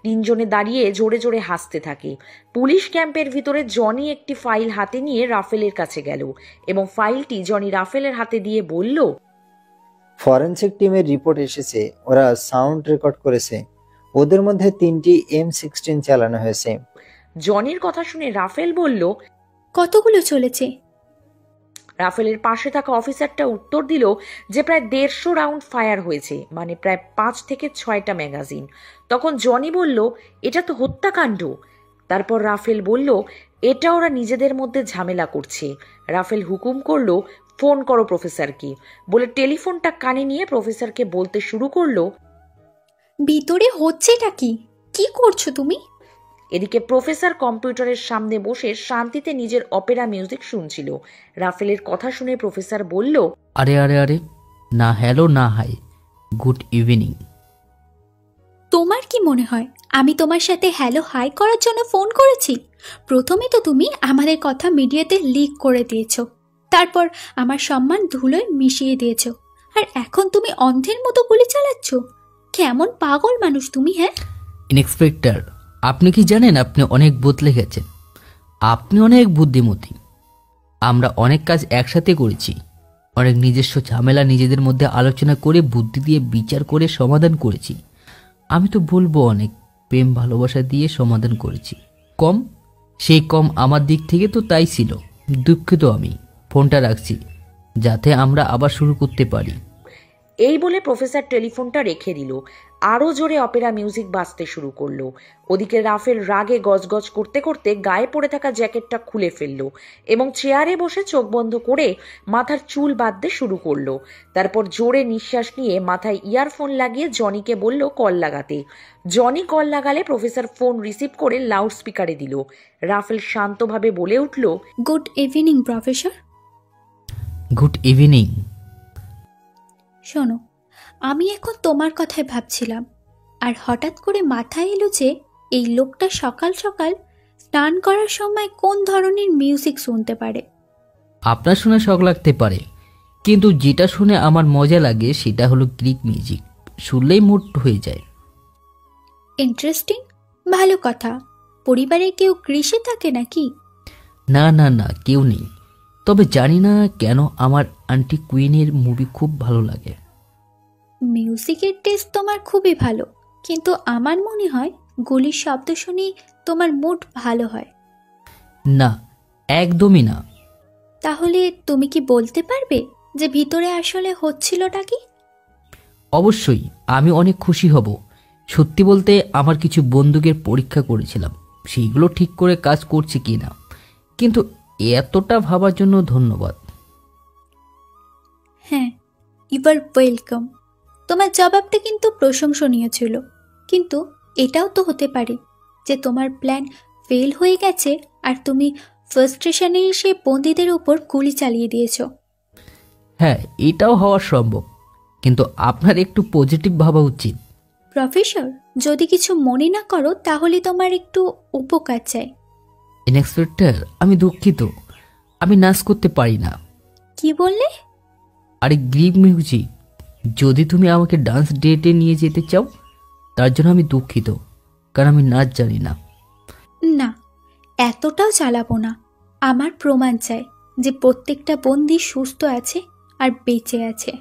তিনজনে দাঁড়িয়ে জোরে জোরে হাসতে থাকে। পুলিশ ক্যাম্পের ভিতরে জনি একটি ফাইল হাতে নিয়ে রাফেলের কাছে গেল এবং ফাইলটি জনি রাফেলের হাতে দিয়ে বলল, ফরেনসিক টিমের রিপোর্ট এসেছে, ওরা সাউন্ড রেকর্ড করেছে, ওদের মধ্যে 3টি M16 চালানো হয়েছে। জনির কথা শুনে রাফেল বলল, কতগুলো চলেছে? রাফেলের পাশে থাকা অফিসারটা উত্তর দিল যে প্রায় 150 রাউন্ড ফায়ার হয়েছে, মানে প্রায় 5 থেকে 6টা ম্যাগাজিন। তখন জনি বলল, এটা তো হত্যাকাণ্ড। তারপর রাফেল বলল, এটা ওরা নিজেদের মধ্যে ঝামেলা করছে। রাফেল হুকুম করলো, ফোন করো প্রফেসরকে, বলে টেলিফোনটা কানে নিয়ে প্রফেসরকে বলতে শুরু করলো, ভিতরে হচ্ছেটা কি? কি করছো তুমি? এদিকে প্রফেসর কম্পিউটারের সামনে বসে শান্তিতে নিজের অপেরা মিউজিক শুনছিল। রাফেলের কথা শুনে প্রফেসর বলল, আরে আরে আরে, না হ্যালো না হাই, গুড ইভিনিং। তোমার কি মনে হয় আমি তোমার সাথে হ্যালো হাই করার জন্য ফোন করেছি? প্রথমে তো তুমি আমাদের কথা মিডিয়াতে লিক করে দিয়েছো, তারপর আমার সম্মান ধুলোয় মিশিয়ে দিয়েছো, আর এখন তুমি অন্ধের মতো গুলি চালাচ্ছ। কেমন পাগল মানুষ তুমি! হ্যাঁ ইন্সপেক্টর, আপনি কি জানেন আপনি অনেক বদলে গেছেন? আপনি অনেক বুদ্ধিমতী। আমরা অনেক কাজ একসাথে করেছি, অনেক নিজস্ব ঝামেলা নিজেদের মধ্যে আলোচনা করে বুদ্ধি দিয়ে বিচার করে সমাধান করেছি। আমি তো বলবো অনেক প্রেম ভালোবাসা দিয়ে সমাধান করেছি। সেই কম আমার দিক থেকে তো তাই ছিল। দুঃখিত, আমি ফোনটা রাখছি যাতে আমরা আবার শুরু করতে পারি। এই বলে প্রফেসর টেলিফোনটা রেখে দিল। আরও জোরে অপেরা মিউজিক বাজতে শুরু করলো। ওদিকে রাফেল রাগে গজগজ করতে করতে গায়ে পড়ে থাকা জ্যাকেটটা খুলে ফেললো এবং চেয়ারে বসে চোখ বন্ধ করে মাথার চুল বাঁধতে শুরু করলো। তারপর জোরে নিঃশ্বাস নিয়ে মাথায় ইয়ারফোন লাগিয়ে জনিকে বলল কল লাগাতে। জনি কল লাগালে প্রফেসর ফোন রিসিভ করে লাউড স্পিকারে দিল। রাফেল শান্তভাবে বলে উঠল, good evening professor. Good evening. শোনো, আমি এখন তোমার কথাই ভাবছিলাম, আর হঠাৎ করে মাথায় এলো যে এই লোকটা সকাল সকাল স্নান করার সময় কোন ধরনের মিউজিক শুনতে পারে। আপনার শুনে শখ লাগতে পারে, কিন্তু যেটা শুনে আমার মজা লাগে সেটা হলো গ্রিক মিউজিক। শুনলেই মুড হয়ে যায়। ইন্টারেস্টিং, ভালো কথা। পরিবারে কেউ কৃষি থাকে নাকি? না না না, কেউ নেই। তবে জানি না কেন আমার আন্টি কুইনের মুভি খুব ভালো লাগে। মিউজিকের টেস্ট তোমার খুবই ভালো, কিন্তু আমার মনে হয় গুলির শব্দ শুনে তোমার মুড ভালো হয়। না, একদমই না। তাহলে তুমি কি বলতে পারবে যে ভিতরে আসলে হচ্ছিলটা কি? অবশ্যই, আমি অনেক খুশি হব। সত্যি বলতে আমার কিছু বন্দুকের পরীক্ষা করেছিলাম, সেইগুলো ঠিক করে কাজ করছে কি না। কিন্তু এতটা ভাবার জন্য ধন্যবাদ। হ্যাঁ, ইউ আর ওয়েলকাম। তোমার জবাবটা কিন্তু প্রশংসনীয় ছিল, কিন্তু এটাও তো হতে পারে যে তোমার প্ল্যান ফেল হয়ে গেছে আর তুমি ফ্রাস্ট্রেশনে এসে বন্দীদের উপর গুলি চালিয়ে দিয়েছো। হ্যাঁ, এটাও হওয়া সম্ভব, কিন্তু আপনার একটু পজিটিভ ভাবা উচিত। প্রফেসর, যদি কিছু মনে না করো তাহলে তোমার একটু উপকার চাই। ইন্সপেক্টর, আমি দুঃখিত, আমি নাচ করতে পারি না। কি বললে? আরে গ্রিক মিউজিক, যদি তুমি আমাকে ডান্স ডেটে নিয়ে যেতে চাও তার জন্য আমি দুঃখিত, কারণ আমি নাচ জানি না। না, এতটাও চালাবো না। আমার প্রমাণ চাই যে প্রত্যেকটা বন্দী সুস্থ আছে আর বেঁচে আছে।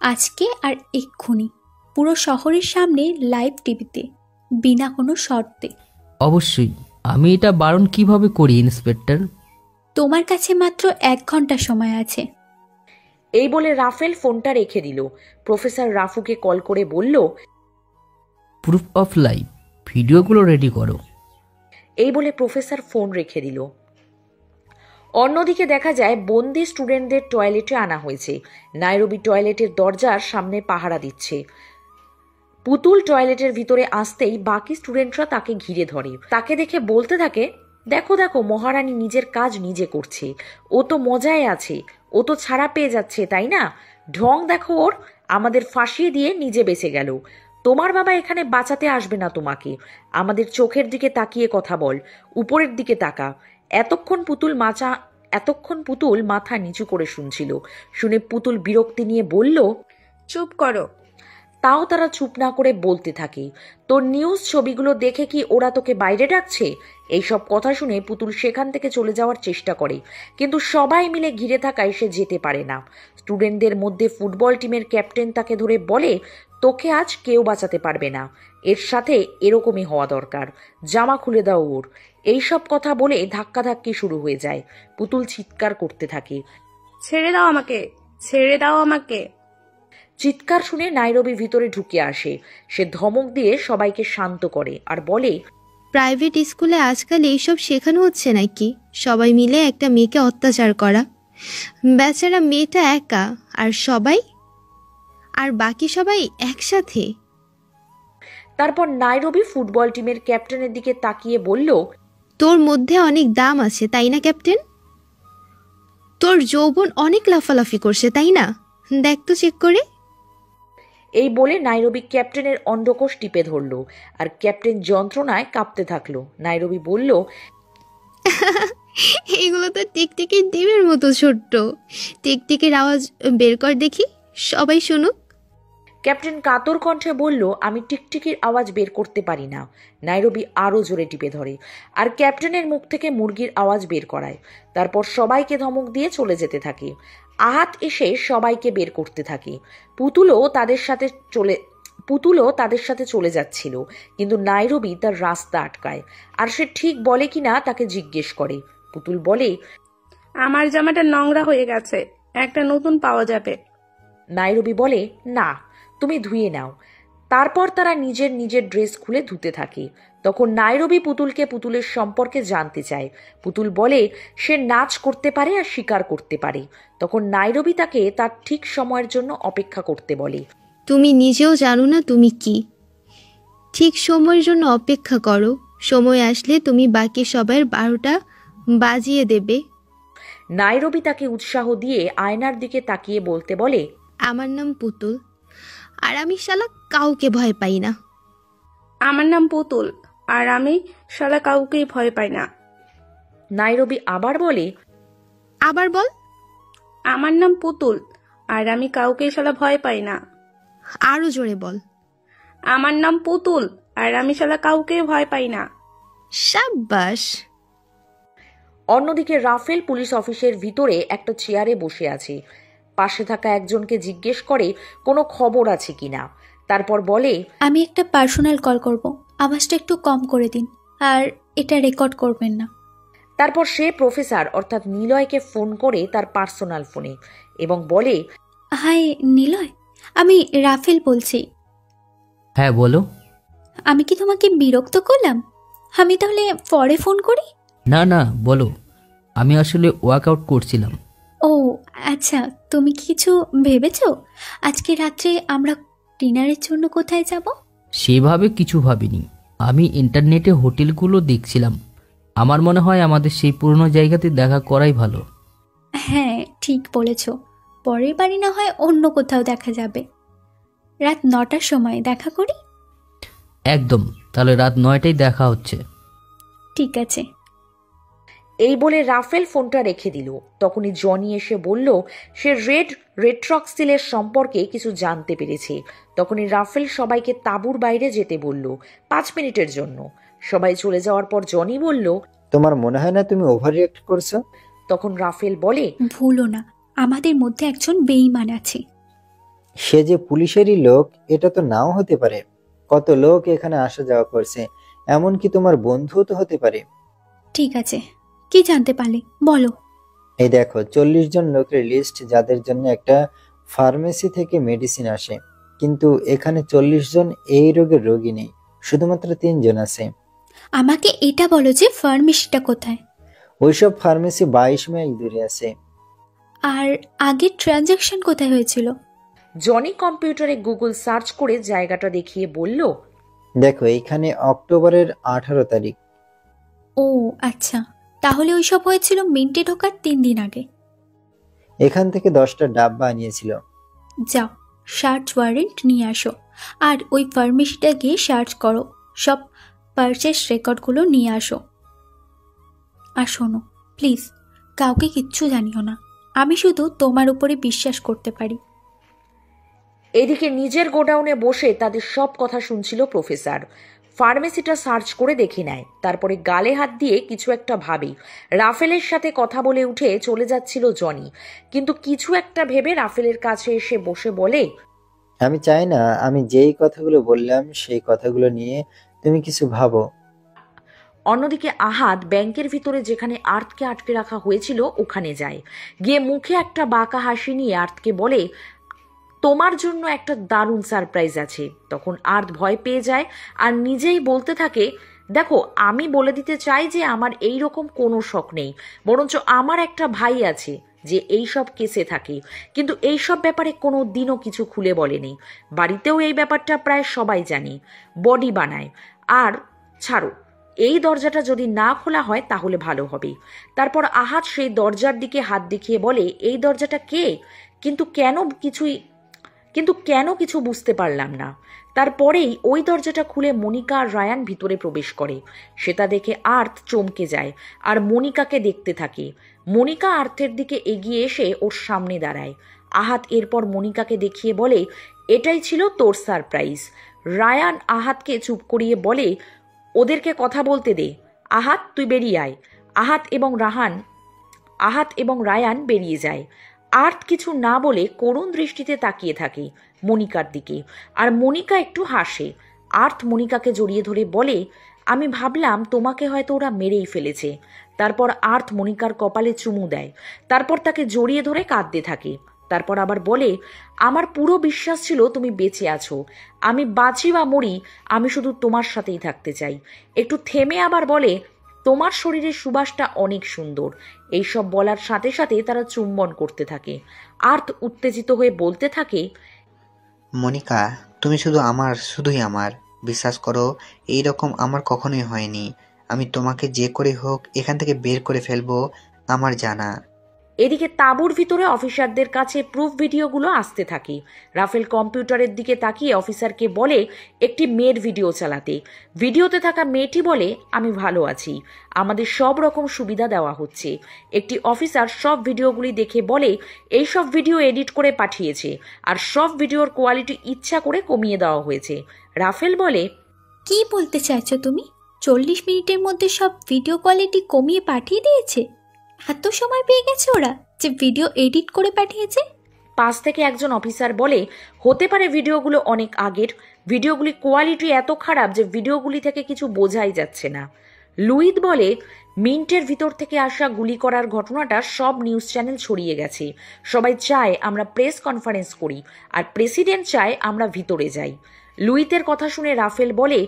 আজকে আর এক্ষুনি, পুরো শহরের সামনে লাইভ টিভিতে, বিনা কোনো শর্তে। অবশ্যই। আমি এটা বারণ কিভাবে করি ইন্সপেক্টর? তোমার কাছে মাত্র 1 ঘন্টা সময় আছে। এই বলে রাফেল ফোনটা রেখে দিল। প্রফেসর রাফুকে কল করে বলল, প্রুফ অফ লাইভ ভিডিওগুলো রেডি করো। এই বলে প্রফেসর ফোন রেখে দিল। অন্যদিকে দেখা যায় বন্দি স্টুডেন্টদের টয়লেটে আনা হয়েছে। নাইরোবি টয়লেটের দরজার সামনে পাহারা দিচ্ছে। পুতুল টয়লেটের ভিতরে আসতেই বাকি স্টুডেন্টরা তাকে ঘিরে ধরে। তাকে দেখে বলতে থাকে, দেখো দেখো, মহারানী নিজের কাজ নিজে করছে, ও তো মজায় আছে, ও তো ছাড়া পেয়ে যাচ্ছে, তাই না? ঢং দেখো ওর, আমাদের ফাঁসিয়ে দিয়ে নিজে বেঁচে গেল। তোমার বাবা এখানে বাঁচাতে আসবে না তোমাকে। আমাদের চোখের দিকে তাকিয়ে কথা বল, উপরের দিকে তাকা। এতক্ষণ পুতুল মাথা নিচু করে শুনছিল। শুনে পুতুল বিরক্তি নিয়ে বলল, চুপ করো। তাও তারা চুপ না করে বলতে থাকে, তোর নিউজ ছবিগুলো দেখে কি ওরা তোকে বাইরে ডাকছে? এইসব কথা শুনে পুতুল সেখান থেকে চলে যাওয়ার চেষ্টা করে, কিন্তু সবাই মিলে ঘিরে থাকায় সে যেতে পারে না। স্টুডেন্টদের মধ্যে ফুটবল টিমের ক্যাপ্টেন তাকে ধরে বলে, তোকে আজ কেউ বাঁচাতে পারবে না, এর সাথে এরকমই হওয়া দরকার, জামা খুলে দাও ওর। এইসব কথা বলে ধাক্কাধাক্কি শুরু হয়ে যায়। পুতুল চিৎকার করতে থাকে, ছেড়ে দাও আমাকে, ছেড়ে দাও আমাকে। চিৎকার শুনে নাইরোবি ভিতরে ঢুকে আসে। সে ধমক দিয়ে সবাইকে শান্ত করে আর বলে, প্রাইভেট স্কুলে আজকাল এইসব শেখানো হচ্ছে নাকি? সবাই মিলে একটা মেয়েকে অত্যাচার করা। বেচারা মেয়েটা একা, আর বাকি সবাই একসাথে। তারপর নাইরোবি ফুটবল টিমের ক্যাপ্টেনের দিকে তাকিয়ে বলল, তোর মধ্যে অনেক দাম আছে তাই না ক্যাপ্টেন? তোর যৌবন অনেক লাফালাফি করছে তাই না? দেখ তো চেক করে। এই বলে নাইরোবি ক্যাপ্টেনের অন্ডকোষ টিপে ধরল, আর ক্যাপ্টেন যন্ত্রণায় কাঁপতে থাকলো। নাইরোবি বলল, এগুলো তো টিকটিকির ডিমের মতো ছোট্ট। টিকটিকির আওয়াজ বের কর দেখি, সবাই শুনুক। ক্যাপ্টেন কাতর কণ্ঠে বলল, আমি টিকটিকির আওয়াজ বের করতে পারি না। নাইরোবি আরও জোরে টিপে ধরে আর ক্যাপ্টেনের মুখ থেকে মুরগির আওয়াজ বের করায়। তারপর সবাইকে ধমক দিয়ে চলে যেতে থাকে। আহাত এসে সবাইকে বের করতে থাকে। পুতুলও তাদের সাথে চলে যাচ্ছিল, কিন্তু নাইরোবি তার রাস্তা আটকায় আর সে ঠিক বলে কিনা তাকে জিজ্ঞেস করে। পুতুল বলে, আমার জামাটা নোংরা হয়ে গেছে, একটা নতুন পাওয়া যাবে। নাইরবি বলে, না, তুমি ধুয়ে নাও। তারপর তারা নিজের নিজের ড্রেস খুলে ধুতে থাকে। তখন নাইরবি পুতুলকে পুতুলের সম্পর্কে জানতে চায়। পুতুল বলে সে নাচ করতে পারে আর শিকার করতে পারে। তখন নাইরবি তাকে তার ঠিক সময়ের জন্য অপেক্ষা করতে বলে। তুমি নিজেও জানো না তুমি কি। ঠিক সময়ের জন্য অপেক্ষা করো, সময় আসলে তুমি বাকি সবার 12টা বাজিয়ে দেবে। নাইরবি তাকে উৎসাহ দিয়ে আয়নার দিকে তাকিয়ে বলতে বলে, আমার নাম পুতুল, আর আমি শালা কাউকে ভয় পাই না। আমার নাম পুতুল, আর আমি শালা কাউকেই ভয় পাই না। নাইরবি আবার বলে, আবার বল। আমার নাম পুতুল, আর আমি কাউকেই শালা ভয় পাই না। আরো জোরে বল। আমার নাম পুতুল, আর আমি শালা কাউকেই ভয় পাই না। সাব্বাস। অন্যদিকে রাফেল পুলিশ অফিসের ভিতরে একটা চেয়ারে বসে আছে। পাশে থাকা একজনকে জিজ্ঞেস করে কোনো খবর আছে কিনা। তারপর বলে, আমি একটা পার্সোনাল কল করব, আওয়াজটা একটু কম করে দিন, আর এটা রেকর্ড করবেন না। তারপর সে প্রফেসর অর্থাৎ নিলয়কে ফোন করে তার পার্সোনাল ফোনে এবং বলে, হাই নিলয়, আমি রাফেল বলছি। হ্যাঁ বলো। আমি কি তোমাকে বিরক্ত করলাম? আমি তাহলে পরে ফোন করি? না না বলো, আমি আসলে ওয়ার্কআউট করছিলাম। ও আচ্ছা, তুমি কি কিছু ভেবেছো? আজকে রাত্রে আমরা ডিনারের জন্য কোথায় যাব? সেভাবে কিছু ভাবিনি, আমি ইন্টারনেটে হোটেলগুলো দেখছিলাম। আমার মনে হয় আমাদের সেই পুরনো জায়গাতে দেখা করাই ভালো। হ্যাঁ ঠিক বলেছ, পরের বাড়ি না হয় অন্য কোথাও দেখা যাবে। রাত 9টার সময় দেখা করি। একদম, তাহলে রাত 9টায় দেখা হচ্ছে। ঠিক আছে। এই বলে রাফেল ফোনটা রেখে দিল। তখনই জনি এসে বলল সে রেট্রক্সিলের সম্পর্কে কিছু জানতে পেরেছে। তখনই রাফেল সবাইকে তাঁবুর বাইরে যেতে বলল 5 মিনিটের জন্য। সবাই চলে যাওয়ার পর জনি বলল, তোমার মনে হয় না তুমি ওভার রিঅ্যাক্ট করছো? তখন রাফেল বলে, ভুলো না, আমাদের মধ্যে একজন বেঈমান আছে। সে যে পুলিশেরই লোক এটা তো নাও হতে পারে। কত লোক এখানে আসা যাওয়া করছে, এমনকি তোমার বন্ধুও তো হতে পারে। ঠিক আছে, কি জানতে পারলে বলো। এই দেখো 40 জন লোকের লিস্ট যাদের জন্য একটা ফার্মেসি থেকে মেডিসিন আসে, কিন্তু এখানে 40 জন এই রোগের রোগী নেই, শুধুমাত্র 3 জন আছে। আমাকে এটা বলো যে ফার্মেসিটা কোথায়? ওইসব ফার্মেসি 22 মাইল দূরে আছে। আর আগের ট্রানজাকশন কোথায় হয়েছিল? জনি কম্পিউটারে গুগল সার্চ করে জায়গাটা দেখিয়ে বলল, দেখো এইখানে অক্টোবরের 18 তারিখ। ও আচ্ছা, তাহলে ওইসব হয়েছিল মিন্টে ঢোকার 3 দিন আগে। এখান থেকে 10টা ডাব্বা আনিয়েছিল। যাও, সার্চ ওয়ারেন্ট নিয়ে আসো, আর ওই ফার্মেসিটা গিয়ে সার্চ করো, সব পারচেস রেকর্ডগুলো নিয়ে আসো। আর শোনো প্লিজ, কাউকে কিচ্ছু জানিও না, আমি শুধু তোমার উপরে বিশ্বাস করতে পারি। এদিকে নিজের গোডাউনে বসে তাদের সব কথা শুনছিল প্রফেসর। ফার্মেসিটা সার্চ করে দেখে নেয়, তারপরে গালে হাত দিয়ে কিছু একটা ভাবে। রাফেলের সাথে কথা বলে উঠে চলে যাচ্ছিল জনি, কিন্তু কিছু একটা ভেবে রাফেলের কাছে এসে বসে বলে, আমি চাই না আমি যেই কথাগুলো বললাম সেই কথাগুলো নিয়ে তুমি কিছু ভাবো। অন্যদিকে আহাদ ব্যাংকের ভিতরে যেখানে আর্থকে আটকে রাখা হয়েছিল ওখানে যায়। গিয়ে মুখে একটা বাঁকা হাসি নিয়ে আর্থকে বলে, তোমার জন্য একটা দারুণ সারপ্রাইজ আছে। তখন আর্থ ভয় পেয়ে যায় আর নিজেই বলতে থাকে, দেখো আমি বলে দিতে চাই যে আমার এই রকম কোনো শখ নেই, বরঞ্চ আমার একটা ভাই আছে যে এই সব কেসে থাকে, কিন্তু এই সব ব্যাপারে কোনো দিনও কিছু খুলে বলেনি। বাড়িতেও এই ব্যাপারটা প্রায় সবাই জানে, বডি বানায়। আর ছাড়ো, এই দরজাটা যদি না খোলা হয় তাহলে ভালো হবে। তারপর আহাদ সেই দরজার দিকে হাত দেখিয়ে বলে, এই দরজাটা কে? কিন্তু কেন কিছু বুঝতে পারলাম না। তারপরেই ওই দরজাটা খুলে মনিকা আর রায়ান ভিতরে প্রবেশ করে। সেটা দেখে আর্থ চমকে যায় আর মনিকাকে দেখতে থাকে। মনিকা আর্থের দিকে এগিয়ে এসে ওর সামনে দাঁড়ায়। আহাদ এরপর মনিকাকে দেখিয়ে বলে, এটাই ছিল তোর সারপ্রাইজ। রায়ান আহাদকে চুপ করিয়ে বলে, ওদেরকে কথা বলতে দে। আহাদ তুই বেরিয়ে আয়। আহাদ এবং রায়ান বেরিয়ে যায়। আর্থ কিছু না বলে করুণ দৃষ্টিতে তাকিয়ে থাকে মনিকার দিকে, আর মনিকা একটু হাসে। আর্থ মনিকাকে জড়িয়ে ধরে বলে, আমি ভাবলাম তোমাকে হয়তো ওরা মেরেই ফেলেছে। তারপর আর্থ মনিকার কপালে চুমু দেয়, তারপর তাকে জড়িয়ে ধরে কাঁদতে থাকে। তারপর আবার বলে, আমার পুরো বিশ্বাস ছিল তুমি বেঁচে আছো। আমি বাঁচি বা মরি, আমি শুধু তোমার সাথেই থাকতে চাই। একটু থেমে আবার বলে, তোমার শরীরের সুবাসটা অনেক সুন্দর। এইসব বলার সাথে সাথে তারা চুম্বন করতে থাকে। আর্থ উত্তেজিত হয়ে বলতে থাকে, মনিকা, তুমি শুধুই আমার। বিশ্বাস করো, এইরকম আমার কখনোই হয়নি। আমি তোমাকে যে করে হোক এখান থেকে বের করে ফেলবো, আমার জানা। এদিকে তাঁবুর ভিতরে অফিসারদের কাছে প্রুফ ভিডিওগুলো আসতে থাকে। রাফেল কম্পিউটারের দিকে তাকিয়ে অফিসারকে বলে একটি মেয়ের ভিডিও চালাতে। ভিডিওতে থাকা মেয়েটি বলে, আমি ভালো আছি, আমাদের সব রকম সুবিধা দেওয়া হচ্ছে। একটি অফিসার সব ভিডিওগুলি দেখে বলে, এই সব ভিডিও এডিট করে পাঠিয়েছে, আর সব ভিডিওর কোয়ালিটি ইচ্ছা করে কমিয়ে দেওয়া হয়েছে। রাফেল বলে, কি বলতে চাইছো তুমি? 40 মিনিটের মধ্যে সব ভিডিও কোয়ালিটি কমিয়ে পাঠিয়ে দিয়েছে? এত সময় পেয়ে গেছে ওরা যে ভিডিও এডিট করে পাঠিয়েছে? পাশ থেকে একজন অফিসার বলে, হতে পারে ভিডিওগুলো অনেক আগের। ভিডিওগুলি কোয়ালিটি এত খারাপ যে ভিডিওগুলি থেকে কিছু বোঝাই যাচ্ছে না। লুইদ বলে, মিন্টের ভিতর থেকে আসা গুলি করার ঘটনাটা সব নিউজ চ্যানেল ছড়িয়ে গেছে। সবাই চায় আমরা প্রেস কনফারেন্স করি, আর প্রেসিডেন্ট চায় আমরা ভিতরে যাই। লুইতের কথা শুনে রাফেল বলে,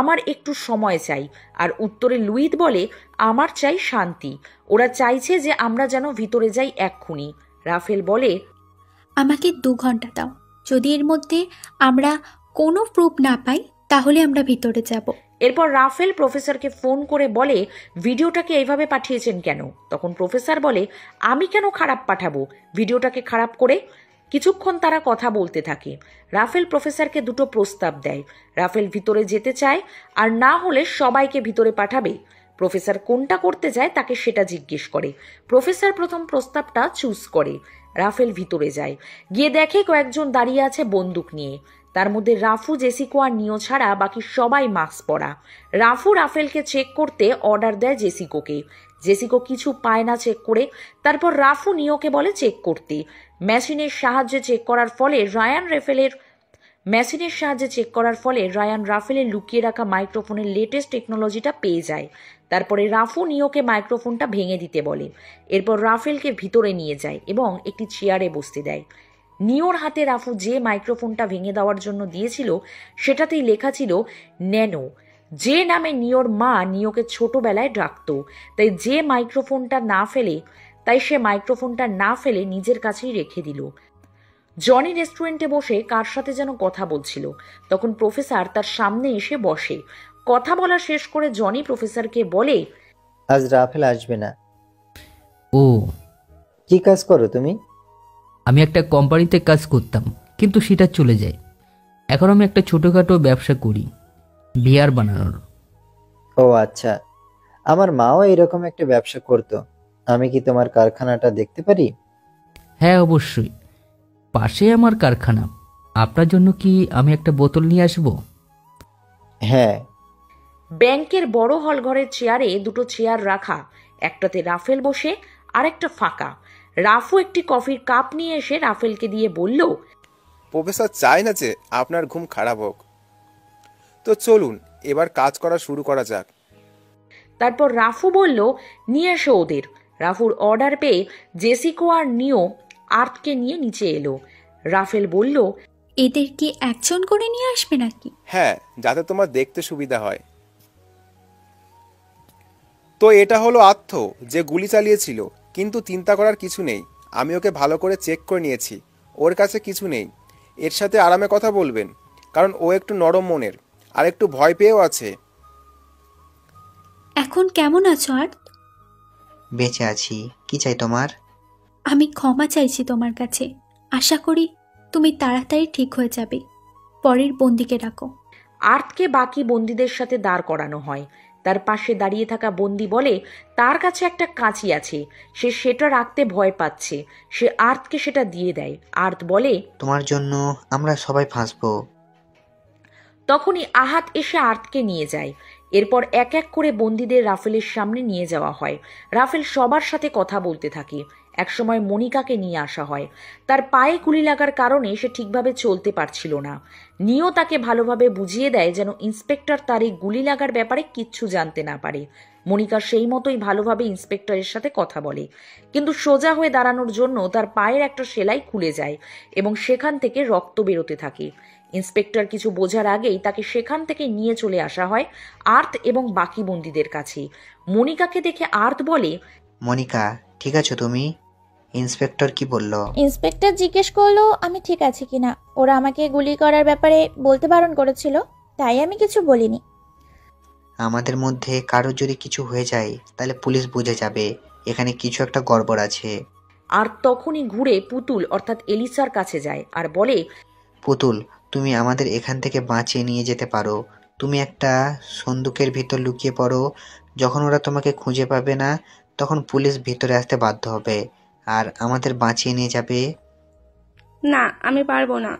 আমার একটু সময় চাই। আর উত্তরে লুইত বলে, আমার চাই শান্তি। ওরা চাইছে যে আমরা যেন ভিতরে যাই এক্ষুনি। রাফেল বলে, আমাকে 2 ঘন্টা দাও। যদি এর মধ্যে আমরা কোনো প্রুফ না পাই তাহলে আমরা ভিতরে যাব। এরপর রাফেল প্রফেসরকে ফোন করে বলে, ভিডিওটাকে এইভাবে পাঠিয়েছেন কেন? তখন প্রফেসর বলে, আমি কেন খারাপ পাঠাবো ভিডিওটাকে খারাপ করে? কিছুক্ষণ তারা কথা বলতে থাকে। রাফেল প্রফেসরকে 2টো প্রস্তাব দেয়। রাফেল ভিতরে যেতে চায়, আর না হলে সবাইকে ভিতরে পাঠাবে। প্রফেসর কোনটা করতে চায় তাকে সেটা জিজ্ঞেস করে। প্রফেসর প্রথম প্রস্তাবটা চুজ করে। রাফেল ভিতরে যায়, গিয়ে দেখে কয়েকজন দাঁড়িয়ে আছে বন্দুক নিয়ে। তার মধ্যে রাফু, জেসিকো আর নিও ছাড়া বাকি সবাই মাস্ক পরা। রাফু রাফেলকে চেক করতে অর্ডার দেয় জেসিকোকে। জেসিকো কিছু পায় না চেক করে। তারপর রাফু নিওকে বলে চেক করতে। মেশিনের সাহায্যে চেক করার ফলে রায়ান রাফেলের লুকিয়ে রাখা মাইক্রোফোনের লেটেস্ট টেকনোলজিটা পেয়ে যায়। তারপরে রাফু নিওকে মাইক্রোফোনটা ভেঙে দিতে বলে। এরপর রাফেলকে ভিতরে নিয়ে যায় এবং একটি চেয়ারে বসতে দেয়। নিওর হাতে রাফু যে মাইক্রোফোনটা ভেঙে দেওয়ার জন্য দিয়েছিল সেটাতেই লেখা ছিল ন্যানো, যে নামে নিওর মা নিওকে ছোটবেলায় ডাকত। তাই সে মাইক্রোফোনটা না ফেলে নিজের কাছেই রেখে দিল। জনি রেস্টুরেন্টে বসে কার সাথে যেন কথা বলছিল। তখন প্রফেসর তার সামনে এসে বসে। কথা বলা শেষ করে জনি প্রফেসরকে বলে, আজ রাফেল আসবে না। ও, কি কাজ করো তুমি? আমি একটা কোম্পানিতে কাজ করতাম, কিন্তু সেটা চলে যায়। এখন আমি একটা ছোটোখাটো ব্যবসা করি, বিয়ার বানানোর। ও আচ্ছা, আমার মাও এরকম একটা ব্যবসা করতো। আমি কি তোমার কারখানাটা দেখতে পারি? হ্যাঁ অবশ্যই, পাশে আমার কারখানা। আপনার জন্য কি আমি একটা বোতল নিয়ে আসবো? হ্যাঁ। ব্যাংকের বড় হল ঘরের চেয়ারে 2টো চেয়ার রাখা। একটাতে রাফেল বসে, আরেকটা ফাঁকা। রাফু একটি কফির কাপ নিয়ে এসে রাফেলকে দিয়ে বলল, প্রফেসর চায় না যে আপনার ঘুম খারাপ হোক। তো চলুন এবার কাজ করা শুরু করা যাক। তারপর রাফু বলল, নিয়ে এসো ওদের। রাফুর অর্ডার পেয়ে জেসিকো আর নিও আর্থকে নিয়ে নিচে এলো। রাফেল বলল, এদের কি একজন করে নিয়ে আসবে নাকি? হ্যাঁ, যাতে তোমার দেখতে সুবিধা হয়। তো এটা হলো আর্থ, যে গুলি চালিয়েছিল। কিন্তু চিন্তা করার কিছু নেই, আমি ওকে ভালো করে চেক করে নিয়েছি। ওর কাছে কিছু নেই। এর সাথে আরামে কথা বলবেন, কারণ ও একটু নরম মনের আর একটু ভয় পেয়েও আছে। এখন কেমন আছো আর্থ? বেঁচে আছি। কি চাই তোমার? আমি ক্ষমা চাইছি তোমার কাছে। আশা করি তুমি তাড়াতাড়ি ঠিক হয়ে যাবে। পরের বন্দিকে ডাকো। আর্থকে বাকি বন্দীদের সাথে দাঁড় করানো হয়। তার পাশে দাঁড়িয়ে থাকা বন্দী বলে তার কাছে একটা কাঁচি আছে, সে সেটা রাখতে ভয় পাচ্ছে। সে আর্থকে সেটা দিয়ে দেয়। আর্থ বলে, তোমার জন্য আমরা সবাই ফাঁসবো। তখনই আহাত এসে আর্থকে নিয়ে যায়। এরপর এক এক করে বন্দীদের রাফেলের সামনে নিয়ে যাওয়া হয়। রাফেল সবার সাথে কথা বলতে থাকে। একসময় মনিকাকে নিয়ে আসা হয়। তার পায়ে গুলি লাগার কারণে সে ঠিকভাবে চলতে পারছিল না। নিও তাকে ভালোভাবে বুঝিয়ে দেয় যেন ইন্সপেক্টর তার এই গুলি লাগার ব্যাপারে কিচ্ছু জানতে না পারে। মনিকা সেই মতোই ভালোভাবে ইন্সপেক্টরের সাথে কথা বলে, কিন্তু সোজা হয়ে দাঁড়ানোর জন্য তার পায়ের একটা সেলাই খুলে যায় এবং সেখান থেকে রক্ত বেরোতে থাকে। ইন্সপেক্টর কিছু বোঝার আগেই তাকে সেখান থেকে নিয়ে চলে আসা হয় আর্ত এবং বাকি বন্দীদের কাছে। মনিকাকে দেখে আর্ত বলে, মনিকা, ঠিক আছো তুমি? ইন্সপেক্টর কি বলল? ইন্সপেক্টর জিজ্ঞেস করলো আমি ঠিক আছি কিনা। ওরা আমাকে গুলি করার ব্যাপারে বলতে বারণ করেছিল, তাই আমি কিছু বলিনি। আমাদের মধ্যে কারো যদি কিছু হয়ে যায় তাহলে পুলিশ বুঝে যাবে এখানে কিছু একটা গড়বড় আছে। আর তখনই ঘুরে পুতুল অর্থাৎ এলিসার কাছে যায় আর বলে, পুতুল, তুমি আমাদের এখান থেকে বাঁচিয়ে নিয়ে যেতে পারো। তুমি একটা সন্দুকের ভিতর লুকিয়ে পড়ো। যখন ওরা তোমাকে খুঁজে পাবে না তখন পুলিশ ভিতরে আসতে বাধ্য হবে আর আমাদের বাঁচিয়ে নিয়ে যাবে। না, আমি পারবো না।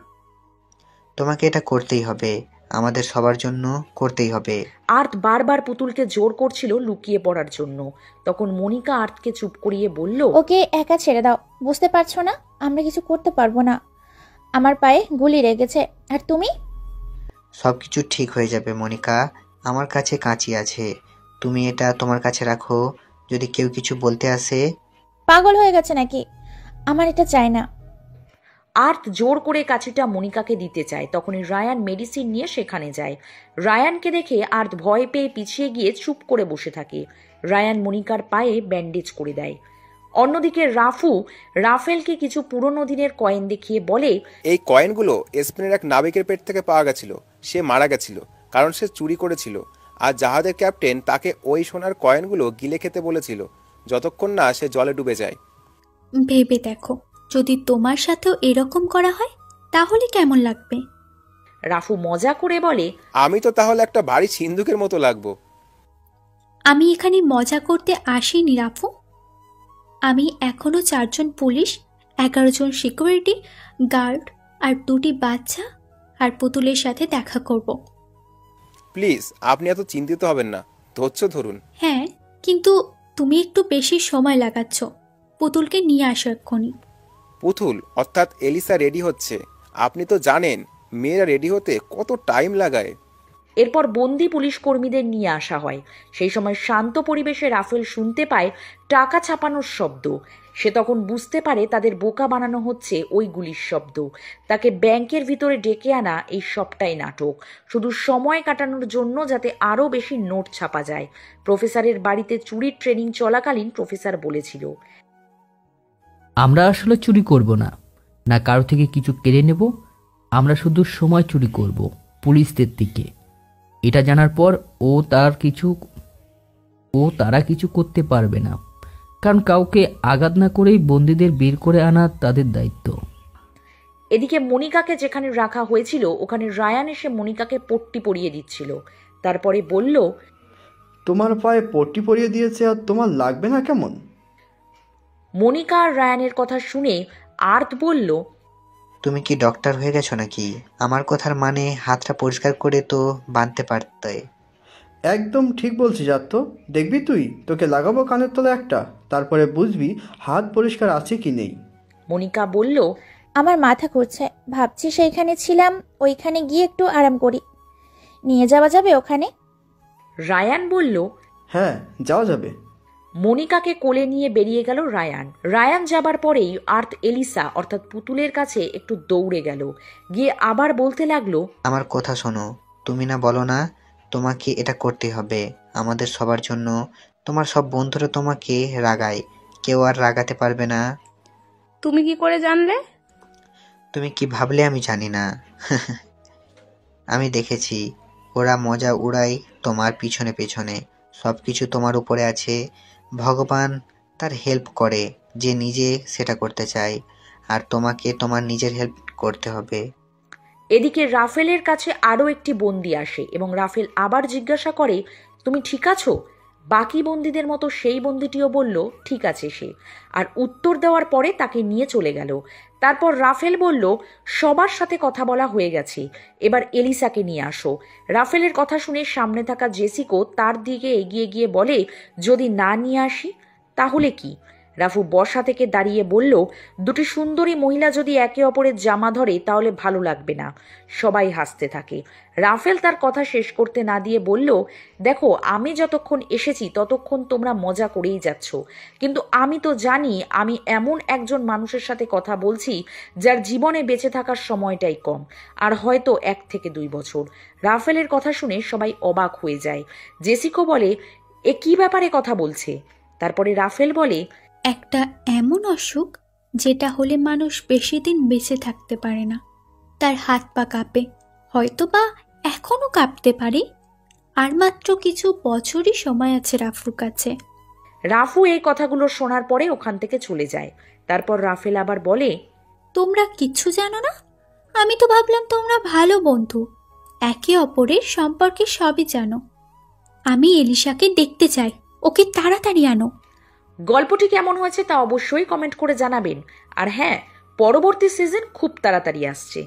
তোমাকে এটা করতেই হবে, আমাদের সবার জন্য করতেই হবে। আর্ত বারবার পুতুলকে জোর করছিল লুকিয়ে পড়ার জন্য। তখন মনিকা আর্তকে চুপ করিয়ে বলল, ওকে একা ছেড়ে দাও। বুঝতে পারছো না আমরা কিছু করতে পারবো না, আমার পায়ে গুলি লেগেছে। আর তুমি? সবকিছু ঠিক হয়ে যাবে মনিকা, আমার কাছে কাঁচি আছে, তুমি এটা তোমার কাছে রাখো। যদি কেউ কিছু বলতে আসে। পাগল হয়ে গেছে নাকি? আমার এটা চাই না। আর্ত জোর করে কাঁচিটা মনিকাকে দিতে চায়। তখনই রায়ান মেডিসিন নিয়ে সেখানে যায়। রায়ানকে দেখে আর্ত ভয় পেয়ে পিছিয়ে গিয়ে চুপ করে বসে থাকে। রায়ান মনিকার পায়ে ব্যান্ডেজ করে দেয়। অন্যদিকে রাফেলকে কিছু পুরনো দিনের কয়েন দেখিয়ে বলে, এই কয়েনগুলো স্পেনের এক নাবিকের পেট থেকে পাওয়া গেছিল। সে মারা গেছিল কারণ সে চুরি করেছিল, আর জাহাজের ক্যাপ্টেন তাকে ওই সোনার কয়েনগুলো গিলে খেতে বলেছিল যতক্ষণ না সে জলে ডুবে যায়। ভেবে দেখো, যদি তোমার সাথেও এরকম করা হয় তাহলে কেমন লাগবে? রাফু মজা করে বলে, আমি তো তাহলে একটা ভারী সিন্ধুকের মতো লাগবো। আমি এখানে মজা করতে আসিনি রাফু। আমি এখনো 4 জন পুলিশ, 11 জন সিকিউরিটি গার্ড আর 2টি বাচ্চা আর পুতুলের সাথে দেখা করব। প্লিজ, আপনি এত চিন্তিত হবেন না, ধৈর্য ধরুন। হ্যাঁ, কিন্তু তুমি একটু বেশি সময় লাগাচ্ছ। পুতুলকে নিয়ে আসো এক্ষুনি। পুতুল অর্থাৎ এলিসা রেডি হচ্ছে। আপনি তো জানেন মেয়েরা রেডি হতে কত টাইম লাগায়। এরপর বন্দি পুলিশ কর্মীদের নিয়ে আসা হয়। সেই সময় শান্ত পরিবেশে রাফেল শুনতে পায় টাকা ছাপানোর শব্দ। সে তখন বুঝতে পারে তাদের বোকা বানানো হচ্ছে ওই গুলির শব্দ। তাকে ব্যাংকের ভিতরে ডেকে আনা এই সবটাই নাটক, শুধু সময় কাটানোর জন্য, যাতে আরও বেশি নোট ছাপা যায়। প্রফেসরের বাড়িতে চুরির ট্রেনিং চলাকালীন প্রফেসর বলেছিল, আমরা আসলে চুরি করব না, না কারো থেকে কিছু কেড়ে নেব, আমরা শুধু সময় চুরি করব পুলিশদের দিকে। এটা জানার পর তারা কিছু করতে পারবে না, কারণ কাউকে আঘাত না করেই বন্দীদের বের করে আনা তাদের দায়িত্ব। এদিকে মনিকাকে যেখানে রাখা হয়েছিল ওখানে রায়ান এসে মনিকাকে পট্টি পরিয়ে দিচ্ছিল। তারপরে বলল, তোমার পায়ে পট্টি পরিয়ে দিয়েছে আর তোমার লাগবে না কেমন? মনিকা আর রায়ানের কথা শুনে আর্ত বলল, তুমি কি ডক্টর হয়ে গেছো নাকি? আমার কথার মানে হাতটা পরিষ্কার করে তো বাঁধতে পারতে। একদম ঠিক বলছিস। আর তো দেখবি, তোকে লাগাবো কানের তলে একটা, তারপরে বুঝবি হাত পরিষ্কার আছে কি নেই। মনিকা বলল, আমার মাথা ঘুরছে, ভাবছি সেইখানে ছিলাম, ওইখানে গিয়ে একটু আরাম করি। নিয়ে যাওয়া যাবে ওখানে? রায়ান বলল, হ্যাঁ, যাওয়া যাবে। মনিকাকে কোলে নিয়ে বেরিয়ে গেল রায়ান যাবার পরেই আর্ত এলিসা অর্থাৎ পুতুলের কাছে একটু দৌড়ে গেল, গিয়ে আবার বলতে লাগলো, আমার কথা শোনো, তুমি না বলো না তোমাকে এটা করতে হবে আমাদের সবার জন্য। তোমার সব বন্ধুরা তোমাকে রাগায়, কেউ আর রাগাতে পারবে না। তুমি কি করে জানলে? তুমি কি ভাবলে আমি জানি না? আমি দেখেছি, ওরা মজা উড়ায় তোমার পিছনে পেছনে। সব কিছু তোমার উপরে আছে। ভগবান তার হেল্প করে যে নিজে সেটা করতে চায়, আর তোমাকে তোমার নিজের হেল্প করতে হবে। এদিকে রাফেলের কাছে আরও একটি বন্দি আসে এবং রাফেল আবার জিজ্ঞাসা করে, তুমি ঠিক আছো? বাকি বন্দীদের মতো সেই বন্দিটিও বলল ঠিক আছে সে, আর উত্তর দেওয়ার পরে তাকে নিয়ে চলে গেল। তারপর রাফেল বলল, সবার সাথে কথা বলা হয়ে গেছে, এবার এলিসাকে নিয়ে আসো। রাফেলের কথা শুনে সামনে থাকা জেসিকো তার দিকে এগিয়ে গিয়ে বলে, যদি না নিয়ে আসি তাহলে কি? রাফু বসা থেকে দাঁড়িয়ে বলল, দুটি সুন্দরী মহিলা যদি একে অপরের জামা ধরে তাহলে ভালো লাগবে না। সবাই হাসতে থাকে। রাফেল তার কথা শেষ করতে না দিয়ে বলল, দেখো, আমি যতক্ষণ এসেছি ততক্ষণ তোমরা মজা করেই যাচ্ছ, কিন্তু আমি তো জানি আমি এমন একজন মানুষের সাথে কথা বলছি যার জীবনে বেঁচে থাকার সময়টাই কম, আর হয়তো 1 থেকে 2 বছর। রাফেলের কথা শুনে সবাই অবাক হয়ে যায়। জেসিকো বলে, এ কি ব্যাপারে কথা বলছে? তারপরে রাফেল বলে, একটা এমন অসুখ যেটা হলে মানুষ বেশি দিন বেঁচে থাকতে পারে না। তার হাত পা কাঁপে, হয়তো বা এখনো কাঁপতে পারে। আর মাত্র কিছু বছরই সময় আছে রাফুর কাছে। রাফু এই কথাগুলো শোনার পরে ওখান থেকে চলে যায়। তারপর রাফেল আবার বলে, তোমরা কিচ্ছু জানো না? আমি তো ভাবলাম তোমরা ভালো বন্ধু, একে অপরের সম্পর্কে সবই জানো। আমি এলিশাকে দেখতে চাই, ওকে তাড়াতাড়ি আনো। গল্পটি কেমন হয়েছে তা অবশ্যই কমেন্ট করে জানাবেন। আর হ্যাঁ, পরবর্তী সিজন খুব তাড়াতাড়ি আসছে।